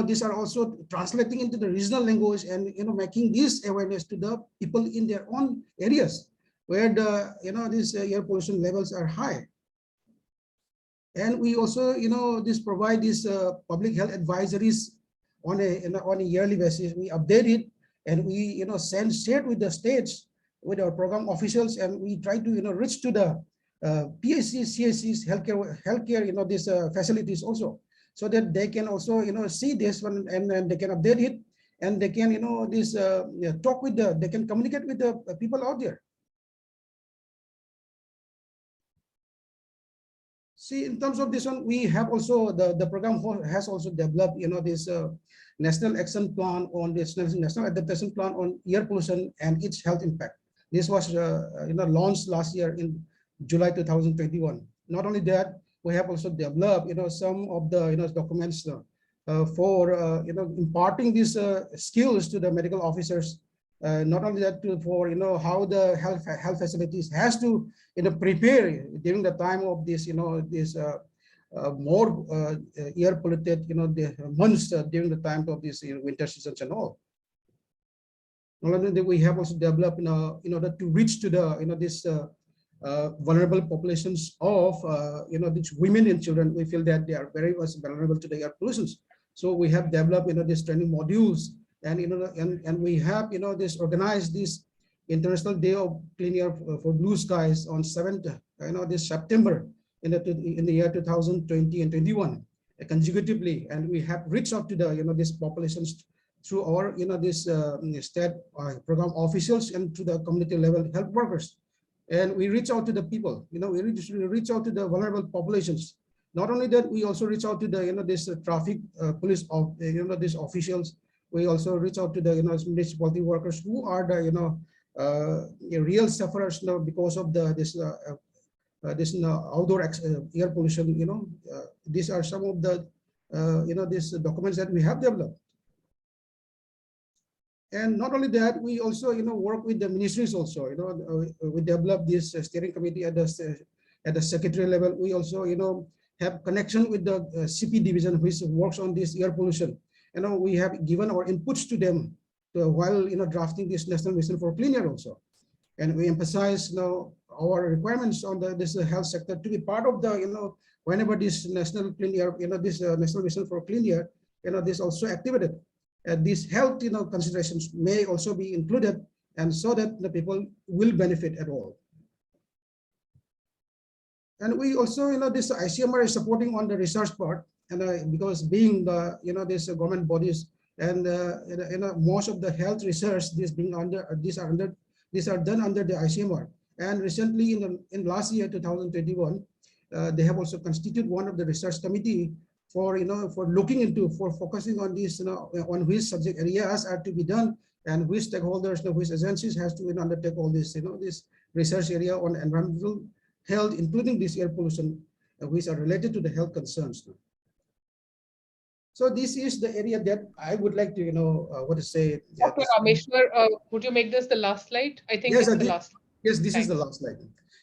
these are also translating into the regional language and, making this awareness to the people in their own areas where the, these air pollution levels are high. And we also, this provide these public health advisories on a yearly basis. We update it and we, share with the states, with our program officials, and we try to, reach to the PSCs, CSCs, healthcare, these facilities also, so that they can also, see this one and they can update it, and they can, talk with they can communicate with the people out there. See, in terms of this one, we have also, the program has also developed, this National Action Plan on this National Adaptation Plan on air pollution and its health impact. This was, launched last year in July 2021. Not only that, we have also developed, some of the, documents for, imparting these skills to the medical officers. Not only that, for, how the health facilities has to, prepare during the time of this, this more air polluted, the months during the time of this winter seasons and all. Not only that, we have also developed, in order to reach to the, this vulnerable populations of, these women and children. We feel that they are very much vulnerable to the air pollutions. So we have developed, these training modules, and, and we have, this organized this International Day of Clean Air for Blue Skies on 7th, this September in the year 2020 and 21 consecutively. And we have reached out to the, these populations through our, this state program officials and to the community level health workers. And we reach out to the people, we reach out to the vulnerable populations. Not only that, we also reach out to the, this traffic police of, these officials. We also reach out to the, municipality workers who are the, real sufferers, because of the, this outdoor air pollution. These are some of the, these documents that we have developed. And not only that, we also, work with the ministries also. We develop this steering committee at the secretary level. We also, have connection with the CP division, which works on this air pollution. We have given our inputs to them while, drafting this National Mission for Clean Air also. And we emphasize, our requirements on this health sector to be part of the, whenever this National Clean Air, this National Mission for Clean Air, this also activated. These health, considerations may also be included, and so that the people will benefit at all. And we also, this ICMR is supporting on the research part, and because being the, this government bodies and most of the health research, these are done under the ICMR. And recently, in last year 2021, they have also constituted one of the research committee for for looking into, for focusing on this, on which subject areas are to be done, and which stakeholders, which agencies has to undertake all this, this research area on environmental health, including this air pollution, which are related to the health concerns. So this is the area that I would like to, what to say. Dr. Rameshwar, would you make this the last slide? I think yes, it's the last. Yes, this is the last slide,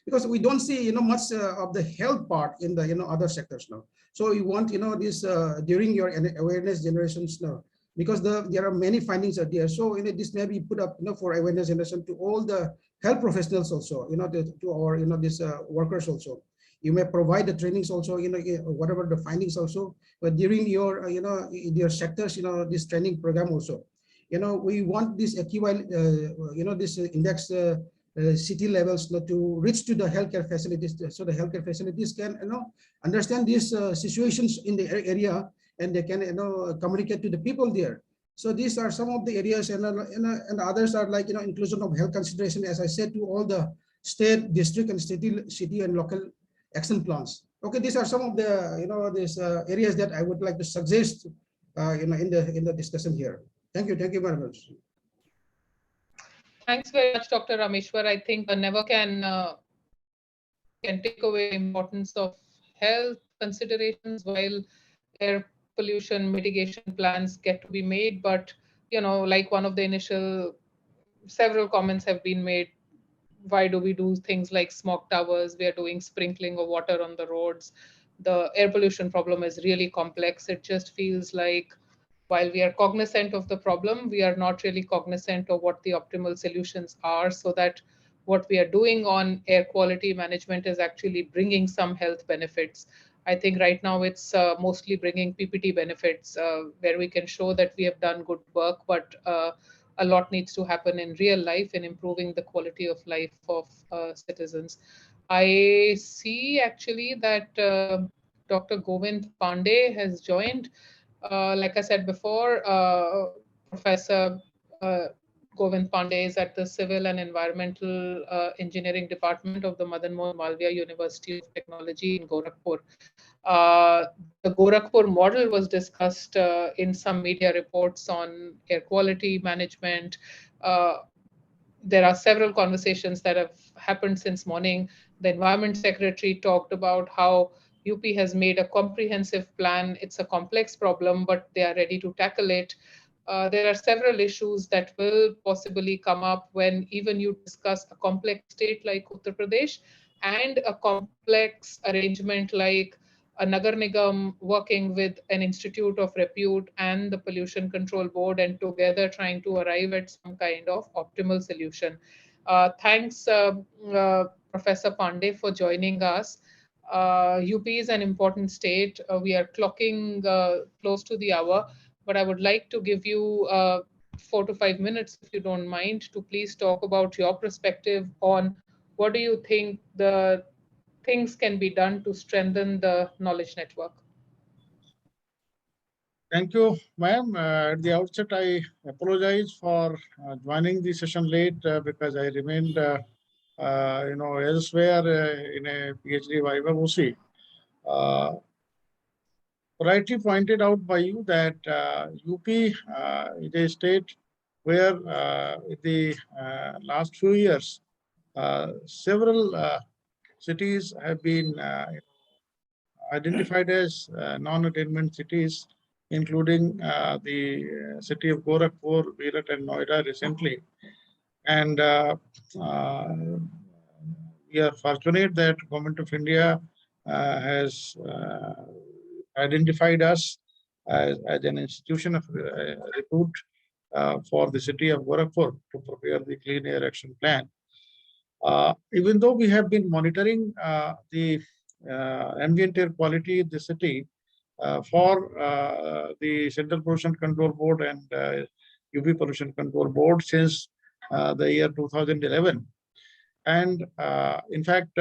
because we don't see, much of the health part in the, other sectors now. So you want, this during your awareness generations now, because there are many findings are there. So this may be put up, for awareness generation to all the health professionals also, to our, this workers also. You may provide the trainings also, whatever the findings also, but during your, your sectors, this training program also, we want this this index city levels to reach to the healthcare facilities, so the healthcare facilities can understand these situations in the area, and they can communicate to the people there. So these are some of the areas, and others are like inclusion of health consideration, as I said, to all the state, district, and city and local action plans. Okay, these are some of the these areas that I would like to suggest in the discussion here. Thank you very much. Thanks very much, Dr. Rameshwar. I think never can take away the importance of health considerations while air pollution mitigation plans get to be made. But like one of the initial several comments have been made, why do we do things like smog towers? We are doing sprinkling of water on the roads. The air pollution problem is really complex. It just feels like while we are cognizant of the problem, we are not really cognizant of what the optimal solutions are, so that what we are doing on air quality management is actually bringing some health benefits. I think right now it's mostly bringing PPT benefits, where we can show that we have done good work, but a lot needs to happen in real life in improving the quality of life of citizens. I see actually that Dr. Govind Pandey has joined. Like I said before, Professor Govind Pandey is at the Civil and Environmental Engineering Department of the Madan Mohan Malviya University of Technology in Gorakhpur. The Gorakhpur model was discussed in some media reports on air quality management. There are several conversations that have happened since morning. The Environment Secretary talked about how UP has made a comprehensive plan. It's a complex problem, but they are ready to tackle it. There are several issues that will possibly come up when even you discuss a complex state like Uttar Pradesh and a complex arrangement like a Nagar Nigam working with an institute of repute and the Pollution Control Board, and together trying to arrive at some kind of optimal solution. Thanks, Professor Pandey, for joining us. UP is an important state. We are clocking close to the hour, but I would like to give you 4 to 5 minutes, if you don't mind, to please talk about your perspective on what do you think the things can be done to strengthen the knowledge network. Thank you, ma'am. At the outset, I apologize for joining the session late because I remained, elsewhere in a PhD viva voce. Rightly pointed out by you that UP is a state where in the last few years, several cities have been identified as non-attainment cities, including the city of Gorakhpur, Meerut, and Noida recently. And we are fortunate that Government of India has identified us as an institution of repute for the city of Gorakhpur to prepare the Clean Air Action Plan. Even though we have been monitoring the ambient air quality in the city for the Central Pollution Control Board and UP Pollution Control Board since the year 2011. And in fact,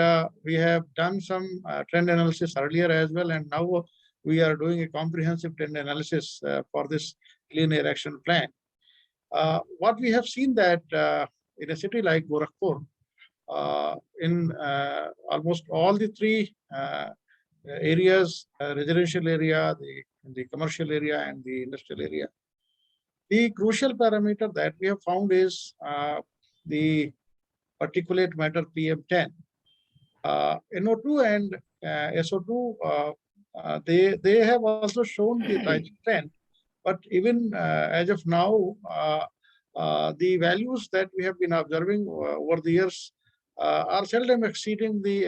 we have done some trend analysis earlier as well, and now we are doing a comprehensive trend analysis for this Clean Air Action Plan. What we have seen that in a city like Gorakhpur, in almost all the three areas, residential area, the commercial area, and the industrial area, the crucial parameter that we have found is the particulate matter PM10. NO2 and SO2, they have also shown the rising trend, but even as of now, the values that we have been observing over the years are seldom exceeding the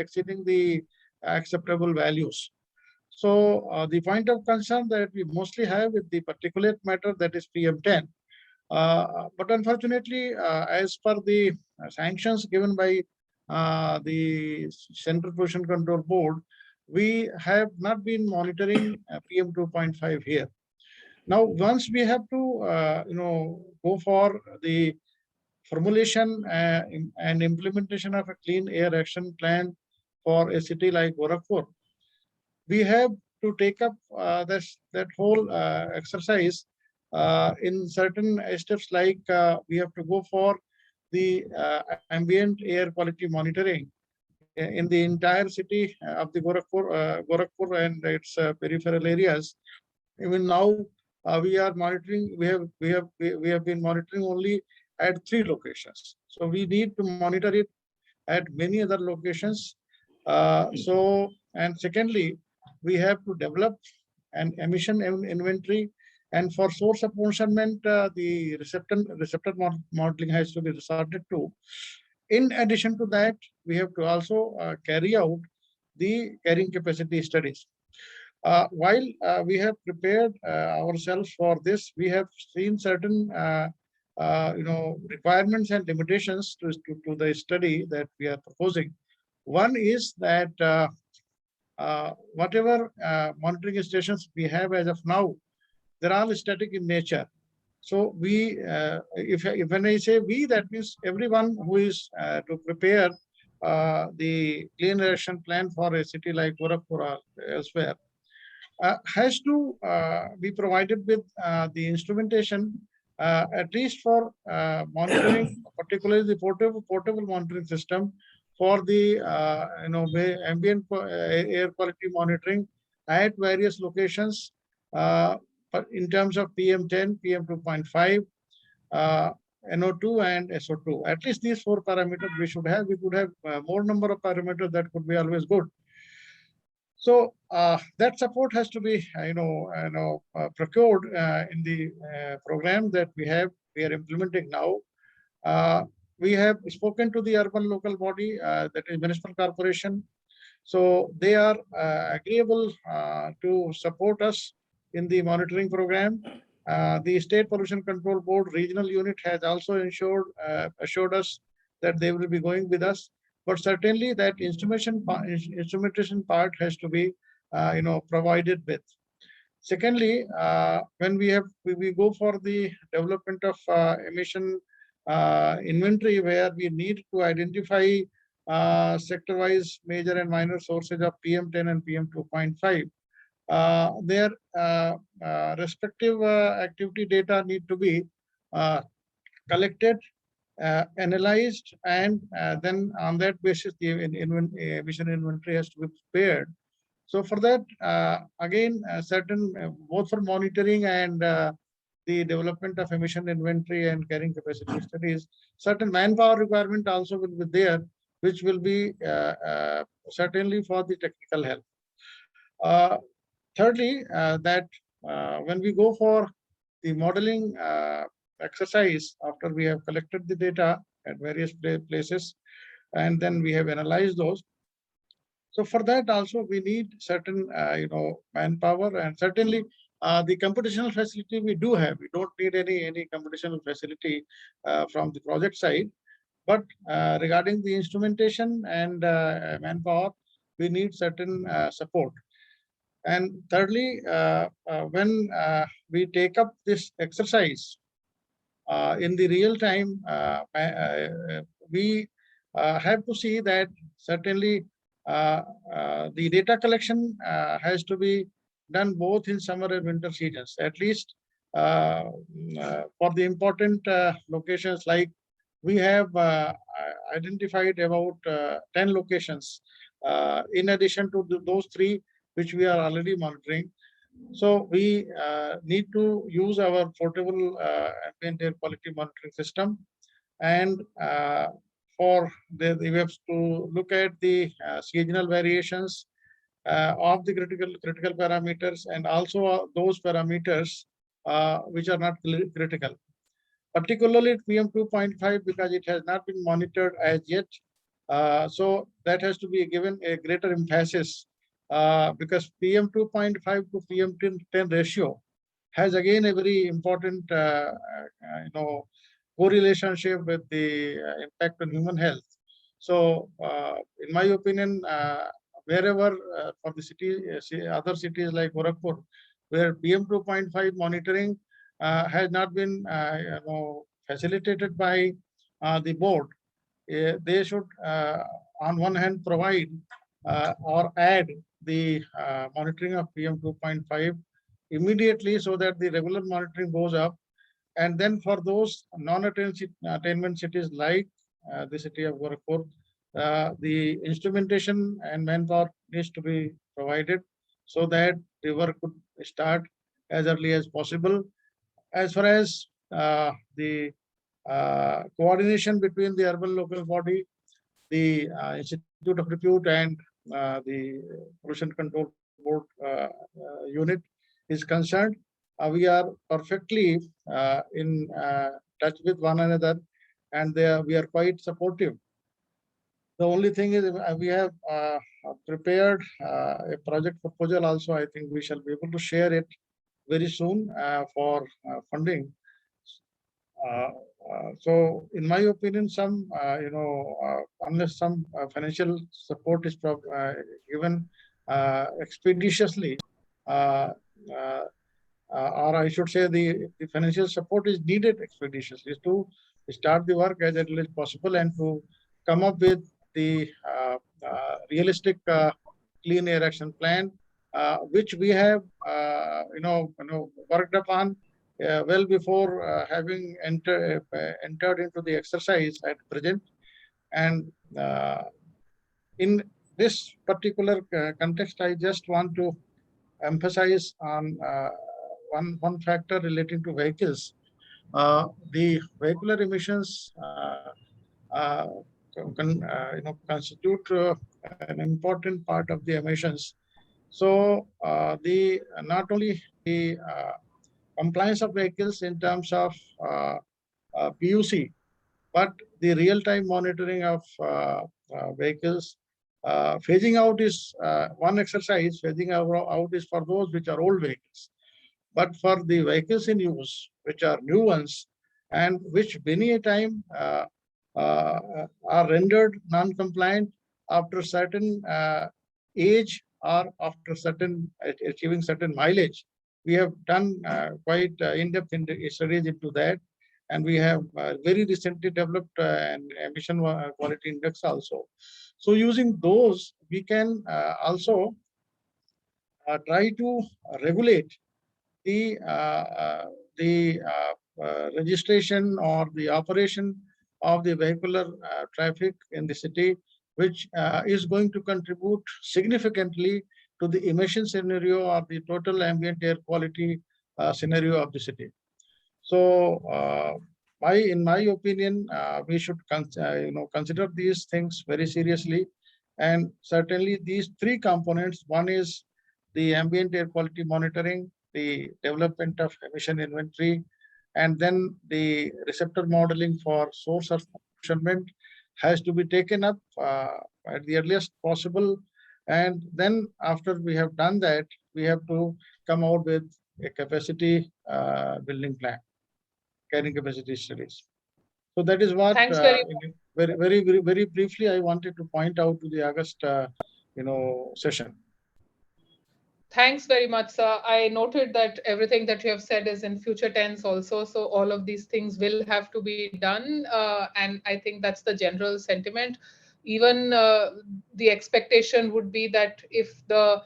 acceptable values. So the point of concern that we mostly have with the particulate matter, that is PM10. But unfortunately, as per the sanctions given by the Central Pollution Control Board, we have not been monitoring PM2.5 here. Now, once we have to, go for the formulation and implementation of a clean air action plan for a city like Gorakhpur, we have to take up that whole exercise in certain steps, like we have to go for the ambient air quality monitoring in the entire city of the Gorakhpur and its peripheral areas. Even now, we are monitoring. We have been monitoring only at 3 locations. So we need to monitor it at many other locations. And secondly, we have to develop an emission inventory. And for source apportionment, the receptor modeling has to be resorted to. In addition to that, we have to also carry out the carrying capacity studies. While we have prepared ourselves for this, we have seen certain requirements and limitations to the study that we are proposing. One is that whatever monitoring stations we have as of now, they're all static in nature. So we, if when I say we, that means everyone who is to prepare the clean air action plan for a city like Gorakhpur or elsewhere, has to be provided with the instrumentation, at least for monitoring, particularly the portable monitoring system for the ambient air quality monitoring at various locations, but in terms of PM10, PM2.5, NO2 and SO2. At least these 4 parameters we should have. We could have more number of parameters, that could be always good. So that support has to be, procured in the program that we are implementing now. We have spoken to the urban local body, that is municipal corporation. So they are agreeable to support us in the monitoring program. The State Pollution Control Board regional unit has also assured us that they will be going with us. But certainly that instrumentation part has to be, provided with. Secondly, when we go for the development of emission inventory, where we need to identify sector-wise major and minor sources of PM10 and PM2.5. Their respective activity data need to be collected, analyzed, and then on that basis, the emission inventory has to be prepared. So for that, again, certain both for monitoring and the development of emission inventory and carrying capacity studies, certain manpower requirement also will be there, which will be certainly for the technical help. Thirdly, that when we go for the modeling exercise, after we have collected the data at various places, and then we have analyzed those. So for that also we need certain, manpower, and certainly the computational facility we do have. We don't need any computational facility from the project side, but regarding the instrumentation and manpower, we need certain support. And thirdly, when we take up this exercise in the real time, we have to see that certainly the data collection has to be done both in summer and winter seasons, at least for the important locations. Like we have identified about 10 locations in addition to those 3 which we are already monitoring. So we need to use our portable ambient air quality monitoring system, and for we have to look at the seasonal variations of the critical parameters, and also those parameters which are not critical, particularly PM2.5, because it has not been monitored as yet. So that has to be given a greater emphasis, because PM2.5 to PM10 ratio has again a very important correlationship with the impact on human health. So in my opinion, wherever for the city, other cities like Gorakhpur, where PM 2.5 monitoring has not been facilitated by the board. They should, on one hand, provide or add the monitoring of PM 2.5 immediately so that the regular monitoring goes up. And then for those non-attainment cities like the city of Gorakhpur, the instrumentation and manpower needs to be provided so that the work could start as early as possible. As far as the coordination between the urban local body, the Institute of Repute, and the Pollution Control Board unit is concerned, we are perfectly in touch with one another, and we are quite supportive. The only thing is we have prepared a project proposal also. I think we shall be able to share it very soon for funding. So in my opinion, some, unless some financial support is given expeditiously, or I should say the financial support is needed expeditiously to start the work as early as possible and to come up with the realistic clean air action plan, which we have, worked upon well before having entered into the exercise at present. And in this particular context, I just want to emphasize on one factor relating to vehicles. The vehicular emissions constitute an important part of the emissions. So the not only the compliance of vehicles in terms of PUC, but the real-time monitoring of vehicles. Phasing out is one exercise. Phasing out is for those which are old vehicles. But for the vehicles in use, which are new ones, and which many a time are rendered non-compliant after certain age or after certain achieving certain mileage. We have done quite in-depth studies into that, and we have very recently developed an emission quality index also. So using those, we can also try to regulate the registration or the operation of the vehicular traffic in the city, which is going to contribute significantly to the emission scenario or the total ambient air quality scenario of the city. So, in my opinion, we should consider these things very seriously, and certainly these three components. One is the ambient air quality monitoring, the development of emission inventory, and then the receptor modeling for source of pollution has to be taken up at the earliest possible. And then after we have done that, we have to come out with a capacity building plan, carrying capacity studies. So that is what Thanks very briefly I wanted to point out to the August session. Thanks very much, sir. I noted that everything that you have said is in future tense also. So all of these things will have to be done. And I think that's the general sentiment. Even the expectation would be that if the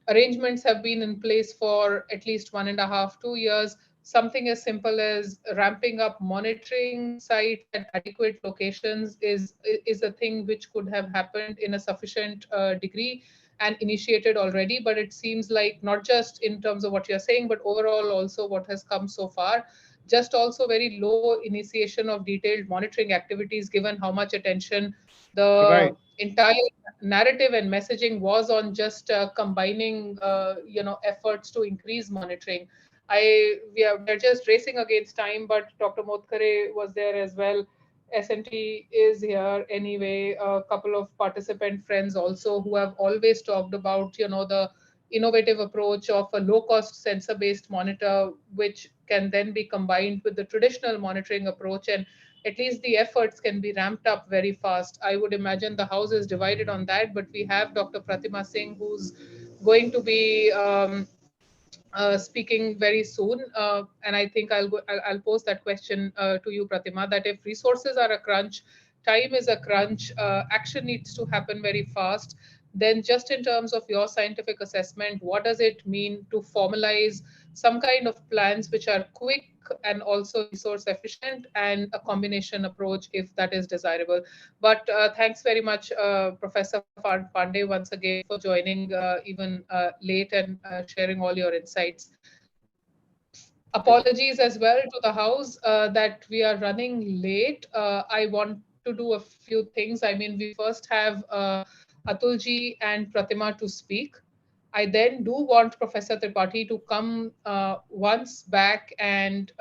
arrangements have been in place for at least 1.5, 2 years, something as simple as ramping up monitoring sites at adequate locations is a thing which could have happened in a sufficient degree and initiated already. But it seems like not just in terms of what you're saying, but overall also what has come so far, just also very low initiation of detailed monitoring activities, given how much attention the entire narrative and messaging was on just combining efforts to increase monitoring. We're just racing against time, but Dr. Motkare was there as well. SMT is here anyway. A couple of participant friends also who have always talked about the innovative approach of a low-cost sensor-based monitor, which can then be combined with the traditional monitoring approach, and at least the efforts can be ramped up very fast. I would imagine the House is divided on that, but we have Dr. Pratima Singh, who's going to be speaking very soon, and I think I'll pose that question to you, Pratima. That if resources are a crunch, time is a crunch, action needs to happen very fast. Then, just in terms of your scientific assessment, what does it mean to formalize some kind of plans which are quick and also resource efficient, and a combination approach if that is desirable? But thanks very much, Professor Pandey, once again for joining even late and sharing all your insights. Apologies as well to the House that we are running late. I want to do a few things. I mean, we first have Atulji and Pratima to speak. I then do want Professor Tripathi to come once back and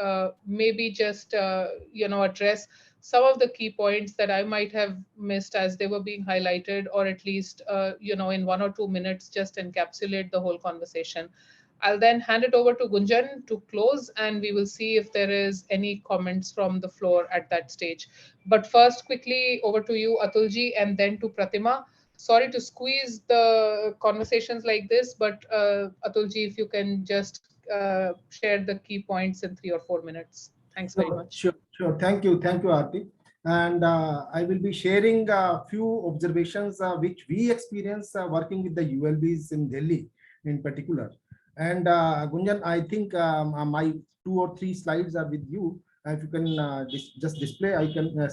maybe just address some of the key points that I might have missed as they were being highlighted, or at least in 1 or 2 minutes just encapsulate the whole conversation. I'll then hand it over to Gunjan to close, and we will see if there is any comments from the floor at that stage. But first, quickly over to you, Atulji, and then to Pratima. Sorry to squeeze the conversations like this, but Atulji, if you can just share the key points in 3 or 4 minutes. Thanks very much. Sure. Thank you, Aarti. And I will be sharing a few observations which we experience working with the ULBs in Delhi in particular. And Gunjan, I think my 2 or 3 slides are with you. If you can just display, I can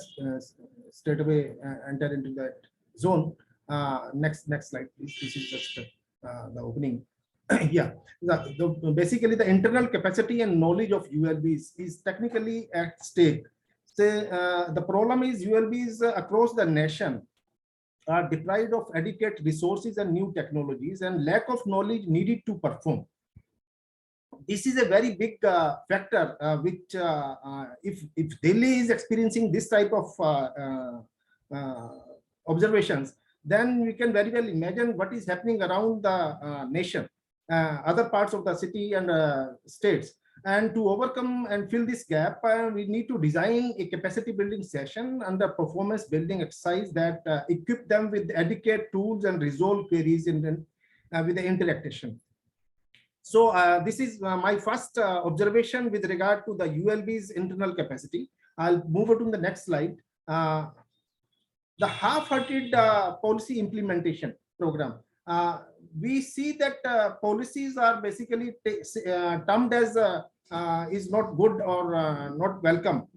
straight away enter into that zone. Next slide, please. This is just the opening. Yeah, basically the internal capacity and knowledge of ULBs is technically at stake. So, the problem is ULBs across the nation are deprived of adequate resources and new technologies and lack of knowledge needed to perform. This is a very big factor which if Delhi is experiencing this type of observations, then we can very well imagine what is happening around the nation, other parts of the city and states. And to overcome and fill this gap, we need to design a capacity building session and a performance building exercise that equip them with adequate tools and resolve queries with the interaction. So this is my first observation with regard to the ULB's internal capacity. I'll move on to the next slide. The half-hearted policy implementation program. We see that policies are basically termed as is not good or not welcome.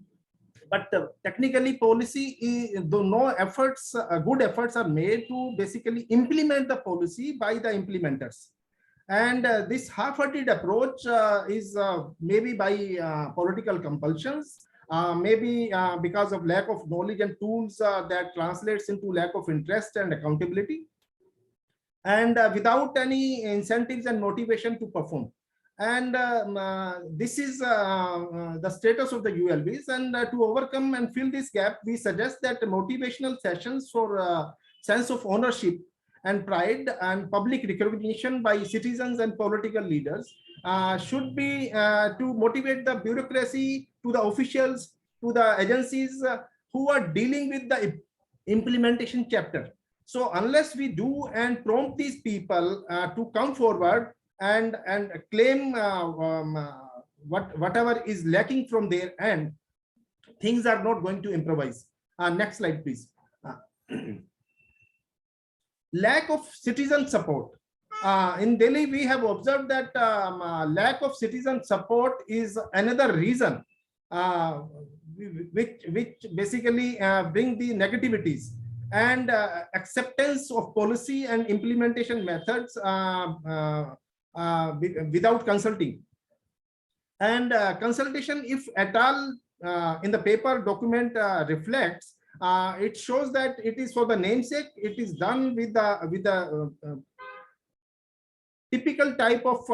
But technically policy, though no efforts, good efforts are made to basically implement the policy by the implementers. And this half-hearted approach is maybe by political compulsions, maybe because of lack of knowledge and tools that translates into lack of interest and accountability, and without any incentives and motivation to perform. And this is the status of the ULBs. And to overcome and fill this gap, we suggest that motivational sessions for sense of ownership and pride and public recognition by citizens and political leaders should be to motivate the bureaucracy, to the officials, to the agencies who are dealing with the implementation chapter. So unless we do and prompt these people to come forward and claim whatever is lacking from their end, things are not going to improvise. Next slide, please. Lack of citizen support. In Delhi, we have observed that lack of citizen support is another reason which basically bring the negativities, and acceptance of policy and implementation methods without consulting. And consultation, if at all in the paper document reflects, it shows that it is for the namesake. It is done with the typical type of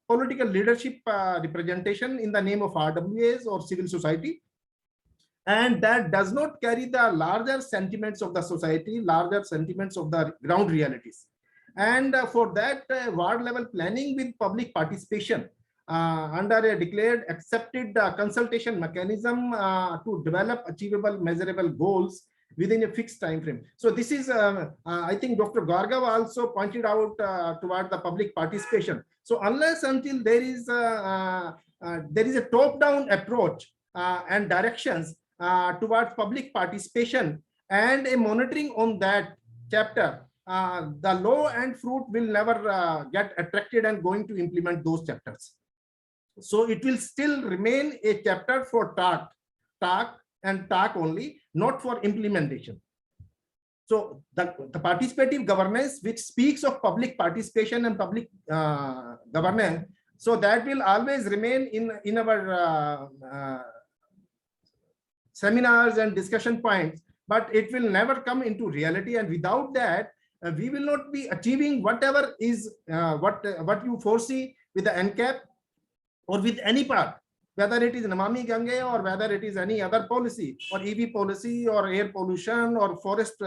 political leadership representation in the name of RWAs or civil society, and that does not carry the larger sentiments of the society, larger sentiments of the ground realities. And for that, ward level planning with public participation under a declared accepted consultation mechanism to develop achievable measurable goals within a fixed time frame. So this is I think Dr. Gargav also pointed out toward the public participation. So unless until there is a top-down approach and directions towards public participation and a monitoring on that chapter, the law and fruit will never get attracted and going to implement those chapters. So it will still remain a chapter for talk only, not for implementation. So the participative governance, which speaks of public participation and public governance, so that will always remain in our seminars and discussion points, but it will never come into reality. And without that, we will not be achieving whatever is what you foresee with the NCAP or with any part, whether it is Namami Gange or whether it is any other policy or EV policy or air pollution or forest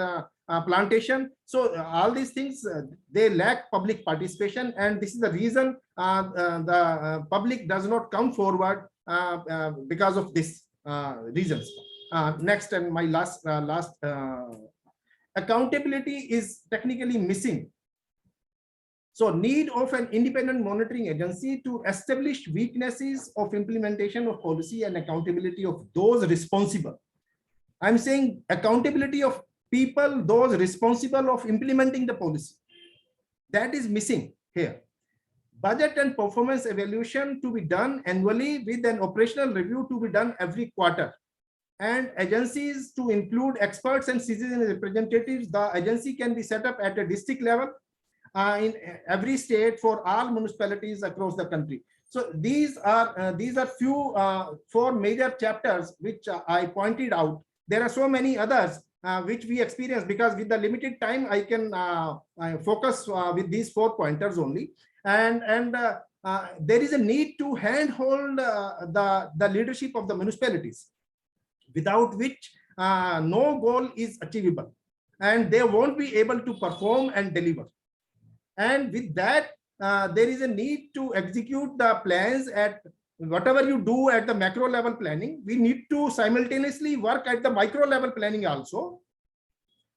plantation. So all these things, they lack public participation, and this is the reason the public does not come forward because of this reasons. Next, and my last accountability is technically missing. So need of an independent monitoring agency to establish weaknesses of implementation of policy and accountability of those responsible. I'm saying accountability of people, those responsible of implementing the policy. That is missing here. Budget and performance evaluation to be done annually with an operational review to be done every quarter. And agencies to include experts and citizen representatives. The agency can be set up at a district level in every state for all municipalities across the country. So these are few 4 major chapters which I pointed out. There are so many others which we experience, because with the limited time I can focus with these 4 pointers only. And there is a need to handhold the leadership of the municipalities, without which no goal is achievable, and they won't be able to perform and deliver. And with that, there is a need to execute the plans at whatever you do at the macro level planning. We need to simultaneously work at the micro level planning also,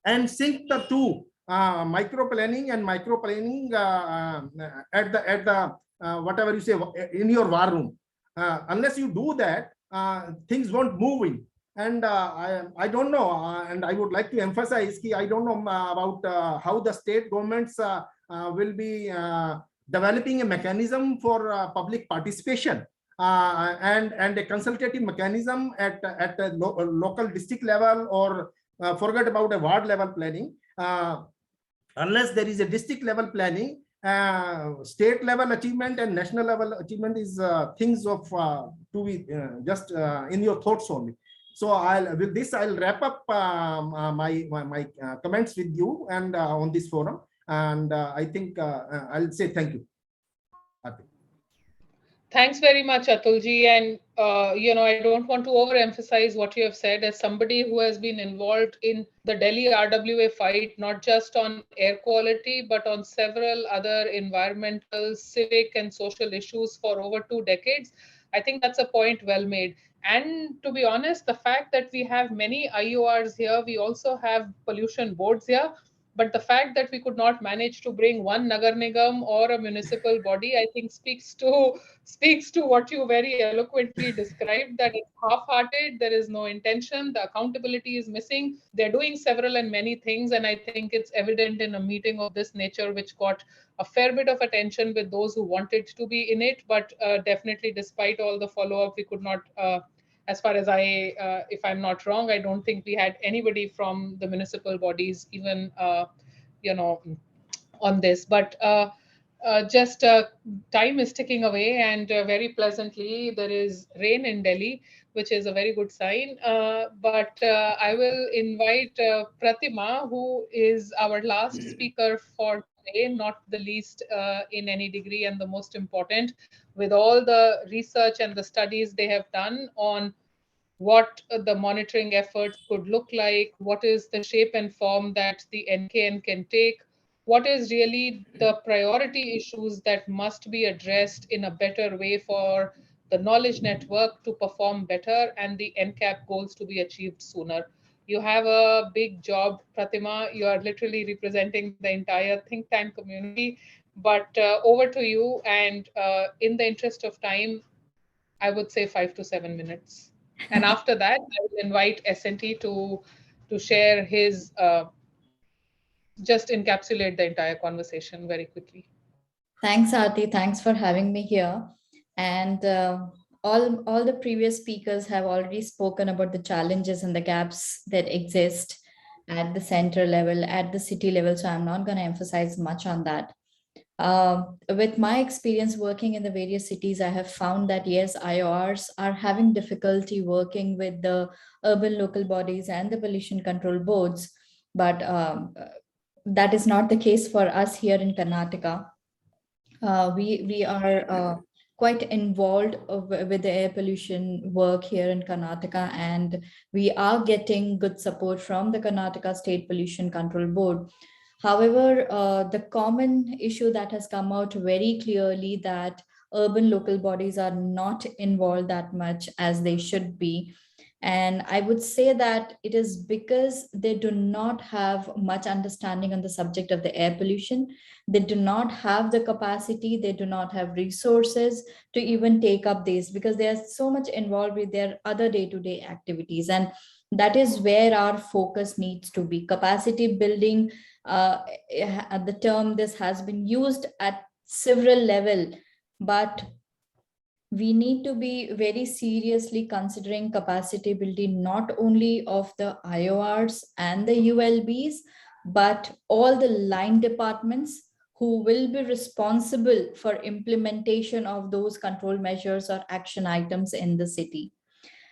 and sync the two, micro planning and micro planning at the whatever you say in your war room. Unless you do that, things won't move in. And I don't know, and I would like to emphasize, I don't know about how the state governments will be developing a mechanism for public participation and a consultative mechanism at the local district level, or forget about a ward level planning. Unless there is a district level planning, state level achievement and national level achievement is things of to be just in your thoughts only. So with this I'll wrap up my comments with you and on this forum, and I think I'll say thank you. Thanks very much, Atulji. And, I don't want to overemphasize what you have said. As somebody who has been involved in the Delhi RWA fight, not just on air quality, but on several other environmental, civic, and social issues for over 2 decades, I think that's a point well made. And to be honest, the fact that we have many IORs here, we also have pollution boards here. But the fact that we could not manage to bring one Nagar Nigam or a municipal body, I think speaks to what you very eloquently described, that it's half-hearted, there is no intention, the accountability is missing. They're doing several and many things, and I think it's evident in a meeting of this nature, which got a fair bit of attention with those who wanted to be in it, but definitely despite all the follow-up, we could not, as far as if I'm not wrong, I don't think we had anybody from the municipal bodies even, on this. But just time is ticking away, and very pleasantly there is rain in Delhi, which is a very good sign. But I will invite Pratima, who is our last speaker for today, not the least in any degree and the most important, with all the research and the studies they have done on what the monitoring efforts could look like, what is the shape and form that the NKN can take, what is really the priority issues that must be addressed in a better way for the knowledge network to perform better and the NCAP goals to be achieved sooner. You have a big job, Pratima. You are literally representing the entire think tank community. But over to you. And in the interest of time, I would say 5 to 7 minutes. And after that, I will invite SNT to share his, just encapsulate the entire conversation very quickly. Thanks, Aarti. Thanks for having me here. And all the previous speakers have already spoken about the challenges and the gaps that exist at the center level, at the city level. So I'm not going to emphasize much on that. With my experience working in the various cities, I have found that yes, IORs are having difficulty working with the urban local bodies and the pollution control boards. But that is not the case for us here in Karnataka. We are quite involved with the air pollution work here in Karnataka, and we are getting good support from the Karnataka State Pollution Control Board. However, the common issue that has come out very clearly that urban local bodies are not involved that much as they should be. And I would say that it is because they do not have much understanding on the subject of the air pollution. They do not have the capacity, they do not have resources to even take up this because they are so much involved with their other day-to-day activities. And that is where our focus needs to be. Capacity building, the term this has been used at several levels, but we need to be very seriously considering capacity building not only of the IORs and the ULBs, but all the line departments who will be responsible for implementation of those control measures or action items in the city.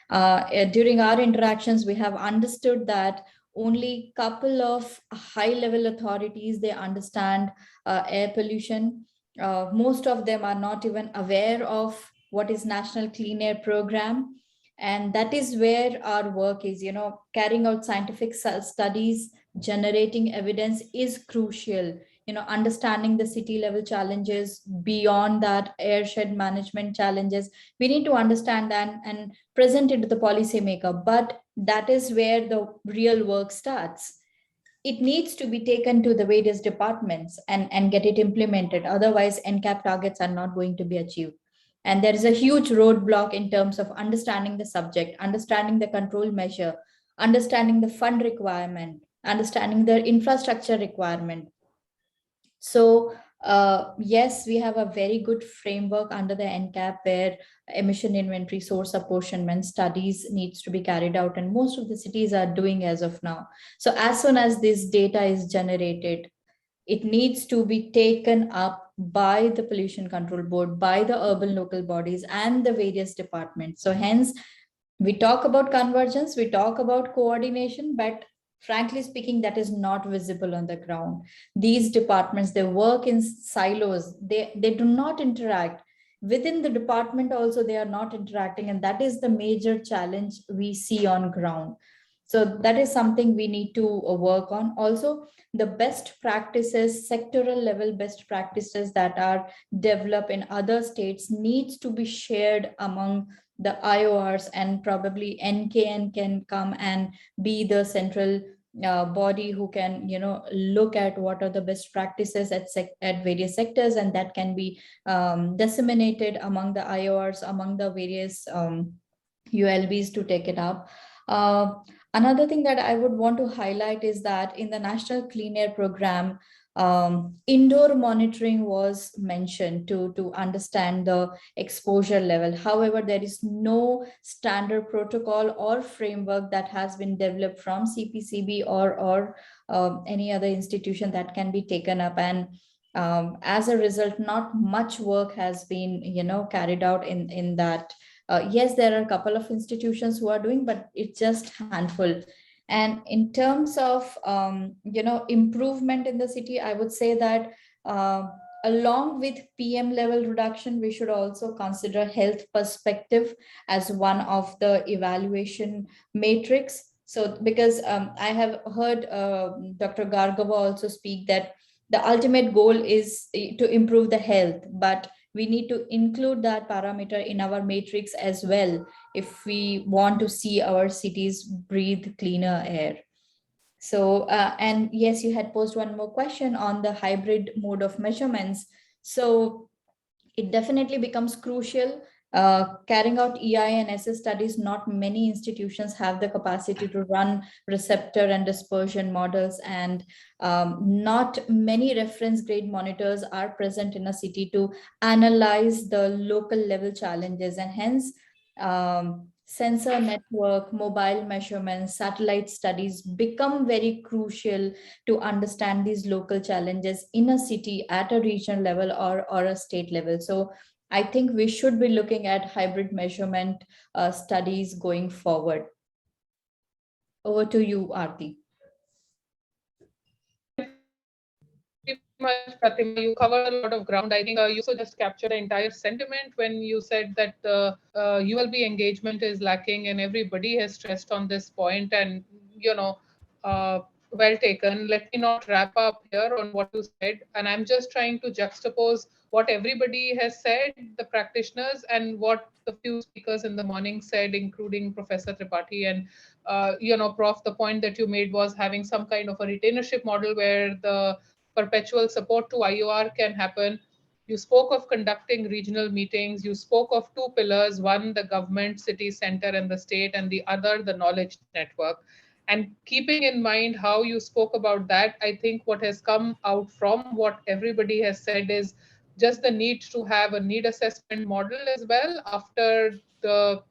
During our interactions, we have understood that only couple of high-level authorities, they understand air pollution. Most of them are not even aware of what is National Clean Air Program. And that is where our work is, carrying out scientific studies, generating evidence is crucial. Understanding the city level challenges beyond that airshed management challenges, we need to understand that and present it to the policymaker. But that is where the real work starts. It needs to be taken to the various departments and get it implemented. Otherwise, NCAP targets are not going to be achieved. And there is a huge roadblock in terms of understanding the subject, understanding the control measure, understanding the fund requirement, understanding the infrastructure requirement. So yes, we have a very good framework under the NCAP where emission inventory source apportionment studies needs to be carried out, and most of the cities are doing as of now. So as soon as this data is generated, it needs to be taken up by the pollution control board, by the urban local bodies and the various departments. So hence, we talk about convergence, we talk about coordination, but frankly speaking, that is not visible on the ground. These departments, they work in silos, they do not interact. Within the department also, they are not interacting, and that is the major challenge we see on ground. So that is something we need to work on. Also, the best practices, sectoral level best practices that are developed in other states needs to be shared among the IORs, and probably NKN can come and be the central body who can look at what are the best practices at various sectors, and that can be disseminated among the IORs, among the various ULBs to take it up. Another thing that I would want to highlight is that in the National Clean Air Program, indoor monitoring was mentioned to understand the exposure level. However, there is no standard protocol or framework that has been developed from CPCB or any other institution that can be taken up. And as a result, not much work has been carried out in that. Yes, there are a couple of institutions who are doing, but it's just handful. And in terms of improvement in the city, I would say that along with PM level reduction, we should also consider health perspective as one of the evaluation matrix. So because I have heard Dr. Gargava also speak that the ultimate goal is to improve the health, but we need to include that parameter in our matrix as well if we want to see our cities breathe cleaner air. So, and yes, you had posed one more question on the hybrid mode of measurements. So it definitely becomes crucial. Carrying out EI and SS studies, not many institutions have the capacity to run receptor and dispersion models, and not many reference grade monitors are present in a city to analyze the local level challenges, and hence sensor network, mobile measurements, satellite studies become very crucial to understand these local challenges in a city at a regional level or a state level. So I think we should be looking at hybrid measurement studies going forward. Over to you, Aarti. Much, Pratima. You covered a lot of ground. I think you also just captured the entire sentiment when you said that ULB engagement is lacking, and everybody has stressed on this point. And well taken. Let me not wrap up here on what you said, and I'm just trying to juxtapose what everybody has said, the practitioners, and what the few speakers in the morning said, including Professor Tripathi and Prof. The point that you made was having some kind of a retainership model where the perpetual support to IOR can happen. You spoke of conducting regional meetings. You spoke of two pillars, one, the government, city center, and the state, and the other, the knowledge network. And keeping in mind how you spoke about that, I think what has come out from what everybody has said is just the need to have a need assessment model as well after the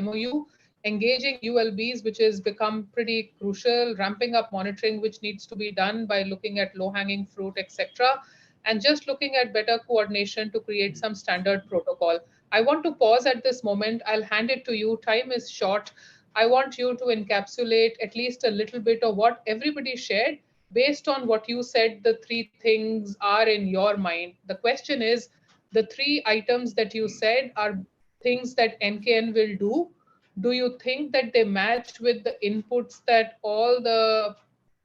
MOU, engaging ULBs, which has become pretty crucial, ramping up monitoring, which needs to be done by looking at low-hanging fruit, etc., and just looking at better coordination to create some standard protocol. I want to pause at this moment. I'll hand it to you. Time is short. I want you to encapsulate at least a little bit of what everybody shared. Based on what you said, the three things are in your mind. The question is, the three items that you said are things that NKN will do. Do you think that they match with the inputs that all the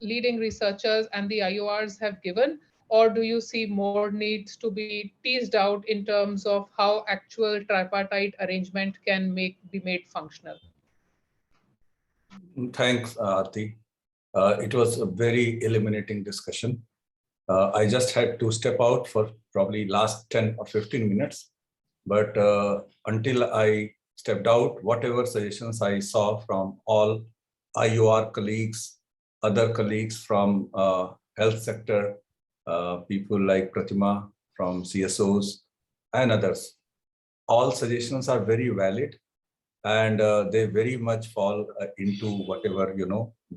leading researchers and the IORs have given? Or do you see more needs to be teased out in terms of how actual tripartite arrangement can be made functional? Thanks, Aarti. It was a very illuminating discussion. I just had to step out for probably last 10 or 15 minutes. But until I stepped out, whatever suggestions I saw from all IOR colleagues, other colleagues from health sector, people like Pratima from CSOs and others, all suggestions are very valid, and they very much fall into whatever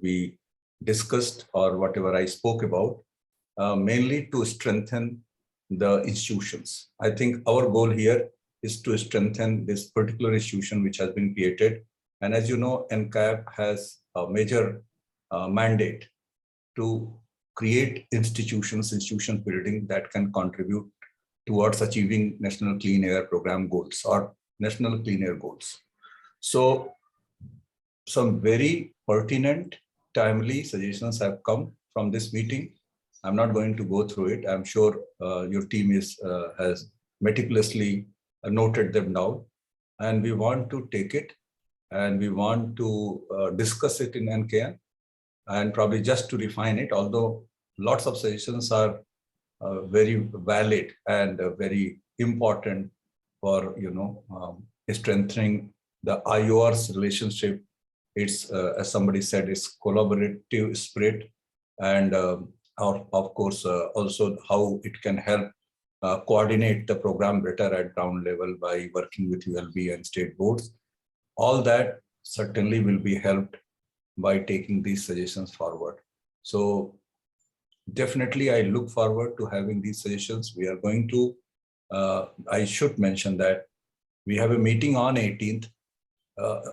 we discussed or whatever I spoke about, mainly to strengthen the institutions. I think our goal here is to strengthen this particular institution which has been created. And as you know, NCAP has a major mandate to create institution building that can contribute towards achieving National Clean Air Program goals or National Clean Air goals. So some very pertinent, timely suggestions have come from this meeting. I'm not going to go through it. I'm sure your team has meticulously noted them down, and we want to take it and we want to discuss it in NKN, and probably just to refine it, although lots of suggestions are very valid and very important for strengthening the IOR's relationship. It's as somebody said, it's collaborative spirit, and of course also how it can help coordinate the program better at ground level by working with ULB and state boards. All that certainly will be helped by taking these suggestions forward. So definitely I look forward to having these suggestions. We are going to, I should mention that we have a meeting on 18th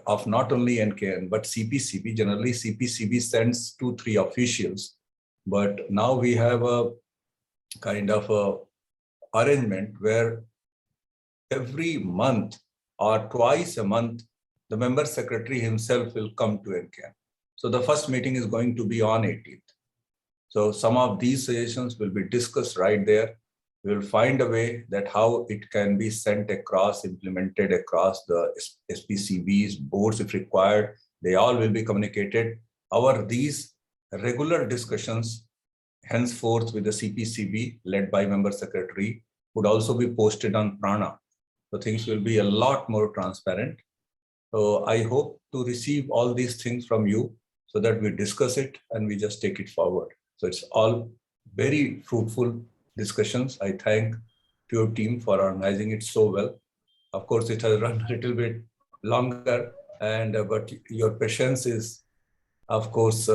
of not only NKN, but CPCB. Generally CPCB sends 2-3 officials, but now we have a kind of a arrangement where every month or twice a month, the member secretary himself will come to NCAP. So the first meeting is going to be on 18th. So some of these suggestions will be discussed right there. We will find a way that how it can be sent across, implemented across the SPCBs, boards if required. They all will be communicated. these regular discussions henceforth with the CPCB led by member secretary would also be posted on Prana. So things will be a lot more transparent. So I hope to receive all these things from you so that we discuss it and we just take it forward. So it's all very fruitful discussions. I thank your team for organizing it so well. Of course, it has run a little bit longer, and but your patience is, of course,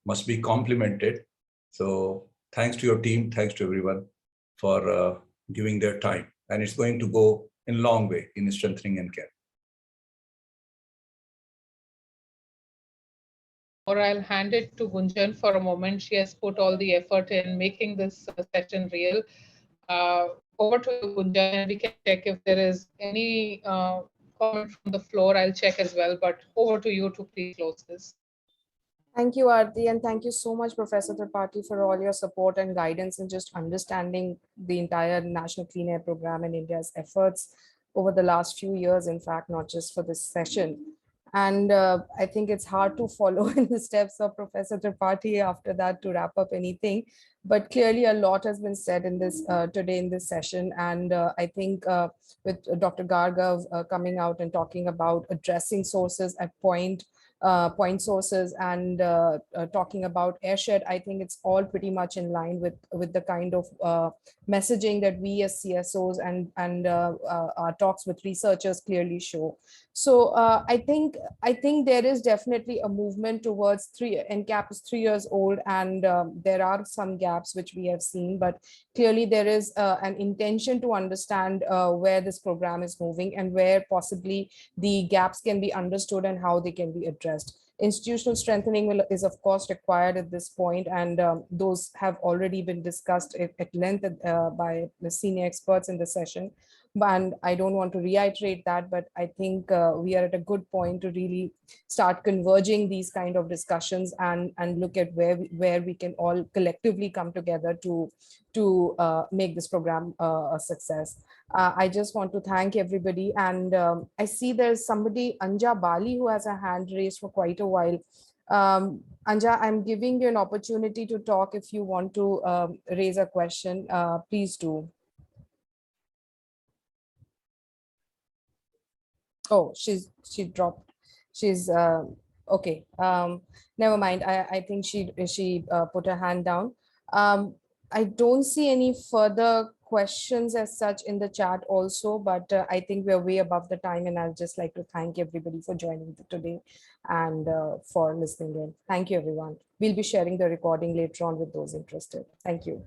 must be complimented. So thanks to your team, thanks to everyone for giving their time. And it's going to go in a long way in strengthening NCAP. Or I'll hand it to Gunjan for a moment. She has put all the effort in making this session real. Over to you, Gunjan, and we can check if there is any comment from the floor. I'll check as well, but over to you to please close this. Thank you, Aarti, and thank you so much, Professor Tripathi, for all your support and guidance in just understanding the entire National Clean Air Program and India's efforts over the last few years, in fact, not just for this session. And I think it's hard to follow in the steps of Professor Tripathi after that to wrap up anything. But clearly a lot has been said in this today in this session. And I think with Dr. Gargav coming out and talking about addressing sources at point sources and talking about airshed, I think it's all pretty much in line with the kind of messaging that we as CSOs and our talks with researchers clearly show. So I think there is definitely a movement towards NCAP is 3 years old, and there are some gaps which we have seen, but clearly there is an intention to understand where this program is moving and where possibly the gaps can be understood and how they can be addressed. Institutional strengthening is of course required at this point, and those have already been discussed at length by the senior experts in the session. And I don't want to reiterate that, but I think we are at a good point to really start converging these kind of discussions and look at where we can all collectively come together to make this program a success. I just want to thank everybody, and I see there's somebody, Anja Bali, who has a hand raised for quite a while. Anja, I'm giving you an opportunity to talk. If you want to raise a question, please do. Oh, she dropped. She's okay. Never mind. I think she put her hand down. I don't see any further questions as such in the chat also, but I think we're way above the time, and I'd just like to thank everybody for joining today and for listening in. Thank you, everyone. We'll be sharing the recording later on with those interested. Thank you.